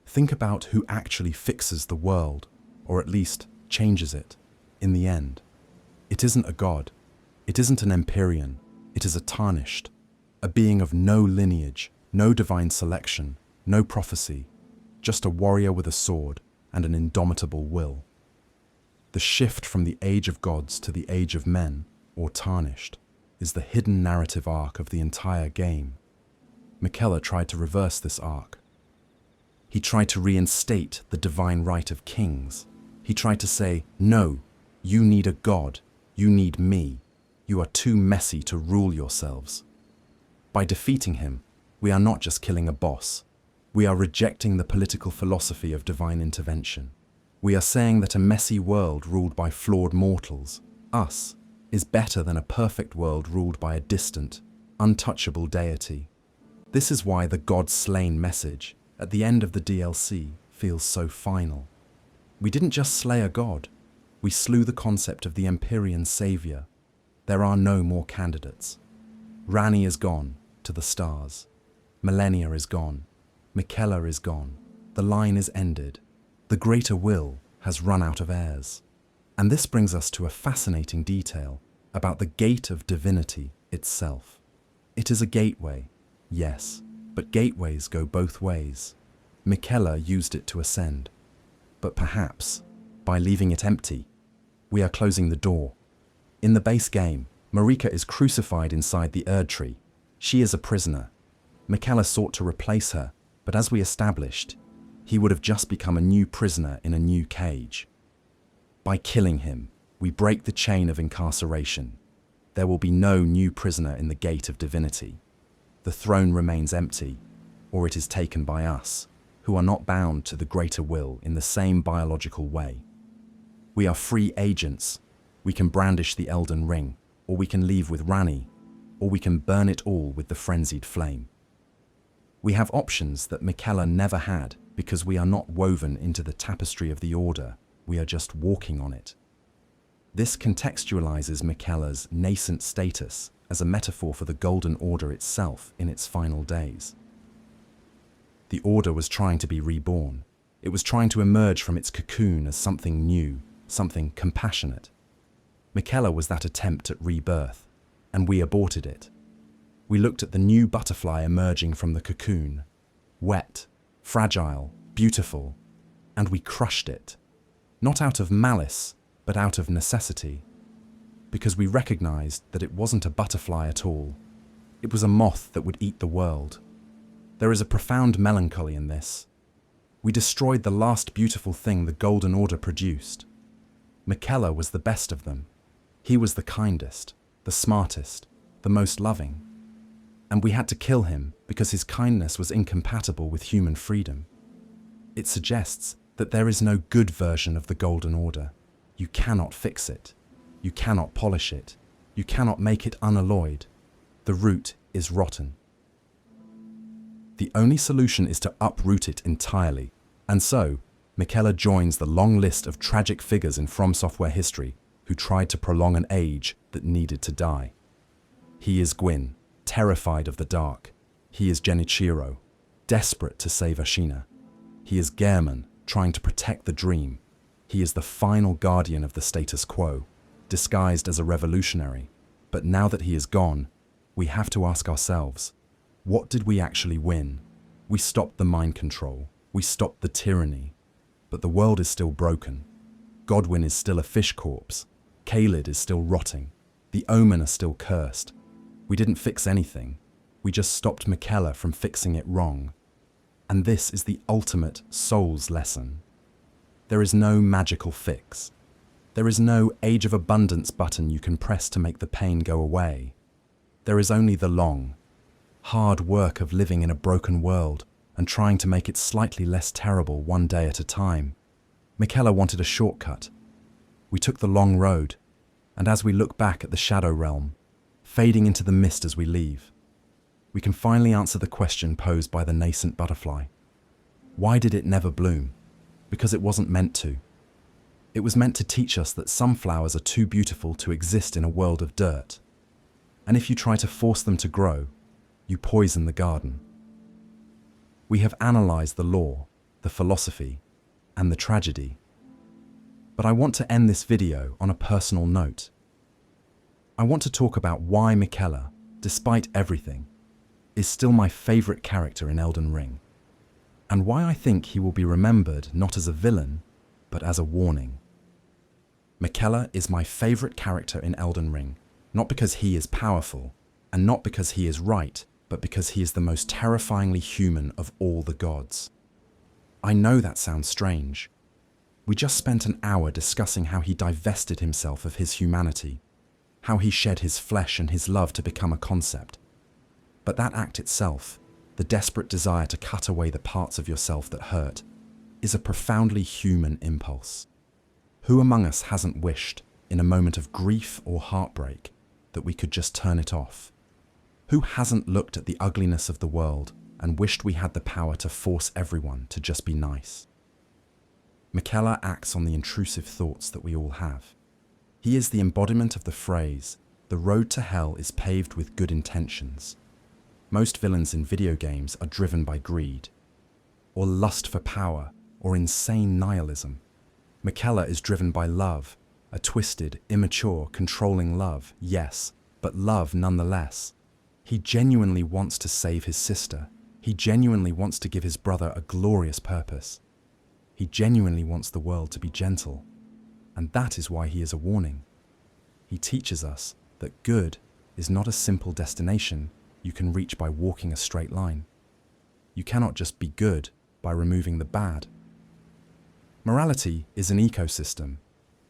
Think about who actually fixes the world, or at least changes it, in the end. It isn't a god. It isn't an Empyrean. It is a Tarnished, a being of no lineage, no divine selection, no prophecy, just a warrior with a sword and an indomitable will. The shift from the Age of Gods to the Age of Men, or Tarnished, is the hidden narrative arc of the entire game. Miquella tried to reverse this arc. He tried to reinstate the divine right of kings. He tried to say, no, you need a god, you need me. You are too messy to rule yourselves. By defeating him, we are not just killing a boss. We are rejecting the political philosophy of divine intervention. We are saying that a messy world ruled by flawed mortals, us, is better than a perfect world ruled by a distant, untouchable deity. This is why the God Slain message at the end of the DLC feels so final. We didn't just slay a god, we slew the concept of the Empyrean savior. There are no more candidates. Ranni is gone to the stars. Malenia is gone. Miquella is gone. The line is ended. The greater will has run out of heirs. And this brings us to a fascinating detail about the gate of divinity itself. It is a gateway, yes, but gateways go both ways. Miquella used it to ascend, but perhaps, by leaving it empty, we are closing the door. In the base game, Marika is crucified inside the Erdtree. She is a prisoner. Miquella sought to replace her, but as we established, he would have just become a new prisoner in a new cage. By killing him, we break the chain of incarceration. There will be no new prisoner in the gate of divinity. The throne remains empty, or it is taken by us, who are not bound to the greater will in the same biological way. We are free agents. We can brandish the Elden Ring, or we can leave with Ranni, or we can burn it all with the frenzied flame. We have options that Miquella never had because we are not woven into the tapestry of the Order, we are just walking on it. This contextualizes Miquella's nascent status as a metaphor for the Golden Order itself in its final days. The Order was trying to be reborn. It was trying to emerge from its cocoon as something new, something compassionate. Miquella was that attempt at rebirth, and we aborted it. We looked at the new butterfly emerging from the cocoon, wet, fragile, beautiful, and we crushed it, not out of malice, but out of necessity, because we recognized that it wasn't a butterfly at all. It was a moth that would eat the world. There is a profound melancholy in this. We destroyed the last beautiful thing the Golden Order produced. Miquella was the best of them. He was the kindest, the smartest, the most loving. And we had to kill him because his kindness was incompatible with human freedom. It suggests that there is no good version of the Golden Order. You cannot fix it. You cannot polish it. You cannot make it unalloyed. The root is rotten. The only solution is to uproot it entirely. And so, Miquella joins the long list of tragic figures in From Software history who tried to prolong an age that needed to die. He is Gwyn, terrified of the dark. He is Genichiro, desperate to save Ashina. He is Gehrman, trying to protect the dream. He is the final guardian of the status quo, disguised as a revolutionary. But now that he is gone, we have to ask ourselves, what did we actually win? We stopped the mind control. We stopped the tyranny. But the world is still broken. Godwyn is still a fish corpse. Caelid is still rotting. The Omen are still cursed. We didn't fix anything. We just stopped Miquella from fixing it wrong. And this is the ultimate Souls lesson. There is no magical fix. There is no Age of Abundance button you can press to make the pain go away. There is only the long, hard work of living in a broken world and trying to make it slightly less terrible one day at a time. Miquella wanted a shortcut. We took the long road, and as we look back at the Shadow Realm, fading into the mist as we leave, we can finally answer the question posed by the nascent butterfly. Why did it never bloom? Because it wasn't meant to. It was meant to teach us that some flowers are too beautiful to exist in a world of dirt. And if you try to force them to grow, you poison the garden. We have analyzed the lore, the philosophy, and the tragedy. But I want to end this video on a personal note. I want to talk about why Miquella, despite everything, is still my favorite character in Elden Ring, and why I think he will be remembered not as a villain, but as a warning. Miquella is my favorite character in Elden Ring, not because he is powerful, and not because he is right, but because he is the most terrifyingly human of all the gods. I know that sounds strange. We just spent an hour discussing how he divested himself of his humanity, how he shed his flesh and his love to become a concept. But that act itself, the desperate desire to cut away the parts of yourself that hurt, is a profoundly human impulse. Who among us hasn't wished, in a moment of grief or heartbreak, that we could just turn it off? Who hasn't looked at the ugliness of the world and wished we had the power to force everyone to just be nice? Miquella acts on the intrusive thoughts that we all have. He is the embodiment of the phrase, "The road to hell is paved with good intentions." Most villains in video games are driven by greed, or lust for power, or insane nihilism. Miquella is driven by love, a twisted, immature, controlling love, yes, but love nonetheless. He genuinely wants to save his sister. He genuinely wants to give his brother a glorious purpose. He genuinely wants the world to be gentle. And that is why he is a warning. He teaches us that good is not a simple destination you can reach by walking a straight line. You cannot just be good by removing the bad. Morality is an ecosystem.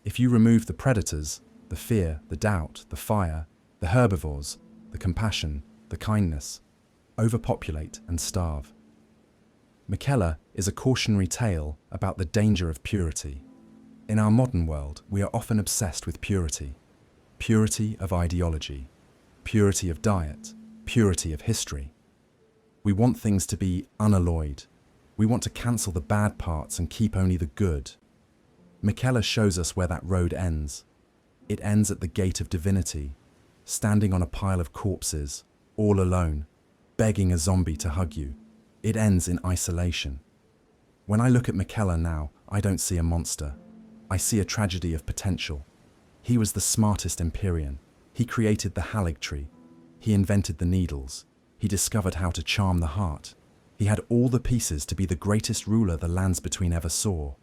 If you remove the predators, the fear, the doubt, the fire, the herbivores, the compassion, the kindness, overpopulate and starve. Miquella is a cautionary tale about the danger of purity. In our modern world, we are often obsessed with purity. Purity of ideology, purity of diet, purity of history. We want things to be unalloyed. We want to cancel the bad parts and keep only the good. Miquella shows us where that road ends. It ends at the gate of divinity, standing on a pile of corpses, all alone, begging a zombie to hug you. It ends in isolation. When I look at Miquella now, I don't see a monster. I see a tragedy of potential. He was the smartest Empyrean. He created the Haligtree. He invented the needles. He discovered how to charm the heart. He had all the pieces to be the greatest ruler the lands between ever saw.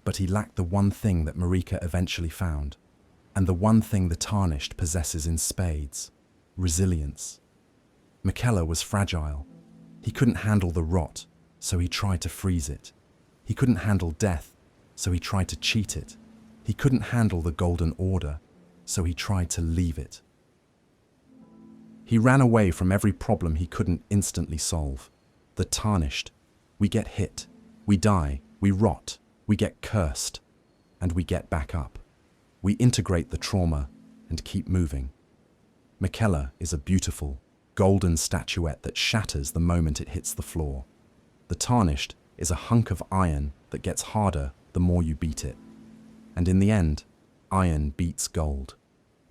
But he lacked the one thing that Marika eventually found, and the one thing the Tarnished possesses in spades: resilience. Miquella was fragile. He couldn't handle the rot, so he tried to freeze it. He couldn't handle death, so he tried to cheat it. He couldn't handle the Golden Order, so he tried to leave it. He ran away from every problem he couldn't instantly solve. The Tarnished. We get hit, we die, we rot, we get cursed, and we get back up. We integrate the trauma and keep moving. Miquella is a beautiful, golden statuette that shatters the moment it hits the floor. The Tarnished is a hunk of iron that gets harder the more you beat it. And in the end, iron beats gold.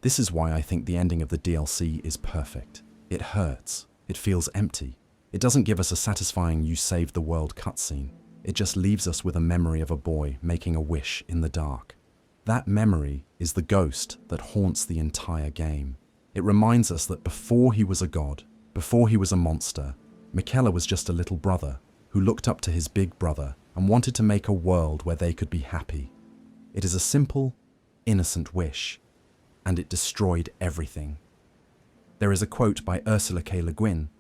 This is why I think the ending of the DLC is perfect. It hurts. It feels empty. It doesn't give us a satisfying "you saved the world" cutscene. It just leaves us with a memory of a boy making a wish in the dark. That memory is the ghost that haunts the entire game. It reminds us that before he was a god, before he was a monster, Miquella was just a little brother who looked up to his big brother and wanted to make a world where they could be happy. It is a simple, innocent wish, and it destroyed everything. There is a quote by Ursula K. Le Guin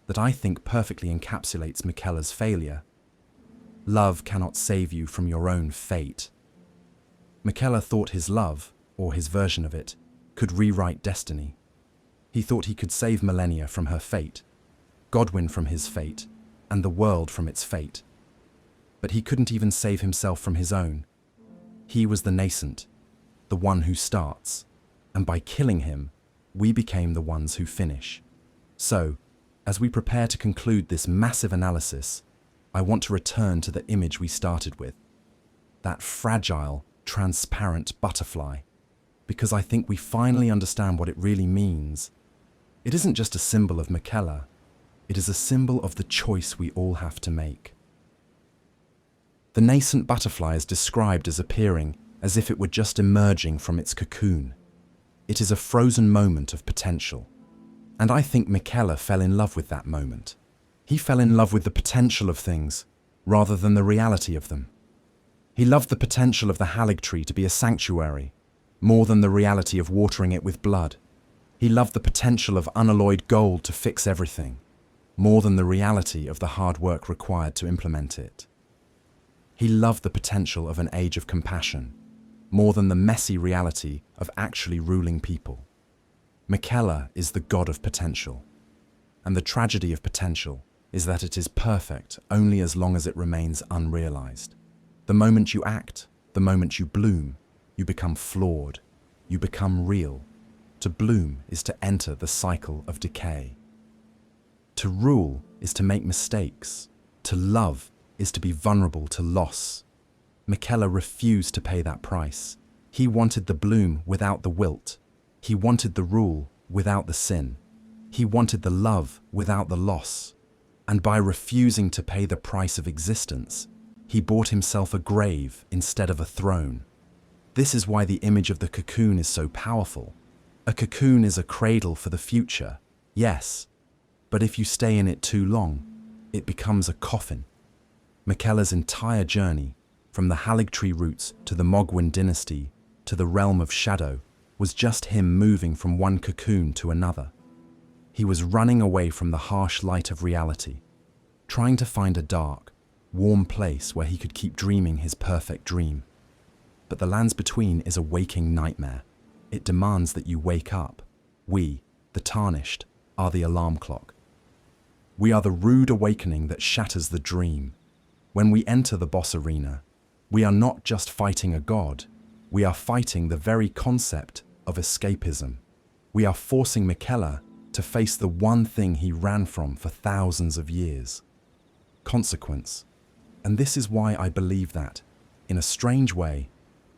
that I think perfectly encapsulates Miquella's failure. Love cannot save you from your own fate. Miquella thought his love, or his version of it, could rewrite destiny. He thought he could save Millennia from her fate, Godwyn from his fate, and the world from its fate. But he couldn't even save himself from his own. He was the Nascent, the one who starts, and by killing him, we became the ones who finish. So, as we prepare to conclude this massive analysis, I want to return to the image we started with, that fragile, transparent butterfly, because I think we finally understand what it really means. It isn't just a symbol of Miquella, it is a symbol of the choice we all have to make. The nascent butterfly is described as appearing as if it were just emerging from its cocoon. It is a frozen moment of potential. And I think Miquella fell in love with that moment. He fell in love with the potential of things, rather than the reality of them. He loved the potential of the Haligtree to be a sanctuary, more than the reality of watering it with blood. He loved the potential of unalloyed gold to fix everything, more than the reality of the hard work required to implement it. He loved the potential of an age of compassion, more than the messy reality of actually ruling people. Miquella is the god of potential, and the tragedy of potential is that it is perfect only as long as it remains unrealized. The moment you act, the moment you bloom, you become flawed, you become real. To bloom is to enter the cycle of decay. To rule is to make mistakes. To love is to be vulnerable to loss. Miquella refused to pay that price. He wanted the bloom without the wilt. He wanted the rule without the sin. He wanted the love without the loss. And by refusing to pay the price of existence, he bought himself a grave instead of a throne. This is why the image of the cocoon is so powerful. A cocoon is a cradle for the future, yes, but if you stay in it too long, it becomes a coffin. Miquella's entire journey, from the Haligtree roots to the Mohg dynasty to the realm of shadow, was just him moving from one cocoon to another. He was running away from the harsh light of reality, trying to find a dark, warm place where he could keep dreaming his perfect dream. But the lands between is a waking nightmare. It demands that you wake up. We, the Tarnished, are the alarm clock. We are the rude awakening that shatters the dream. When we enter the boss arena, we are not just fighting a god, we are fighting the very concept of escapism. We are forcing Miquella to face the one thing he ran from for thousands of years: consequence. And this is why I believe that, in a strange way,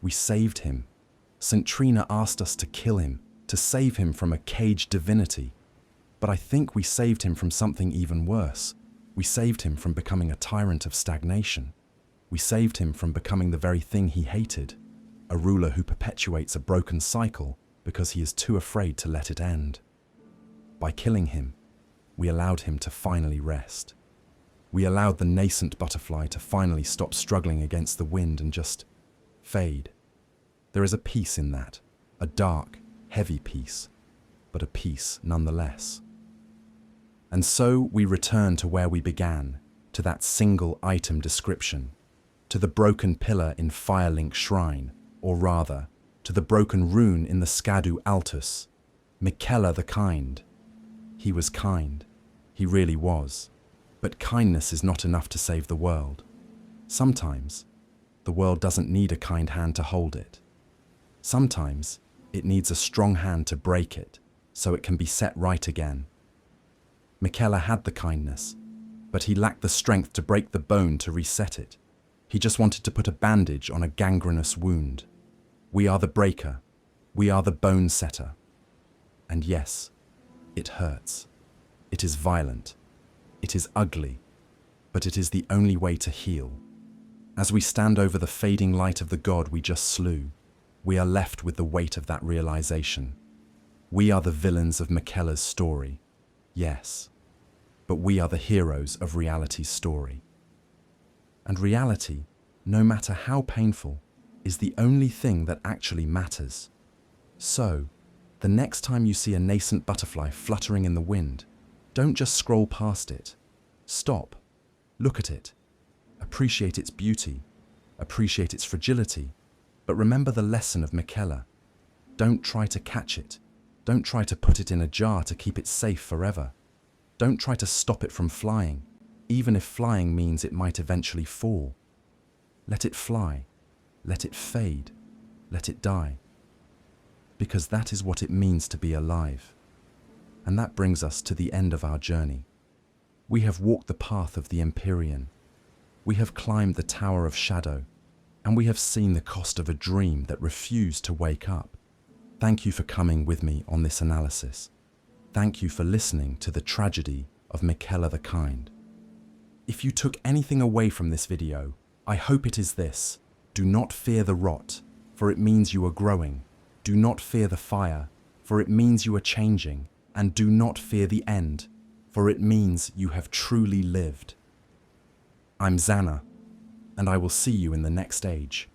we saved him. St. Trina asked us to kill him, to save him from a caged divinity. But I think we saved him from something even worse. We saved him from becoming a tyrant of stagnation. We saved him from becoming the very thing he hated, a ruler who perpetuates a broken cycle because he is too afraid to let it end. By killing him, we allowed him to finally rest. We allowed the nascent butterfly to finally stop struggling against the wind and just fade. There is a peace in that, a dark, heavy peace, but a peace nonetheless. And so we return to where we began, to that single item description, to the broken pillar in Firelink Shrine, or rather, to the broken rune in the Skadu Altus. Miquella the kind. He was kind. He really was. But kindness is not enough to save the world. Sometimes, the world doesn't need a kind hand to hold it. Sometimes, it needs a strong hand to break it, so it can be set right again. Miquella had the kindness, but he lacked the strength to break the bone to reset it. He just wanted to put a bandage on a gangrenous wound. We are the breaker. We are the bone setter. And yes, it hurts. It is violent. It is ugly, but it is the only way to heal. As we stand over the fading light of the god we just slew, we are left with the weight of that realization. We are the villains of Miquella's story, yes, but we are the heroes of reality's story. And reality, no matter how painful, is the only thing that actually matters. So, the next time you see a nascent butterfly fluttering in the wind, don't just scroll past it. Stop, look at it, appreciate its beauty, appreciate its fragility, but remember the lesson of Miquella. Don't try to catch it. Don't try to put it in a jar to keep it safe forever. Don't try to stop it from flying, even if flying means it might eventually fall. Let it fly, let it fade, let it die. Because that is what it means to be alive. And that brings us to the end of our journey. We have walked the path of the Empyrean. We have climbed the Tower of Shadow, and we have seen the cost of a dream that refused to wake up. Thank you for coming with me on this analysis. Thank you for listening to the tragedy of Miquella the Kind. If you took anything away from this video, I hope it is this: do not fear the rot, for it means you are growing. Do not fear the fire, for it means you are changing. And do not fear the end, for it means you have truly lived. I'm Xana, and I will see you in the next age.